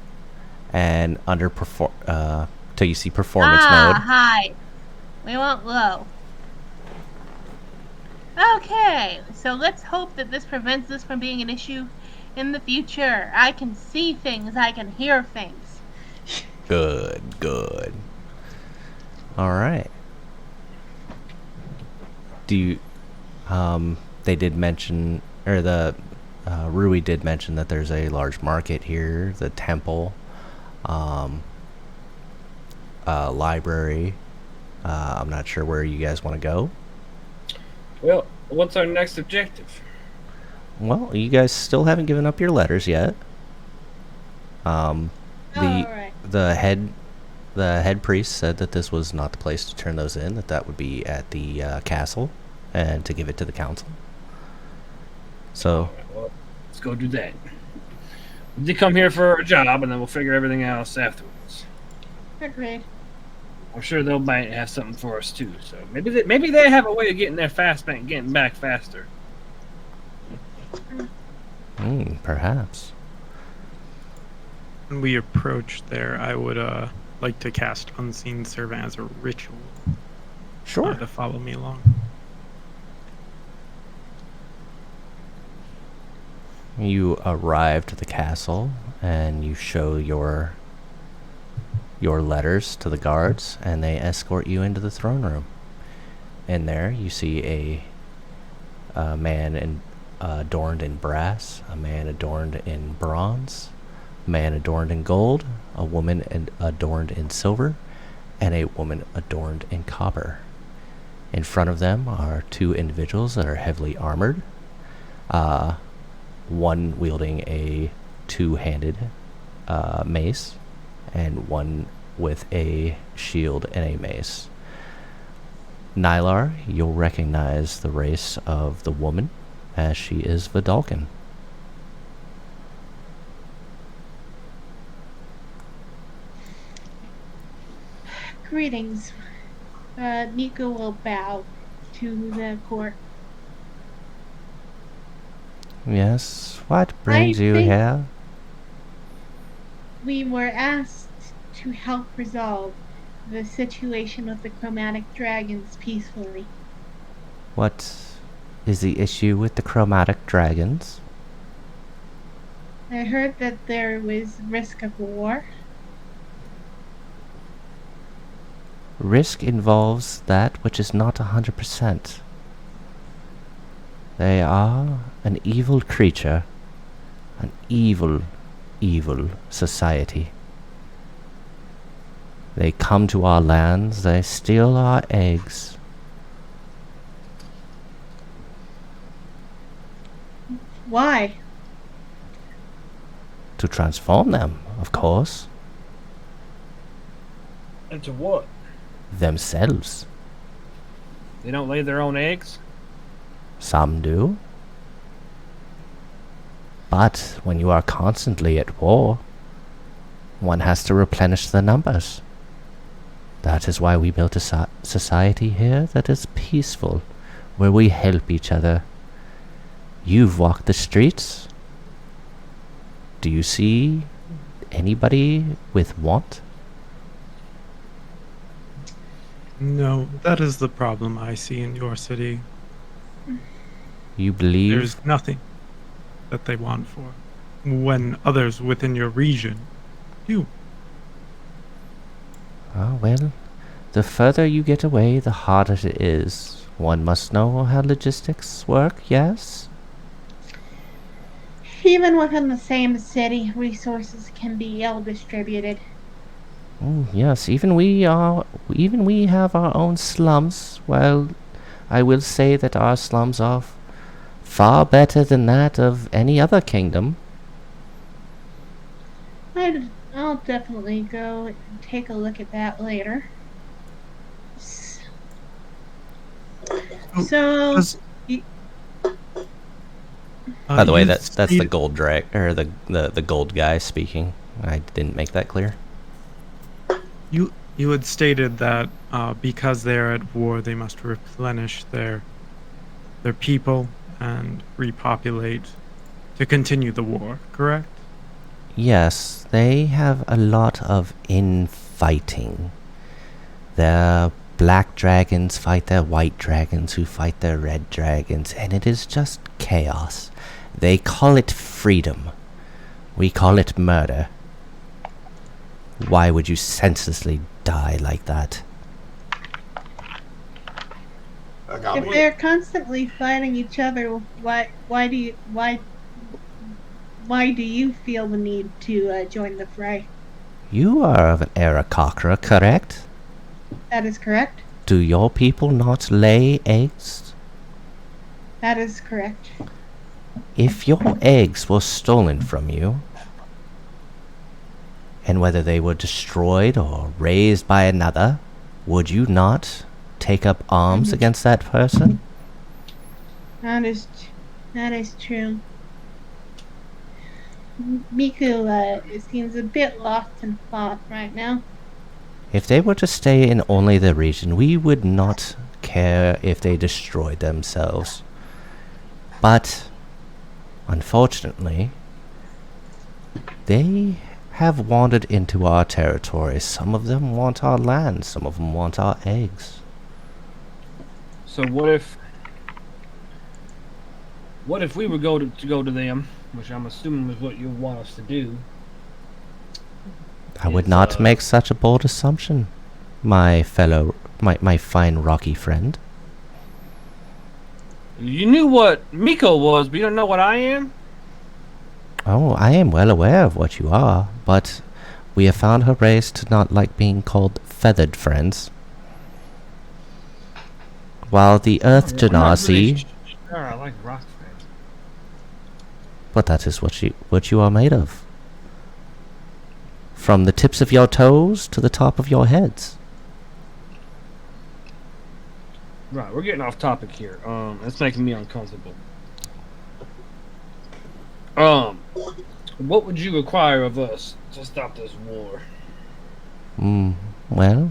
and under till you see performance mode. Hi. We want low. Okay, so let's hope that this prevents this from being an issue in the future. I can see things. I can hear things. Good. All right. Do you? They did mention, or the Rui did mention that there's a large market here, the temple, library. I'm not sure where you guys want to go. Well, what's our next objective? Well, you guys still haven't given up your letters yet. All right. The head priest said that this was not the place to turn those in. That would be at the castle, and to give it to the council. So, Well, let's go do that. We did come here for a job, and then we'll figure everything else afterwards. Agreed. I'm sure they might have something for us too. So maybe they have a way of getting there getting back faster. Perhaps. When we approach there, I would like to cast Unseen Servant as a ritual. Sure. To follow me along. You arrive to the castle, and you show your letters to the guards, and they escort you into the throne room. In there, you see a man adorned in brass, a man adorned in bronze, a man adorned in gold, a woman adorned in silver, and a woman adorned in copper. In front of them are two individuals that are heavily armored, one wielding a two-handed mace, and one with a shield and a mace. Nylar, you'll recognize the race of the woman, as she is Vedalken. Greetings. Nico will bow to the court. Yes, what brings you think- here? We were asked to help resolve the situation with the chromatic dragons peacefully. What is the issue with the chromatic dragons? I heard that there was risk of war. Risk involves that which is not 100%. They are an evil creature, an evil society. They come to our lands, they steal our eggs. Why? To transform them, of course. Into what? Themselves. They don't lay their own eggs? Some do. But when you are constantly at war, one has to replenish the numbers. That is why we built a society here that is peaceful, where we help each other. You've walked the streets. Do you see anybody with want? No, that is the problem I see in your city. You believe? There's nothing that they want for when others within your region do. Oh, well, the further you get away, the harder it is. One must know how logistics work, yes? Even within the same city, resources can be ill distributed. Yes, even we have our own slums. Well, I will say that our slums are far better than that of any other kingdom. I'll definitely go and take a look at that later. So, Does- By the way, you that's the stated- gold the gold guy speaking. I didn't make that clear. You had stated that because they're at war, they must replenish their people and repopulate to continue the war. Correct? Yes, they have a lot of infighting. Their black dragons fight their white dragons, who fight their red dragons, and it is just chaos. They call it freedom. We call it murder. Why would you senselessly die like that? if they're constantly fighting each other, why do you feel the need to join the fray? You are of an Aarakocra, correct? That is correct. Do your people not lay eggs? That is correct. If your eggs were stolen from you, and whether they were destroyed or raised by another, would you not take up arms against that person? That is true. Miku seems a bit lost in thought right now. If they were to stay in only the region, we would not care if they destroyed themselves. But, unfortunately, they have wandered into our territory. Some of them want our land, some of them want our eggs. So what if we were to go to them, which I'm assuming is what you want us to do? I would not make such a bold assumption, my fine rocky friend. You knew what Miko was, but you don't know what I am? Oh, I am well aware of what you are, but we have found her race to not like being called feathered friends. While the Earth Genasi, Sure, I like rock friends. but that is what you are made of. From the tips of your toes to the top of your heads. Right, we're getting off topic here. It's making me uncomfortable. What would you require of us to stop this war? Well,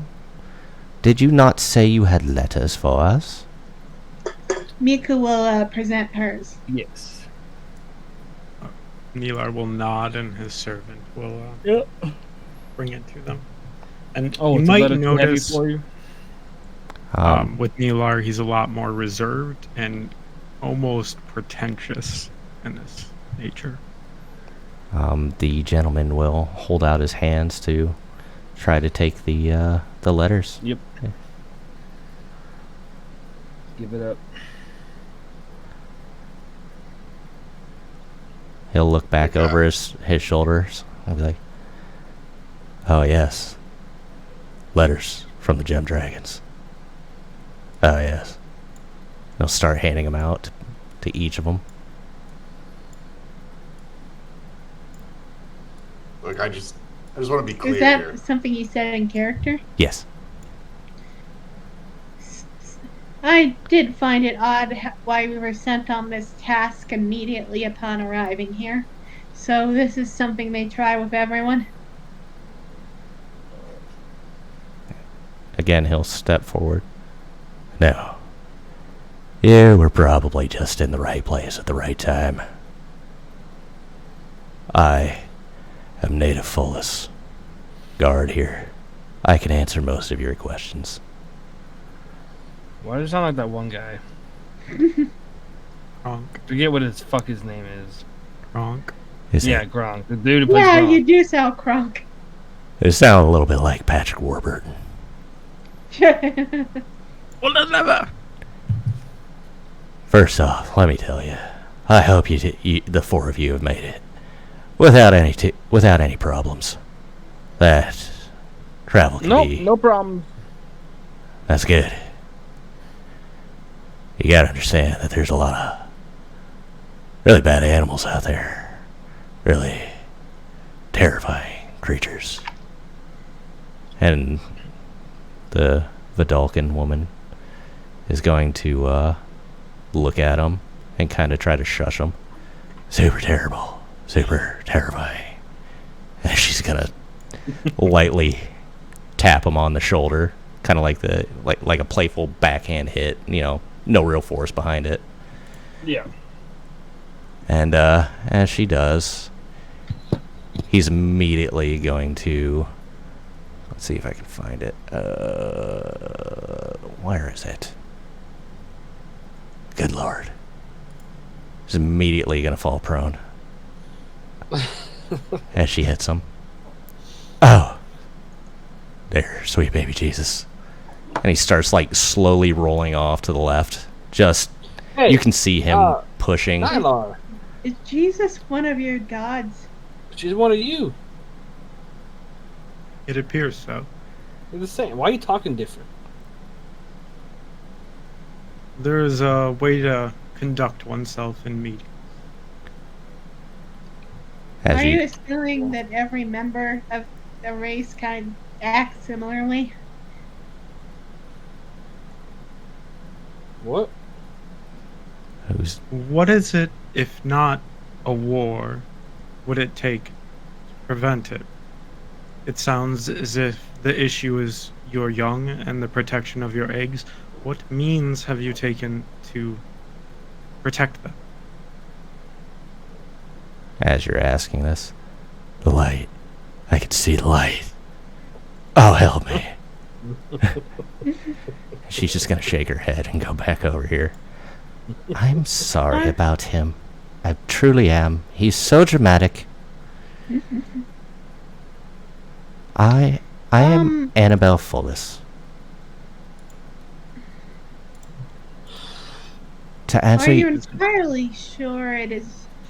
did you not say you had letters for us? Miku will present hers. Yes. Neelar will nod, and his servant will bring it to them. And Oh, you it's might a letter too heavy notice for you? with Neelar, he's a lot more reserved and almost pretentious in his nature. The gentleman will hold out his hands to try to take the letters. Yep. Okay. Give it up. He'll look back over his shoulders and be like, "Oh yes, letters from the Gem Dragons. Oh yes." He'll start handing them out to each of them. Look, I just want to be clear Is that here. something you said in character? Yes. I did find it odd why we were sent on this task immediately upon arriving here. So this is something they try with everyone? Again, he'll step forward. No. Yeah, we're probably just in the right place at the right time. I am Native Fullus, guard here. I can answer most of your questions. Why does it sound like that one guy? Gronk. Forget what his name is. Gronk. Is Yeah, it? Gronk. The dude who plays Yeah, Gronk. you do sound crunk. It sounded a little bit like Patrick Warburton. Well, never. First off, let me tell you, I hope the four of you have made it without any problems. That travel can Nope, be. no problem. That's good. You gotta understand that there's a lot of really bad animals out there. Really terrifying creatures. And the Vedalken woman is going to look at him and kind of try to shush him. Super terrible. Super terrifying. And she's gonna lightly tap him on the shoulder, kind of like a playful backhand hit, no real force behind it. Yeah. And as she does, he's immediately going to, let's see if I can find it. Where is it? Good Lord. He's immediately going to fall prone as she hits him. Oh. There, sweet baby Jesus. And he starts slowly rolling off to the left. Just, Hey, you can see him pushing. Nylar. Is Jesus one of your gods? She's one of you. It appears so. You're the same. Why are you talking different? There is a way to conduct oneself in meetings. As Are you you, assuming that every member of the race kind of acts similarly? What? who's, What is it, if not a war, would it take to prevent it? It sounds as if the issue is your young and the protection of your eggs. What means have you taken to protect them? as you're asking this, the light. I can see the light. Oh, help me. She's just going to shake her head and go back over here. I'm sorry about him. I truly am. He's so dramatic. I am Annabelle Fullis. To answer Are you entirely sure it is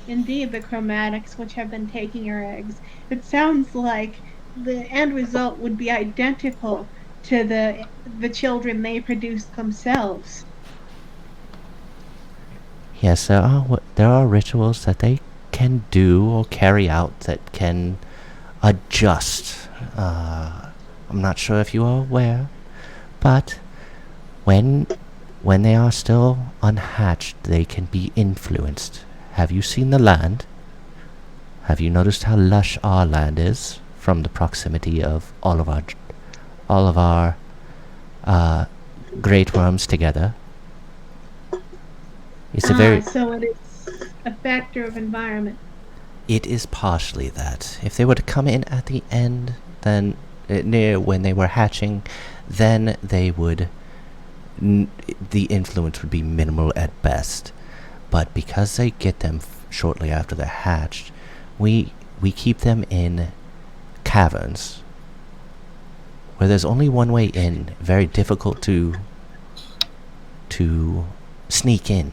indeed the chromatics which have been taking your eggs? It sounds like the end result would be identical to the children they produce themselves. Yes, there are rituals that they can do or carry out that can adjust. I'm not sure if you are aware, but when they are still unhatched, they can be influenced. Have you seen the land? Have you noticed how lush our land is from the proximity of all of our great worms together? It's a very. So it is a factor of environment. It is partially that. If they were to come in at the end, then near when they were hatching, then they would. The influence would be minimal at best. But because they get them shortly after they're hatched, we keep them in caverns where there's only one way in. Very difficult to sneak in,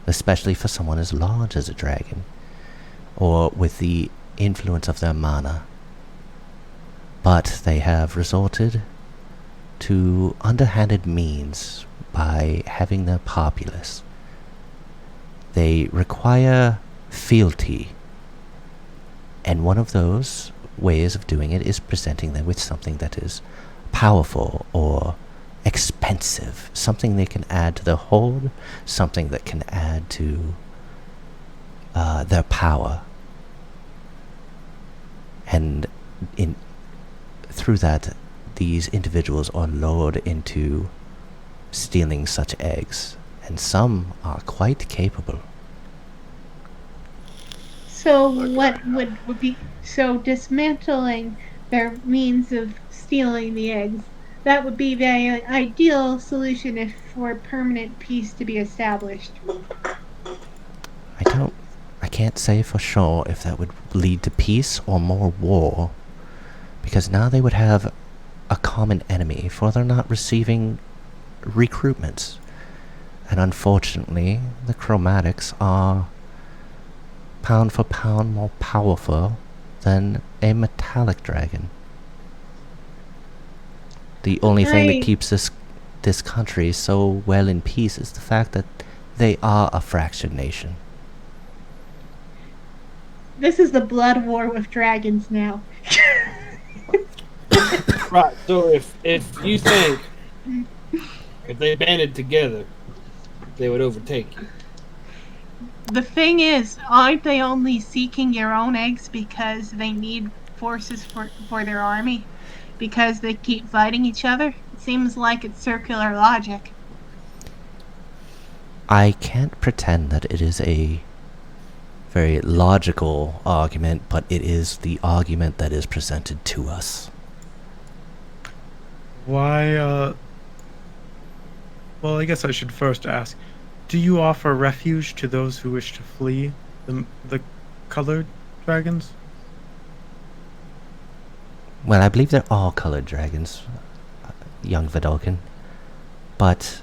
especially for someone as large as a dragon, or with the influence of their mana. But they have resorted to underhanded means by having their populace. They require fealty, and one of those ways of doing it is presenting them with something that is powerful or expensive, something they can add to their hold, something that can add to their power. And through that, these individuals are lured into stealing such eggs, and some are quite capable. So what would be dismantling their means of stealing the eggs? That would be the ideal solution if for permanent peace to be established. can't say for sure if that would lead to peace or more war, because now they would have a common enemy for they're not receiving recruitments. And unfortunately, the chromatics are pound for pound more powerful than a metallic dragon. The only thing that keeps this country so well in peace is the fact that they are a fractured nation. This is the blood war with dragons now. Right. So if you think if they banded together, they would overtake you. The thing is, aren't they only seeking your own eggs because they need forces for their army? Because they keep fighting each other? It seems like it's circular logic. I can't pretend that it is a very logical argument, but it is the argument that is presented to us. Why, well, I guess I should first ask, do you offer refuge to those who wish to flee the colored dragons? Well, I believe they're all colored dragons, young Vedalken. But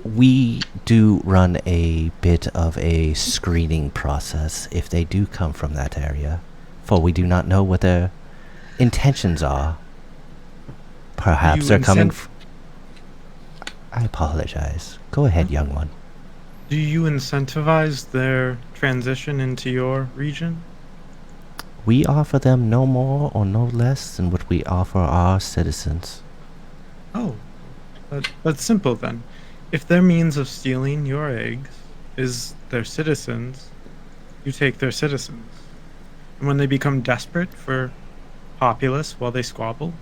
we do run a bit of a screening process if they do come from that area, for we do not know what their intentions are. Perhaps they're coming I apologize. Go ahead, young one. Do you incentivize their transition into your region? We offer them no more or no less than what we offer our citizens. Oh, that's simple then. If their means of stealing your eggs is their citizens, you take their citizens. And when they become desperate for populace while they squabble,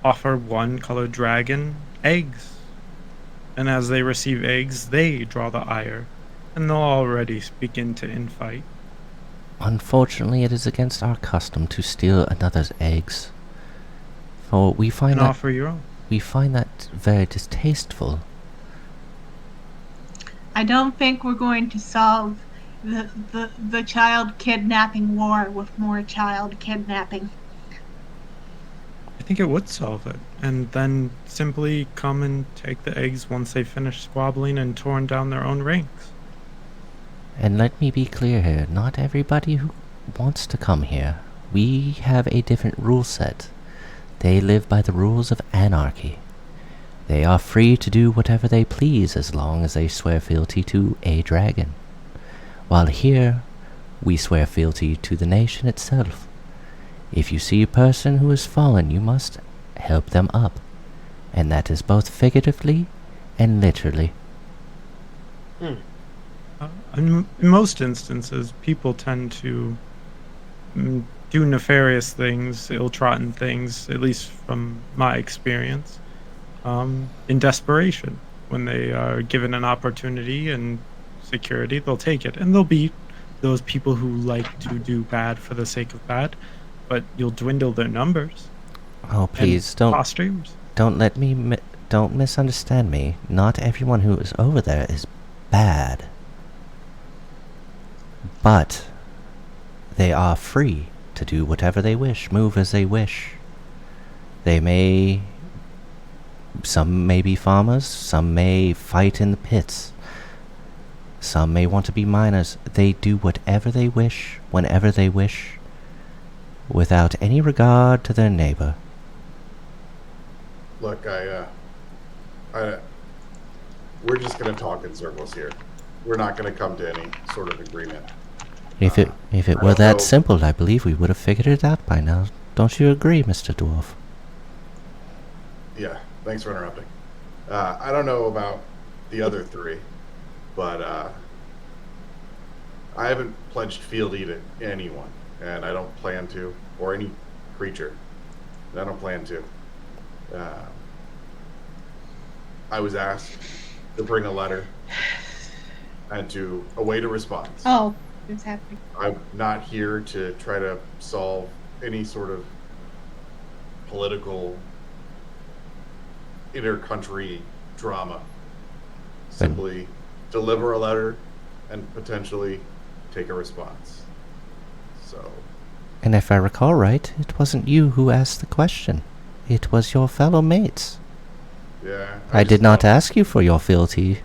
offer one colored dragon eggs. And as they receive eggs, they draw the ire, and they'll already begin to infight. Unfortunately, it is against our custom to steal another's eggs. For we find And that offer your own. we find that very distasteful. I don't think we're going to solve the child kidnapping war with more child kidnapping. I think it would solve it. And then simply come and take the eggs once they finish squabbling and torn down their own ranks. And let me be clear here, not everybody who wants to come here. We have a different rule set. They live by the rules of anarchy. They are free to do whatever they please as long as they swear fealty to a dragon. While here, we swear fealty to the nation itself. If you see a person who has fallen, you must help them up. And that is both figuratively and literally. In most instances, people tend to do nefarious things, ill-trodden things, at least from my experience, in desperation. When they are given an opportunity and security, they'll take it. And there'll be those people who like to do bad for the sake of bad, but you'll dwindle their numbers. Oh, please, don't misunderstand me. Not everyone who is over there is bad. But they are free to do whatever they wish, move as they wish. Some may be farmers, some may fight in the pits, some may want to be miners. They do whatever they wish, whenever they wish, without any regard to their neighbor. Look, we're just going to talk in circles here. We're not going to come to any sort of agreement. If it were that simple, I believe we would have figured it out by now. Don't you agree, Mr. Dwarf? Yeah, thanks for interrupting. I don't know about the other three, but I haven't pledged fealty to anyone, and I don't plan to, or any creature. I don't plan to. I was asked to bring a letter and to await a response. Oh, it's happening. I'm not here to try to solve any sort of political inter-country drama. Simply deliver a letter and potentially take a response. So, And if I recall right, it wasn't you who asked the question. It was your fellow mates. yeah. I did just not don't- ask you for your fealty.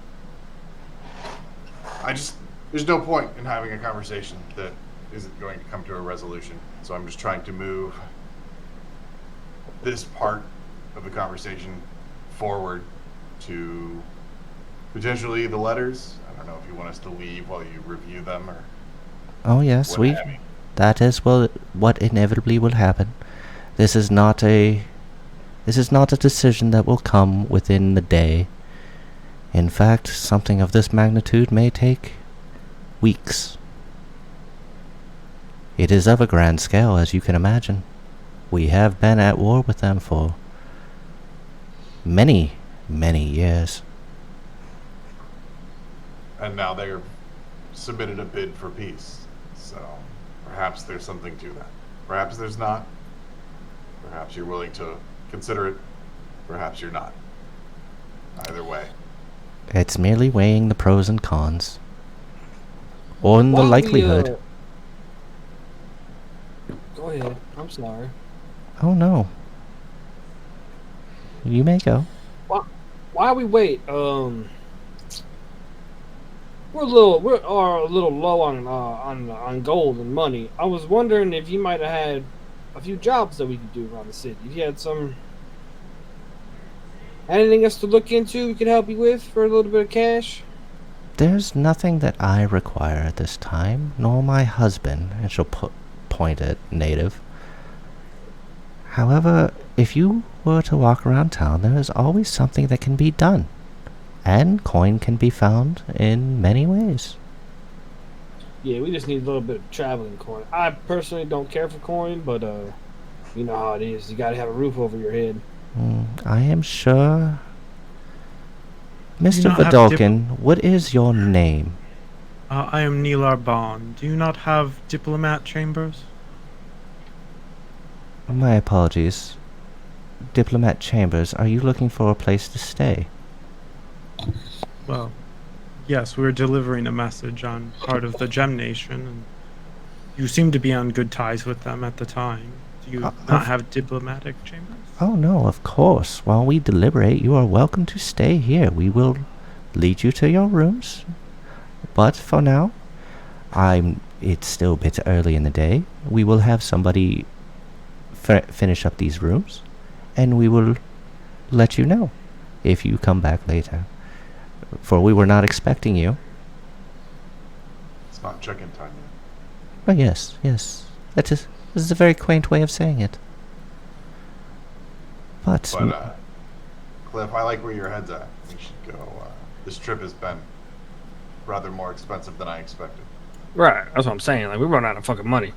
There's no point in having a conversation that isn't going to come to a resolution. So I'm just trying to move this part of the conversation forward to potentially the letters. I don't know if you want us to leave while you review them or Oh yes, what have you. that is what inevitably will happen. This is not a decision that will come within the day. In fact, something of this magnitude may take weeks. It is of a grand scale, as you can imagine. We have been at war with them for many, many years. And now they're submitted a bid for peace. So perhaps there's something to that. Perhaps there's not. Perhaps you're willing to consider it. Perhaps you're not. Either way. It's merely weighing the pros and cons. On the Why we, likelihood. Go ahead. I'm sorry. Oh no. You may go. Why we wait? We're a little low on gold and money. I was wondering if you might have had a few jobs that we could do around the city. If you had anything else to look into we could help you with for a little bit of cash? There's nothing that I require at this time, nor my husband, and she'll point at Native. However, if you were to walk around town, there is always something that can be done. And coin can be found in many ways. Yeah, we just need a little bit of traveling coin. I personally don't care for coin, but you know how it is. You gotta have a roof over your head. I am sure... Mr. not have Vedalken, what is your name? I am Neelar Bond. Do you not have diplomat chambers? My apologies. Diplomat Chambers, are you looking for a place to stay? Well, yes, we were delivering a message on part of the Gem Nation, and you seem to be on good ties with them at the time. Do you not have diplomatic chambers? Oh no, of course. While we deliberate, you are welcome to stay here. We will lead you to your rooms. But for now, it's still a bit early in the day. We will have somebody finish up these rooms, and we will let you know if you come back later. For we were not expecting you. It's not check-in time yet. Oh yes. This is a very quaint way of saying it. But Cliff, I like where your head's at. We should go. This trip has been rather more expensive than I expected. Right, that's what I'm saying. Like, we run out of fucking money.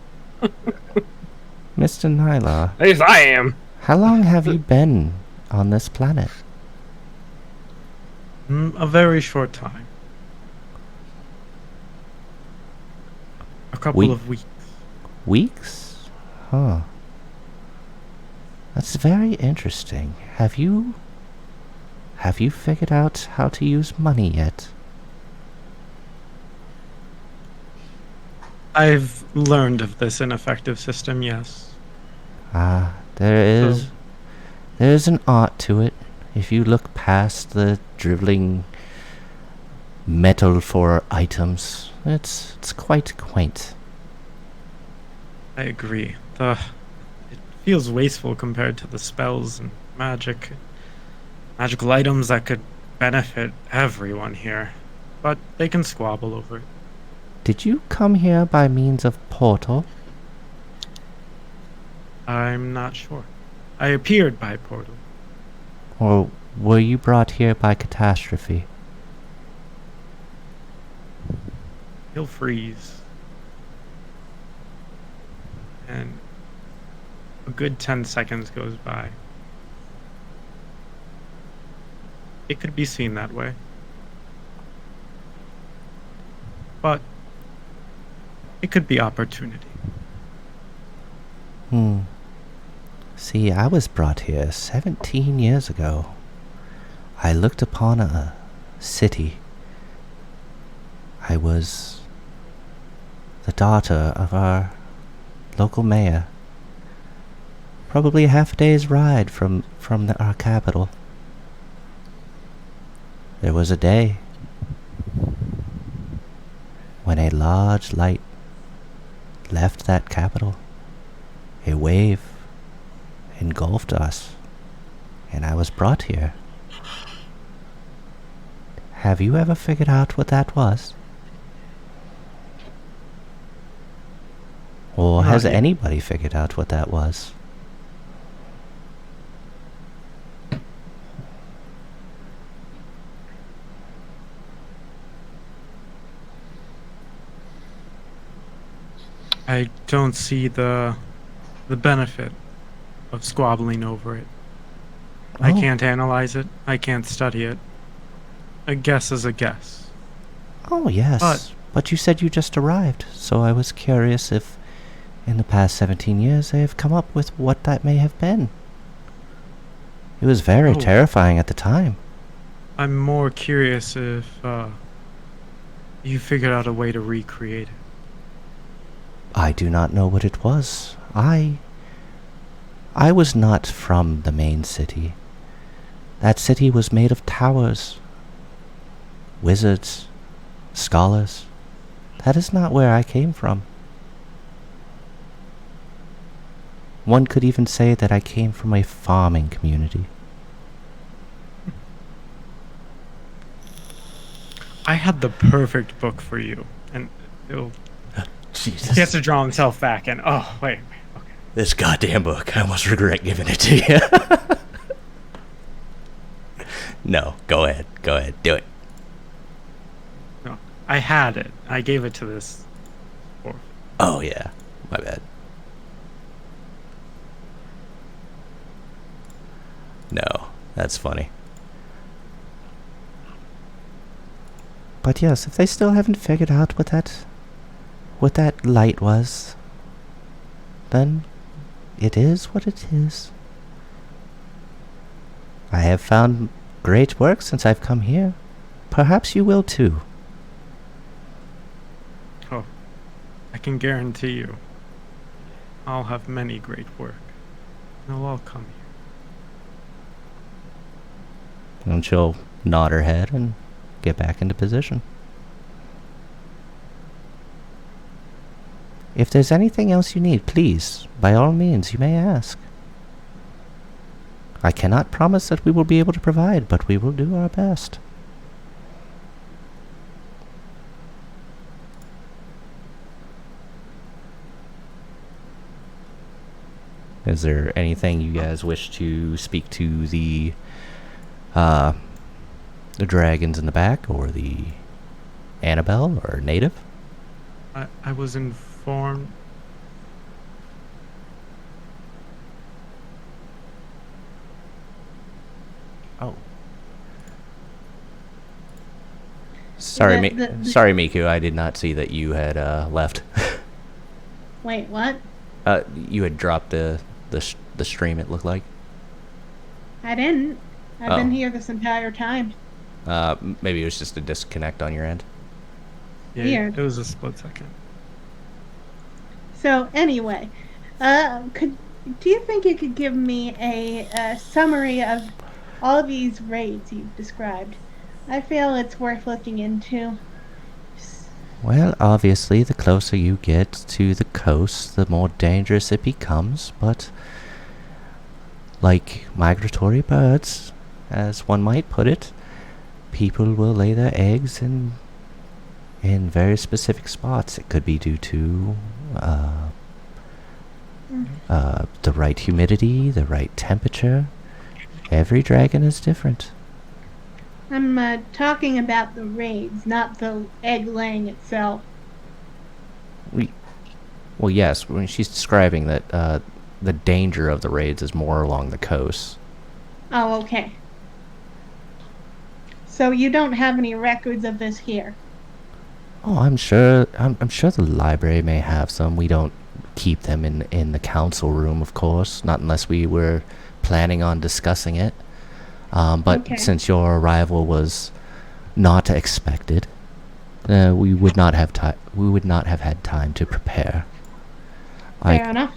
Mr. Nyla, At least I am. how long have you been on this planet? A very short time. A couple of weeks. Weeks? Huh. That's very interesting. Have you figured out how to use money yet? I've learned of this ineffective system, yes. There's an art to it. If you look past the dribbling metal for items, it's quite quaint. I agree. It feels wasteful compared to the spells and magical items that could benefit everyone here. But they can squabble over it. Did you come here by means of portal? I'm not sure. I appeared by portal. Or were you brought here by catastrophe? He'll freeze. And a good 10 seconds goes by. It could be seen that way. But it could be opportunity. See, I was brought here 17 years ago. I looked upon a city. I was the daughter of our local mayor. Probably a half a day's ride from our capital. There was a day when a large light left that capital. A wave engulfed us, and I was brought here. Have you ever figured out what that was? Or has Not yet. anybody figured out what that was? I don't see the benefit of squabbling over it. I Oh. can't analyze it. I can't study it. A guess is a guess. Oh, yes. But you said you just arrived, so I was curious if, in the past 17 years, they have come up with what that may have been. It was very Oh. terrifying at the time. I'm more curious if you figured out a way to recreate it. I do not know what it was. I was not from the main city. That city was made of towers, wizards, scholars. That is not where I came from. One could even say that I came from a farming community. I had the perfect book for you, and it'll. Jesus. He has to draw himself back, and oh wait, okay. This goddamn book. I almost regret giving it to you. No, go ahead. Go ahead. Do it. No, I had it. I gave it to this. Oh, yeah. My bad. No, that's funny. But yes, if they still haven't figured out what that light was, then it is what it is. I have found great work since I've come here. Perhaps you will too. Oh, I can guarantee you, I'll have many great work. They'll all come here. And she'll nod her head and get back into position. If there's anything else you need, please, by all means, you may ask. I cannot promise that we will be able to provide, but we will do our best. Is there anything you guys wish to speak to the dragons in the back, or the Annabelle, or native? I was informed. Oh. Sorry, sorry, Miku. I did not see that you had left. Wait, what? You had dropped the stream. It looked like. I didn't. I've been Oh. here this entire time. Maybe it was just a disconnect on your end. Yeah, Weird. it was a split second. So anyway, do you think you could give me a summary of all these raids you've described? I feel it's worth looking into. Well, obviously, the closer you get to the coast, the more dangerous it becomes, but like migratory birds, as one might put it, people will lay their eggs in very specific spots. It could be due to the right humidity, the right temperature. Every dragon is different. I'm talking about the raids, not the egg laying itself. Well, yes, when she's describing that the danger of the raids is more along the coast. Oh, okay. So you don't have any records of this here? Oh, I'm sure the library may have some. We don't keep them in the council room, of course, not unless we were planning on discussing it. But Okay. since your arrival was not expected, we would not have time. We would not have had time to prepare. Fair enough.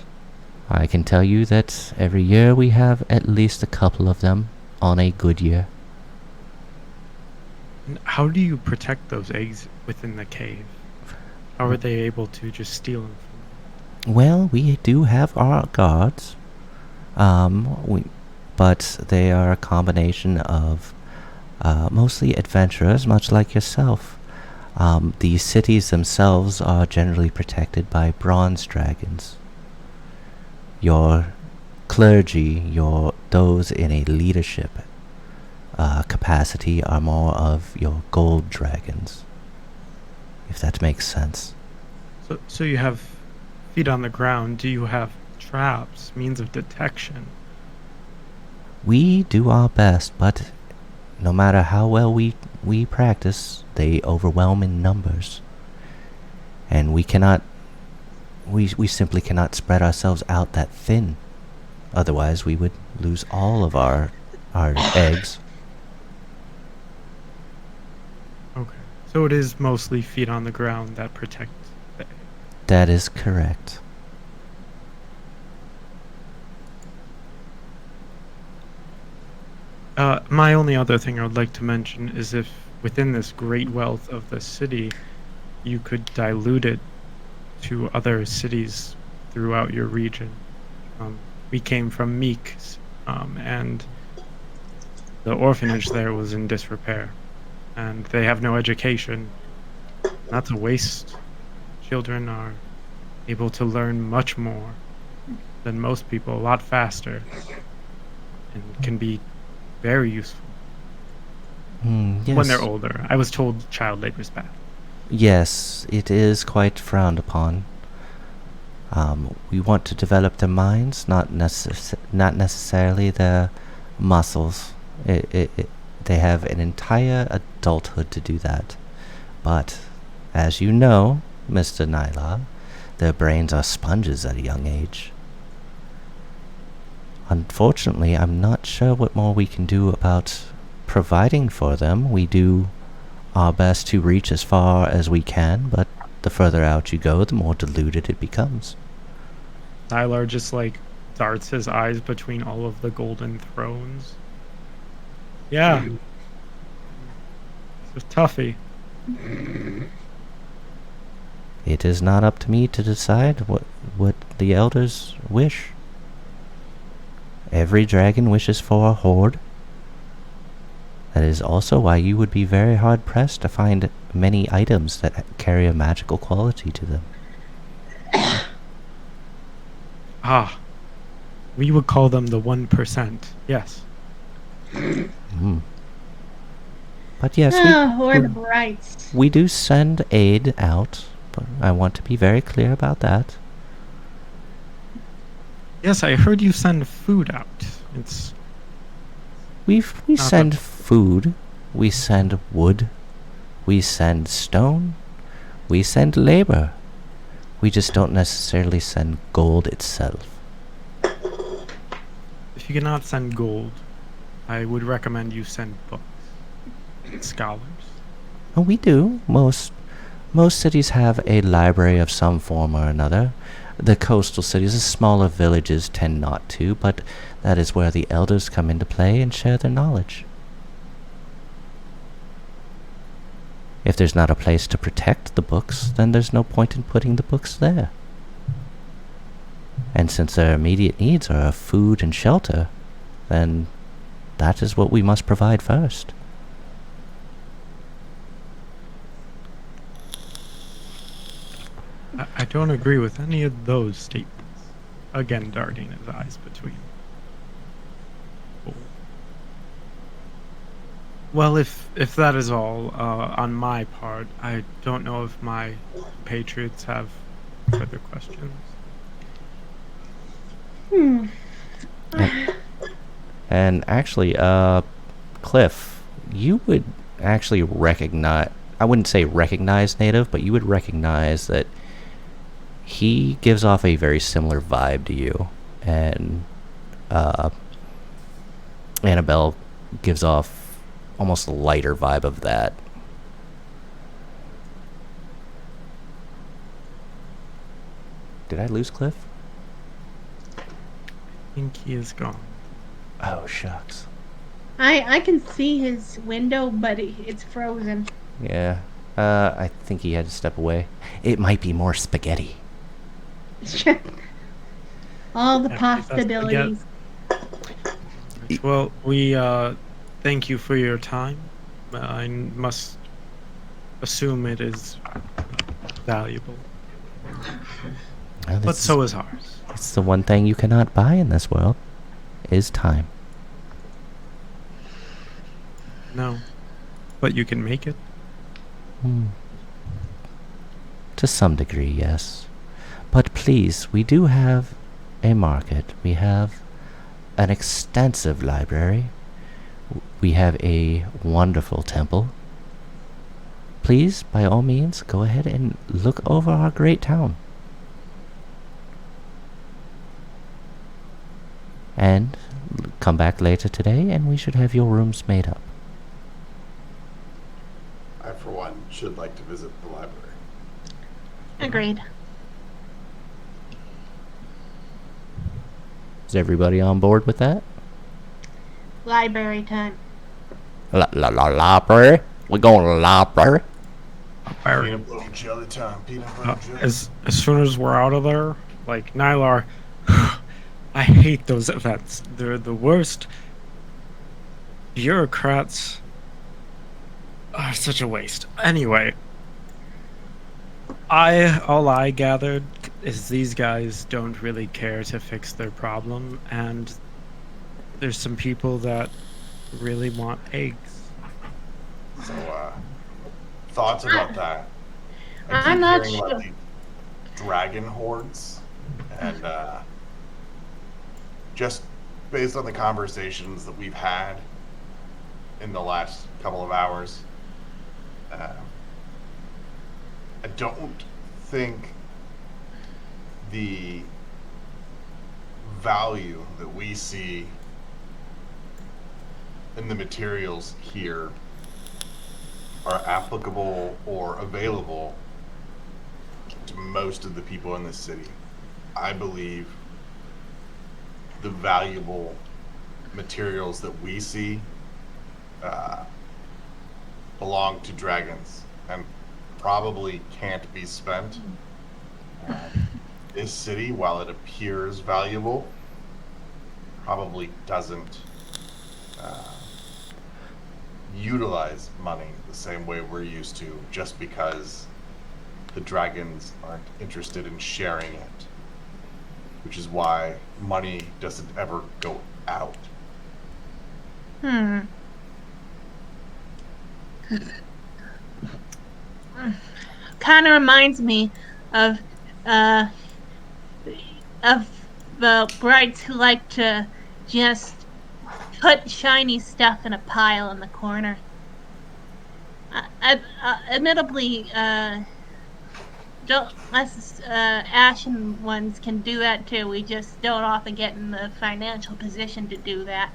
I can tell you that every year we have at least a couple of them on a good year. And how do you protect those eggs within the cave? How are they able to just steal them from Well, we do have our guards, but they are a combination of mostly adventurers, much like yourself. The cities themselves are generally protected by bronze dragons. Your clergy, those in a leadership capacity, are more of your gold dragons, if that makes sense. So you have feet on the ground. Do you have traps, means of detection? We do our best, but no matter how well we practice, they overwhelm in numbers. And we simply cannot spread ourselves out that thin. Otherwise, we would lose all of our eggs. Okay. So it is mostly feet on the ground that protect the egg. That is correct. My only other thing I would like to mention is if within this great wealth of the city, you could dilute it to other cities throughout your region. We came from Meek, and the orphanage there was in disrepair, and they have no education. That's a waste. Children are able to learn much more than most people, a lot faster, and can be very useful Yes. when they're older. I was told child labor is bad. Yes, it is quite frowned upon. We want to develop their minds, not necessarily their muscles. They have an entire adulthood to do that. But, as you know, Mr. Nyla, their brains are sponges at a young age. Unfortunately, I'm not sure what more we can do about providing for them. We do our best to reach as far as we can, but the further out you go, the more diluted it becomes. Nylar just darts his eyes between all of the golden thrones. Yeah. It's a toughie. It is not up to me to decide what the elders wish. Every dragon wishes for a horde. That is also why you would be very hard-pressed to find many items that carry a magical quality to them. Ah. We would call them the 1%. Yes. But yes, Or the brights. we do send aid out, but I want to be very clear about that. Yes, I heard you send food out. It's We the- send food, we send wood, we send stone, we send labor. We just don't necessarily send gold itself. If you cannot send gold, I would recommend you send books. Scholars. Oh, we do. Most cities have a library of some form or another. The coastal cities, the smaller villages, tend not to, but that is where the elders come into play and share their knowledge. If there's not a place to protect the books, then there's no point in putting the books there. And since their immediate needs are food and shelter, then that is what we must provide first. I don't agree with any of those statements. Again, darting his eyes between. Well, if that is all on my part, I don't know if my patriots have further questions. And actually, Cliff, you would actually recognize, I wouldn't say recognize Native, but you would recognize that he gives off a very similar vibe to you. And Annabelle gives off almost a lighter vibe of that. Did I lose Cliff? I think he is gone. Oh, shucks. I can see his window, but it's frozen. Yeah. I think he had to step away. It might be more spaghetti. All the Yeah, possibilities. Right, well, we thank you for your time. I must assume it is valuable, Well, but so is ours. it's the one thing you cannot buy in this world, is time. No, but you can make it. To some degree, yes. But please, we do have a market. We have an extensive library. We have a wonderful temple. Please, by all means, go ahead and look over our great town. And come back later today, and we should have your rooms made up. I, for one, should like to visit the library. Agreed. Is everybody on board with that? Library time. Library? We're going to the library? Peanut butter jelly time. Peanut butter jelly. As soon as we're out of there, like Nylar, I hate those events. They're the worst. Bureaucrats are such a waste. Anyway, all I gathered is these guys don't really care to fix their problem, and there's some people that really want eggs. So, thoughts about that? I I'm keep not hearing about sure. the dragon hordes, and just based on the conversations that we've had in the last couple of hours, I don't think the value that we see in the materials here are applicable or available to most of the people in this city. I believe the valuable materials that we see belong to dragons and probably can't be spent. This city, while it appears valuable, probably doesn't utilize money the same way we're used to, just because the dragons aren't interested in sharing it, which is why money doesn't ever go out. Kind of reminds me of uh of the brides who like to just put shiny stuff in a pile in the corner. Admittedly, don't us ashen ones can do that too. We just don't often get in the financial position to do that.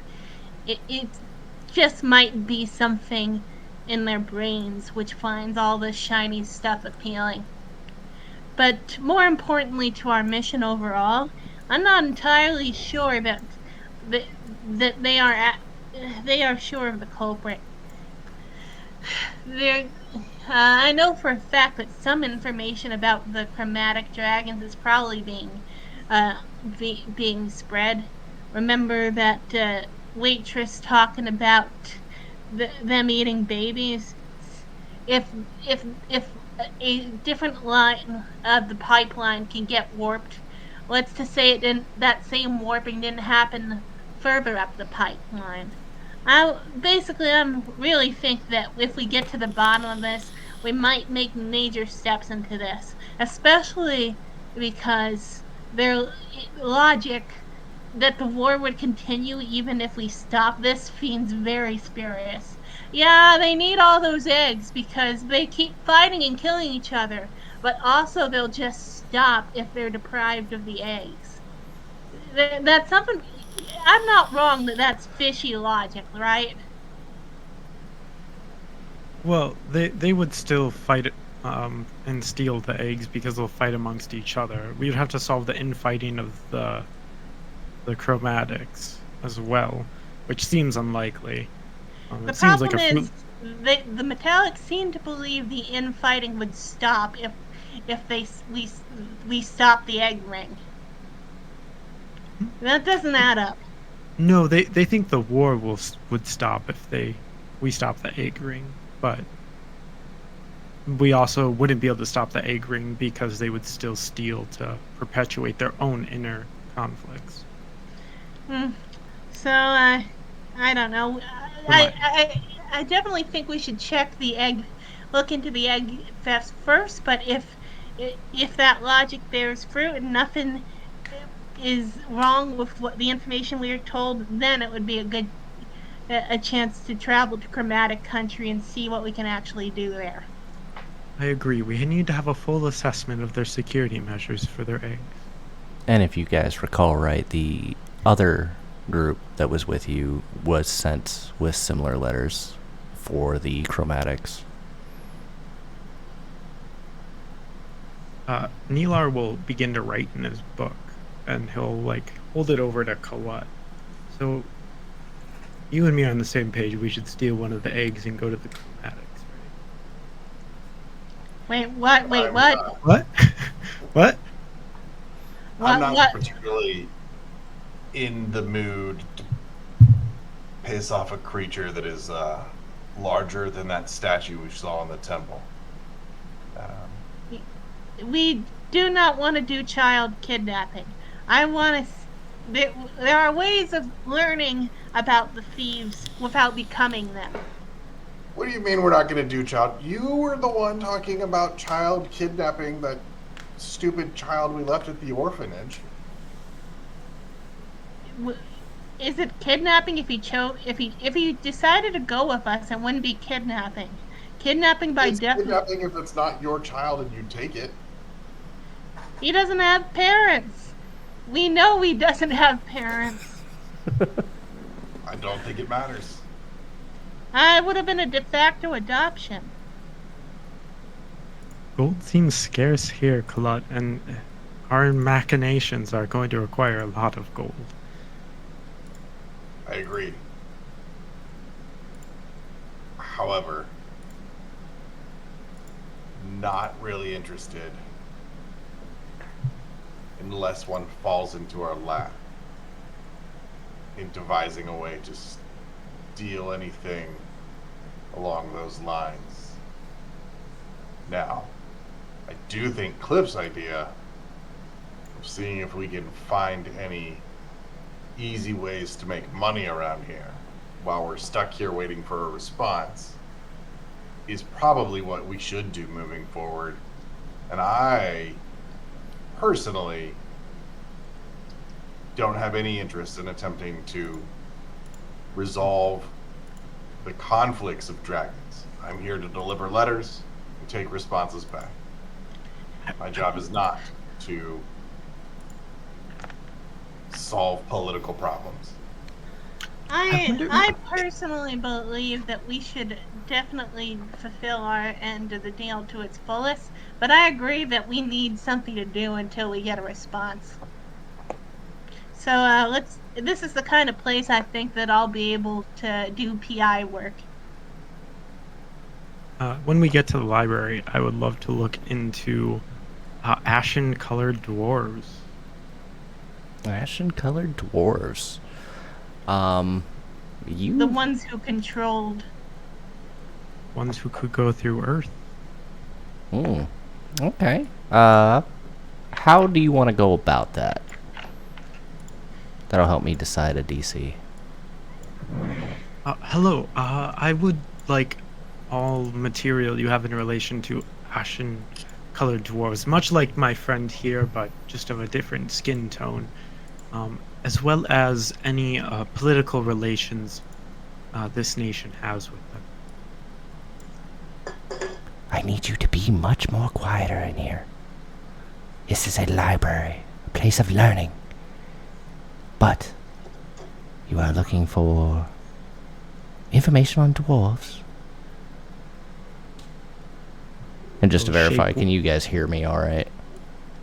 It just might be something in their brains which finds all this shiny stuff appealing. But more importantly to our mission overall, I'm not entirely sure that they are sure of the culprit. I know for a fact that some information about the chromatic dragons is probably being spread. Remember that waitress talking about them eating babies? If a different line of the pipeline can get warped, let's just say that same warping didn't happen further up the pipeline. I really think that if we get to the bottom of this, we might make major steps into this, especially because their logic that the war would continue even if we stop this seems very spurious. Yeah, they need all those eggs because they keep fighting and killing each other, but also they'll just stop if they're deprived of the eggs. That's something. I'm not wrong that that's fishy logic, right? Well, they would still fight and steal the eggs because they'll fight amongst each other. We would have to solve the infighting of the chromatics as well, which seems unlikely. The It seems like problem a is the metallics seem to believe the infighting would stop if we stop the egg ring. That doesn't add up. No, they think the war would stop if we stop the egg ring, but we also wouldn't be able to stop the egg ring because they would still steal to perpetuate their own inner conflicts. So I don't know. Come I definitely think we should look into the egg theft first. But if that logic bears fruit and nothing is wrong with what the information we are told, then it would be a chance to travel to Chromatic Country and see what we can actually do there. I agree. We need to have a full assessment of their security measures for their eggs. And if you guys recall right, the other group that was with you was sent with similar letters for the chromatics. Nilar will begin to write in his book, and he'll hold it over to Kalat. So, you and me are on the same page. We should steal one of the eggs and go to the chromatics, Wait, what? Wait, I'm, what? uh, right? What? I'm not What? particularly in the mood to piss off a creature that is larger than that statue we saw in the temple. We do not want to do child kidnapping. I want to. There are ways of learning about the thieves without becoming them. What do you mean we're not going to do child? You were the one talking about child kidnapping that stupid child we left at the orphanage. Is it kidnapping if he decided to go with us? It wouldn't be kidnapping. Kidnapping by It's death. kidnapping if it's not your child and you take it. He doesn't have parents. We know he doesn't have parents. I don't think it matters. It would have been a de facto adoption. Gold seems scarce here, Kalat, and our machinations are going to require a lot of gold. I agree. However, not really interested unless one falls into our lap in devising a way to steal anything along those lines. Now, I do think Cliff's idea of seeing if we can find any easy ways to make money around here while we're stuck here waiting for a response is probably what we should do moving forward. And I personally don't have any interest in attempting to resolve the conflicts of dragons. I'm here to deliver letters and take responses back. My job is not to solve political problems. I personally believe that we should definitely fulfill our end of the deal to its fullest, but I agree that we need something to do until we get a response. So this is the kind of place I think that I'll be able to do PI work. When we get to the library, I would love to look into ashen-colored dwarves. Ashen-colored dwarves. The ones who controlled. Ones who could go through Earth. Okay. How do you want to go about that? That'll help me decide a DC. Hello. I would like all material you have in relation to ashen-colored dwarves, much like my friend here, but just of a different skin tone, as well as any political relations this nation has with them. I need you to be much more quieter in here. This is a library, a place of learning. But you are looking for information on dwarves. And just to Little verify, shape- can you guys hear me all right?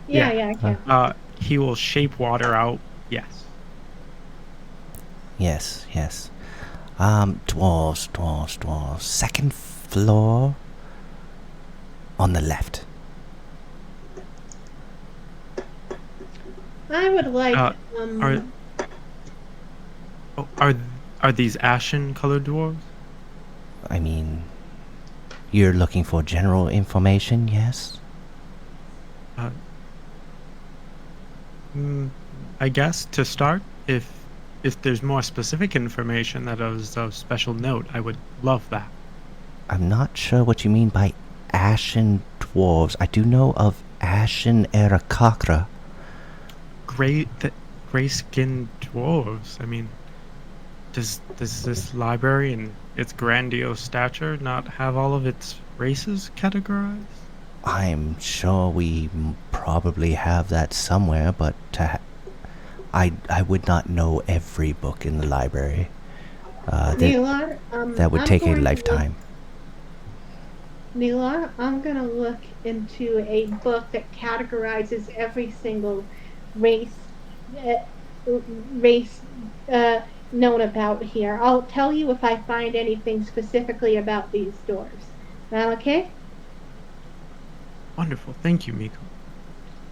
Yeah, Yeah. I can. He will shape water out. Yes. Yes, yes. Dwarves. Second floor on the left. I would like Uh, Are oh, are these ashen colored dwarves? I mean, you're looking for general information, yes? Uh, I guess to start, if there's more specific information that is of special note, I would love that. I'm not sure what you mean by ashen dwarves. I do know of ashen Arakakra. Gray-skinned dwarves. I mean, does this library and its grandiose stature not have all of its races categorized? I'm sure we probably have that somewhere, but I would not know every book in the library. Neelar, That would I'm take a going to lifetime. Neelar, I'm going to look into a book that categorizes every single race uh, race known about here. I'll tell you if I find anything specifically about these dwarves. That okay? Wonderful, thank you, Miko.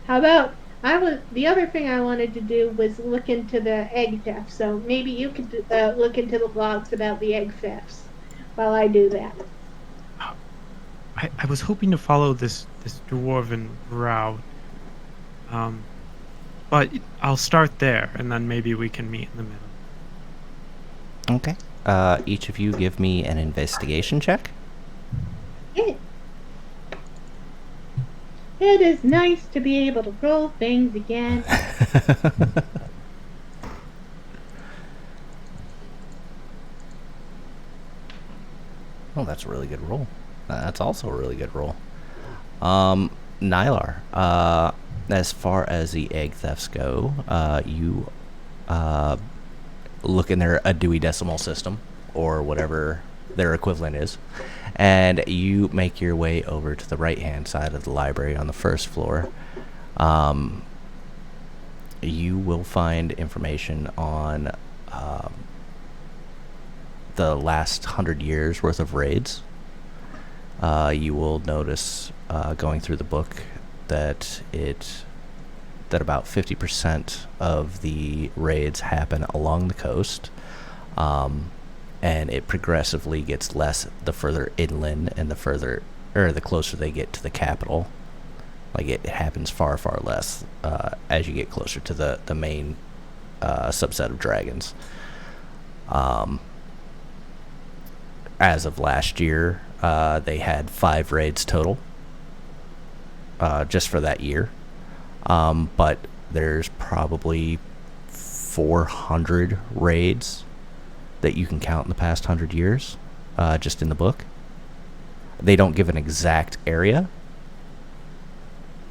How about the other thing I wanted to do was look into the egg theft. So maybe you could look into the logs about the egg thefts while I do that. I was hoping to follow this dwarven route, but I'll start there, and then maybe we can meet in the middle. Okay. Each of you give me an investigation check. It is nice to be able to roll things again. Oh, that's a really good roll. That's also a really good roll. Nylar, as far as the egg thefts go, you look in a Dewey Decimal System, or whatever their equivalent is, and you make your way over to the right-hand side of the library on the first floor. You will find information on the last 100 years worth of raids. You will notice going through the book that about 50% of the raids happen along the coast, and it progressively gets less the further inland and the closer they get to the capital. Like, it happens far less as you get closer to the main subset of dragons. As of last year, they had 5 raids total, just for that year. But there's probably 400 raids that you can count in the past 100 years, just in the book. They don't give an exact area,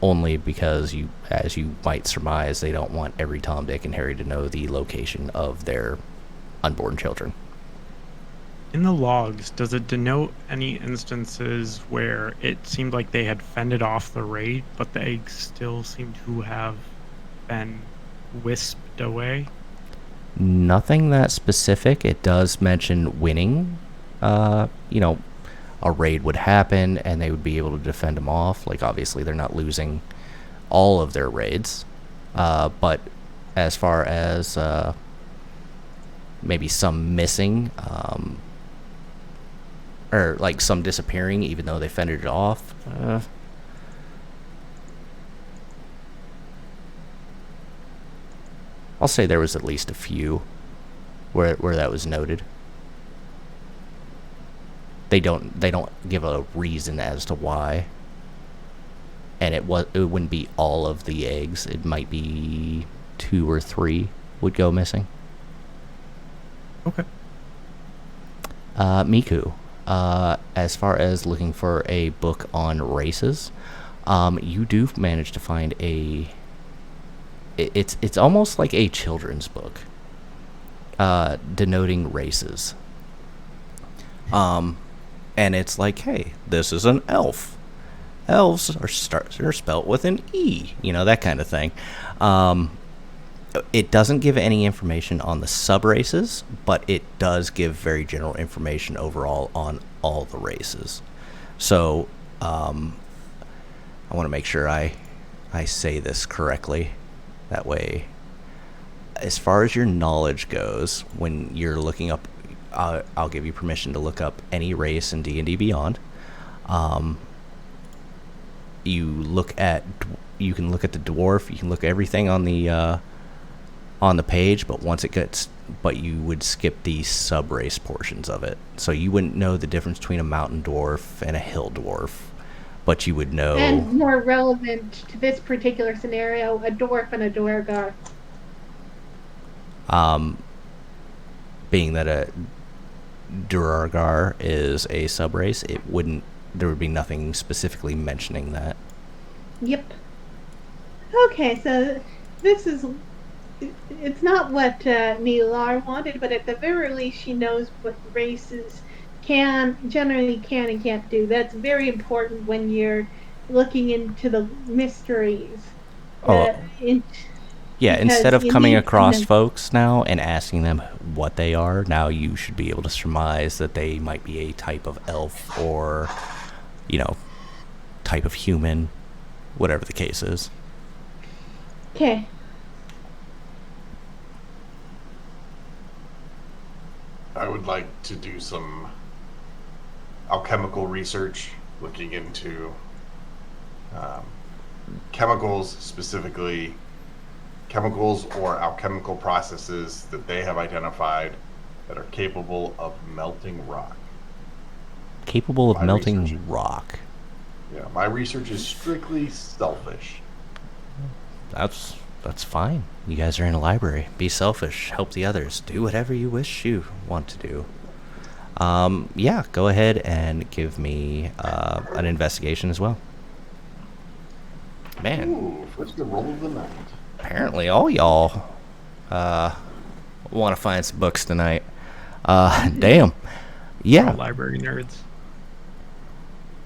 only because, as you might surmise, they don't want every Tom, Dick, and Harry to know the location of their unborn children. In the logs, does it denote any instances where it seemed like they had fended off the raid, but the eggs still seem to have been wisped away? Nothing that specific. It does mention winning. A raid would happen and they would be able to defend them off. Like, obviously, they're not losing all of their raids. But as far as maybe some missing, or like some disappearing, even though they fended it off, I'll say there was at least a few where that was noted. They don't give a reason as to why, and it wouldn't be all of the eggs. It might be 2 or 3 would go missing. Okay. Miku, as far as looking for a book on races, you do manage to find it's almost like a children's book, denoting races. And it's like, hey, this is an elf. elves are spelt with an E, that kind of thing. It doesn't give any information on the sub races, but it does give very general information overall on all the races. So I want to make sure I say this correctly. That way, as far as your knowledge goes, when you're looking up, I'll give you permission to look up any race in D&D Beyond. You can look at the dwarf. You can look at everything on the page, but you would skip the sub race portions of it. So you wouldn't know the difference between a mountain dwarf and a hill dwarf, but you would know. And more relevant to this particular scenario, a dwarf and a duergar. Being that a duergar is a sub race, there would be nothing specifically mentioning that. Yep. Okay, so it's not what Nilar wanted, but at the very least she knows what races generally can and can't do. That's very important when you're looking into the mysteries. Yeah, instead of coming across folks now and asking them what they are, now you should be able to surmise that they might be a type of elf or, type of human, whatever the case is. Okay. I would like to do some alchemical research, looking into chemicals, specifically chemicals or alchemical processes that they have identified that are capable of melting rock. Capable of melting rock? Yeah, my research is strictly selfish. That's fine. You guys are in a library. Be selfish. Help the others. Do whatever you wish you want to do. Yeah, go ahead and give me an investigation as well. Man. Ooh, first the roll of the night. Apparently all y'all want to find some books tonight. Damn. Yeah. All library nerds.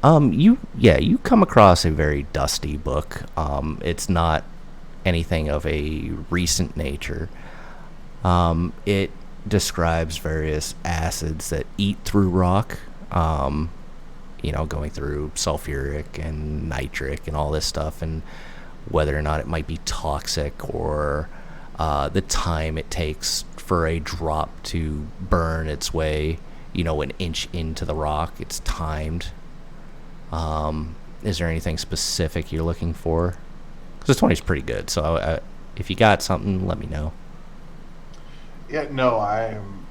You come across a very dusty book. It's not anything of a recent nature. It describes various acids that eat through rock, going through sulfuric and nitric and all this stuff, and whether or not it might be toxic, or the time it takes for a drop to burn its way, an inch into the rock. It's timed. Is there anything specific you're looking for? Because this 20 is pretty good, so if you got something, let me know. Yeah, no, I'm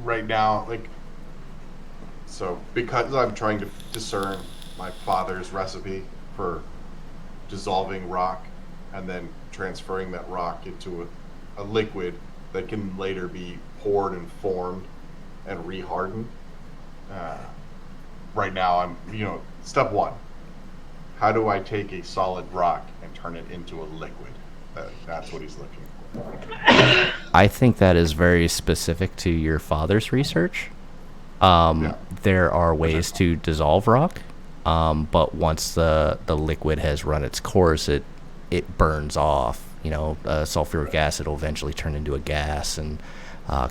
right now, so because I'm trying to discern my father's recipe for dissolving rock and then transferring that rock into a liquid that can later be poured and formed and rehardened. Right now, I'm, step one. How do I take a solid rock and turn it into a liquid? That's what he's looking for. I think that is very specific to your father's research. Yeah. There are ways to dissolve rock, but once the liquid has run its course, it burns off. Sulfuric acid will eventually turn into a gas and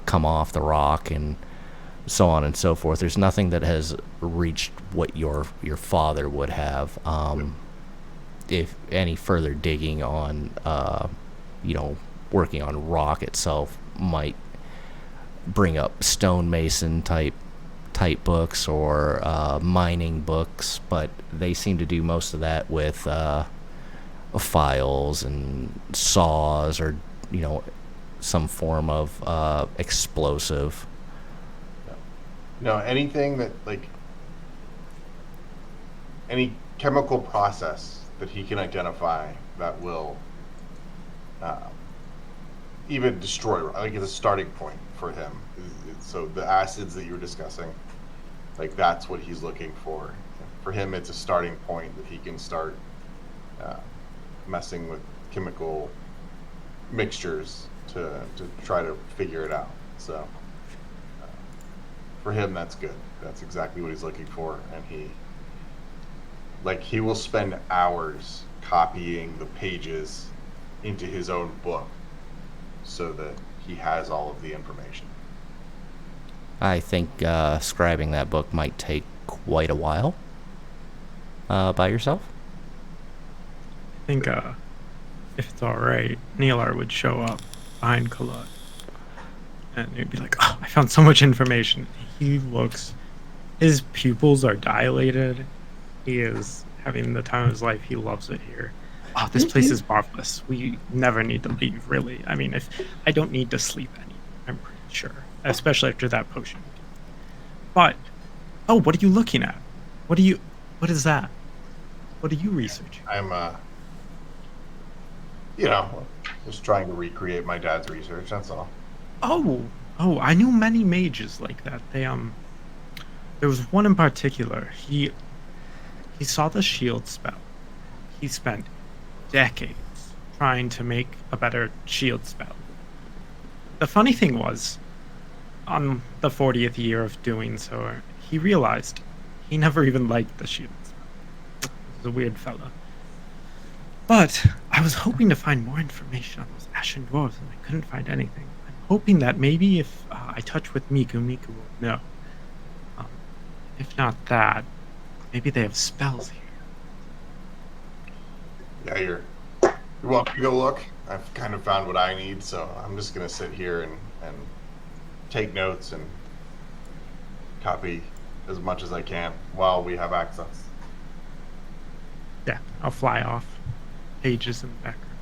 come off the rock, and so on and so forth. There's nothing that has reached what your father would have. If any further digging on, working on rock itself might bring up stonemason type books or mining books, but they seem to do most of that with files and saws, or some form of explosive. Anything that, any chemical process that he can identify that will even destroy, it's a starting point for him. So the acids that you were discussing, that's what he's looking for. For him, it's a starting point that he can start messing with chemical mixtures to try to figure it out. So for him, that's good. That's exactly what he's looking for, and Like, he will spend hours copying the pages into his own book so that he has all of the information. I think scribing that book might take quite a while. By yourself? I think, if it's alright, Neelar would show up behind Colette. And he'd be like, oh, I found so much information. He looks... His pupils are dilated. He is having the time of his life. He loves it here. Oh, this place is marvelous. We never need to leave, really. I mean, if I don't need to sleep any, I'm pretty sure. Especially after that potion. But, oh, what are you looking at? What is that? What are you researching? I'm, just trying to recreate my dad's research, that's all. Oh, I knew many mages like that. There was one in particular. He saw the shield spell. He spent decades trying to make a better shield spell. The funny thing was, on the 40th year of doing so, he realized he never even liked the shield spell. He was a weird fella. But I was hoping to find more information on those Ashen Dwarves, and I couldn't find anything. I'm hoping that maybe if I touch with Miku will know. If not that, maybe they have spells here. Yeah, you're welcome to go look. I've kind of found what I need, so I'm just going to sit here and take notes and copy as much as I can while we have access. Yeah, I'll fly off. Pages in the background.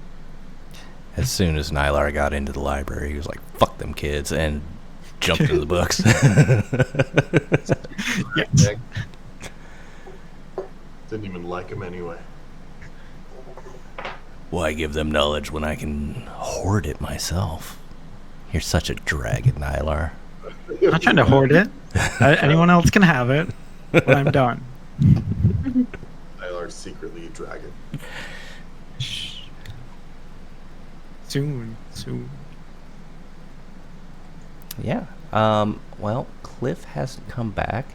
As soon as Nylar got into the library, he was like, fuck them kids, and jumped into the books. Yes. Didn't even like him anyway. Why give them knowledge when I can hoard it myself? You're such a dragon, Nylar. I'm not trying to hoard it. Anyone else can have it when I'm done. Nylar's secretly a dragon. Soon. Yeah. Well, Cliff hasn't come back,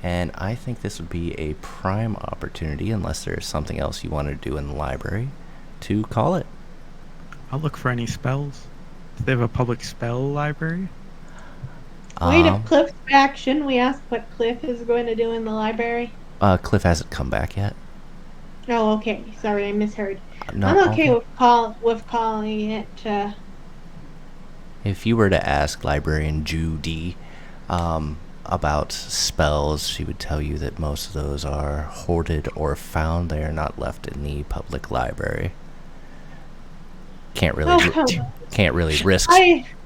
and I think this would be a prime opportunity, unless there's something else you want to do in the library, to call it. I'll look for any spells. Do they have a public spell library? Wait, if Cliff's back, shouldn't we ask what Cliff is going to do in the library? Cliff hasn't come back yet. Oh, okay. Sorry, I misheard. No, I'm okay with calling it. If you were to ask librarian Judy about spells, she would tell you that most of those are hoarded or found. They are not left in the public library. Can't really risk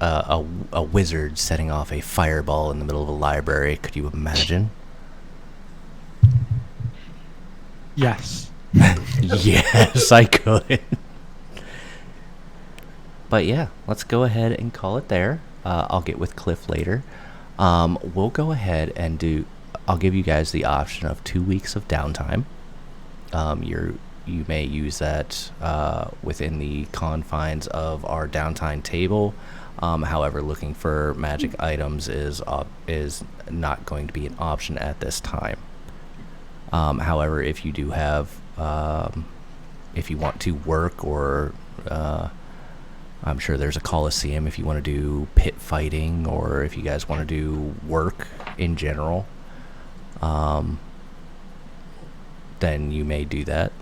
a wizard setting off a fireball in the middle of a library. Could you imagine? Yes. Yes, I could. But yeah, let's go ahead and call it there. I'll get with Cliff later. We'll go ahead and I'll give you guys the option of 2 weeks of downtime. You may use that within the confines of our downtime table. However, looking for magic items is not going to be an option at this time. However, if you do have, if you want to work, or I'm sure there's a coliseum if you want to do pit fighting, or if you guys want to do work in general, then you may do that.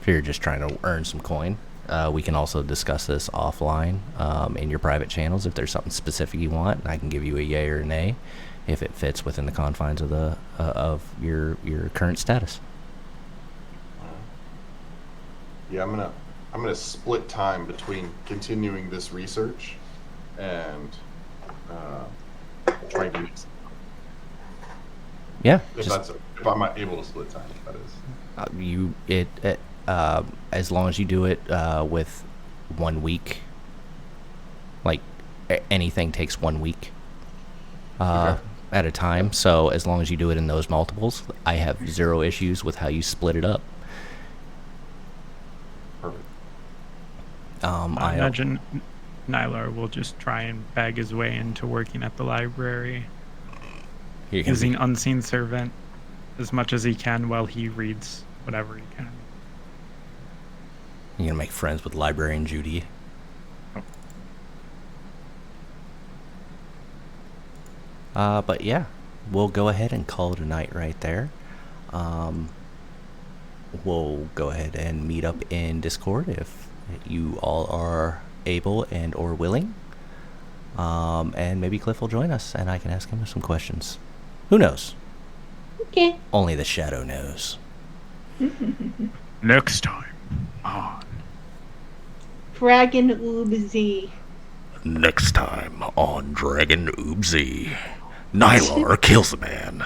If you're just trying to earn some coin, we can also discuss this offline in your private channels if there's something specific you want. I can give you a yay or a nay if it fits within the confines of the of your current status. Yeah, I'm gonna split time between continuing this research and trying to. Yeah, if I'm not able to split time, that is. As long as you do it with 1 week, like anything takes 1 week at a time. So as long as you do it in those multiples, I have zero issues with how you split it up. Perfect. I imagine Nylar will just try and bag his way into working at the library using Unseen Servant. as much as he can while he reads whatever he can. You're gonna make friends with Librarian Judy. But yeah, we'll go ahead and call it a night right there. We'll go ahead and meet up in Discord if you all are able and or willing. And maybe Cliff will join us and I can ask him some questions. Who knows? Okay. Only the Shadow knows. Next time on Dragon Oobzy. Next time on Dragon Oobzy, Nylar kills a man.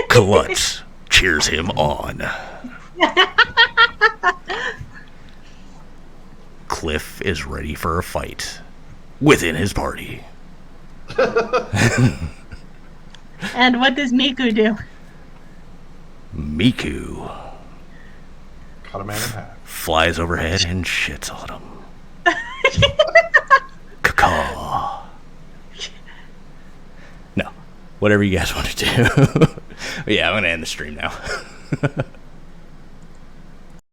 Klutz cheers him on. Cliff is ready for a fight within his party. And what does Miku do? Miku Cut a man in half. flies overhead and shits on him. Caw. No. Whatever you guys want to do. Yeah, I'm going to end the stream now.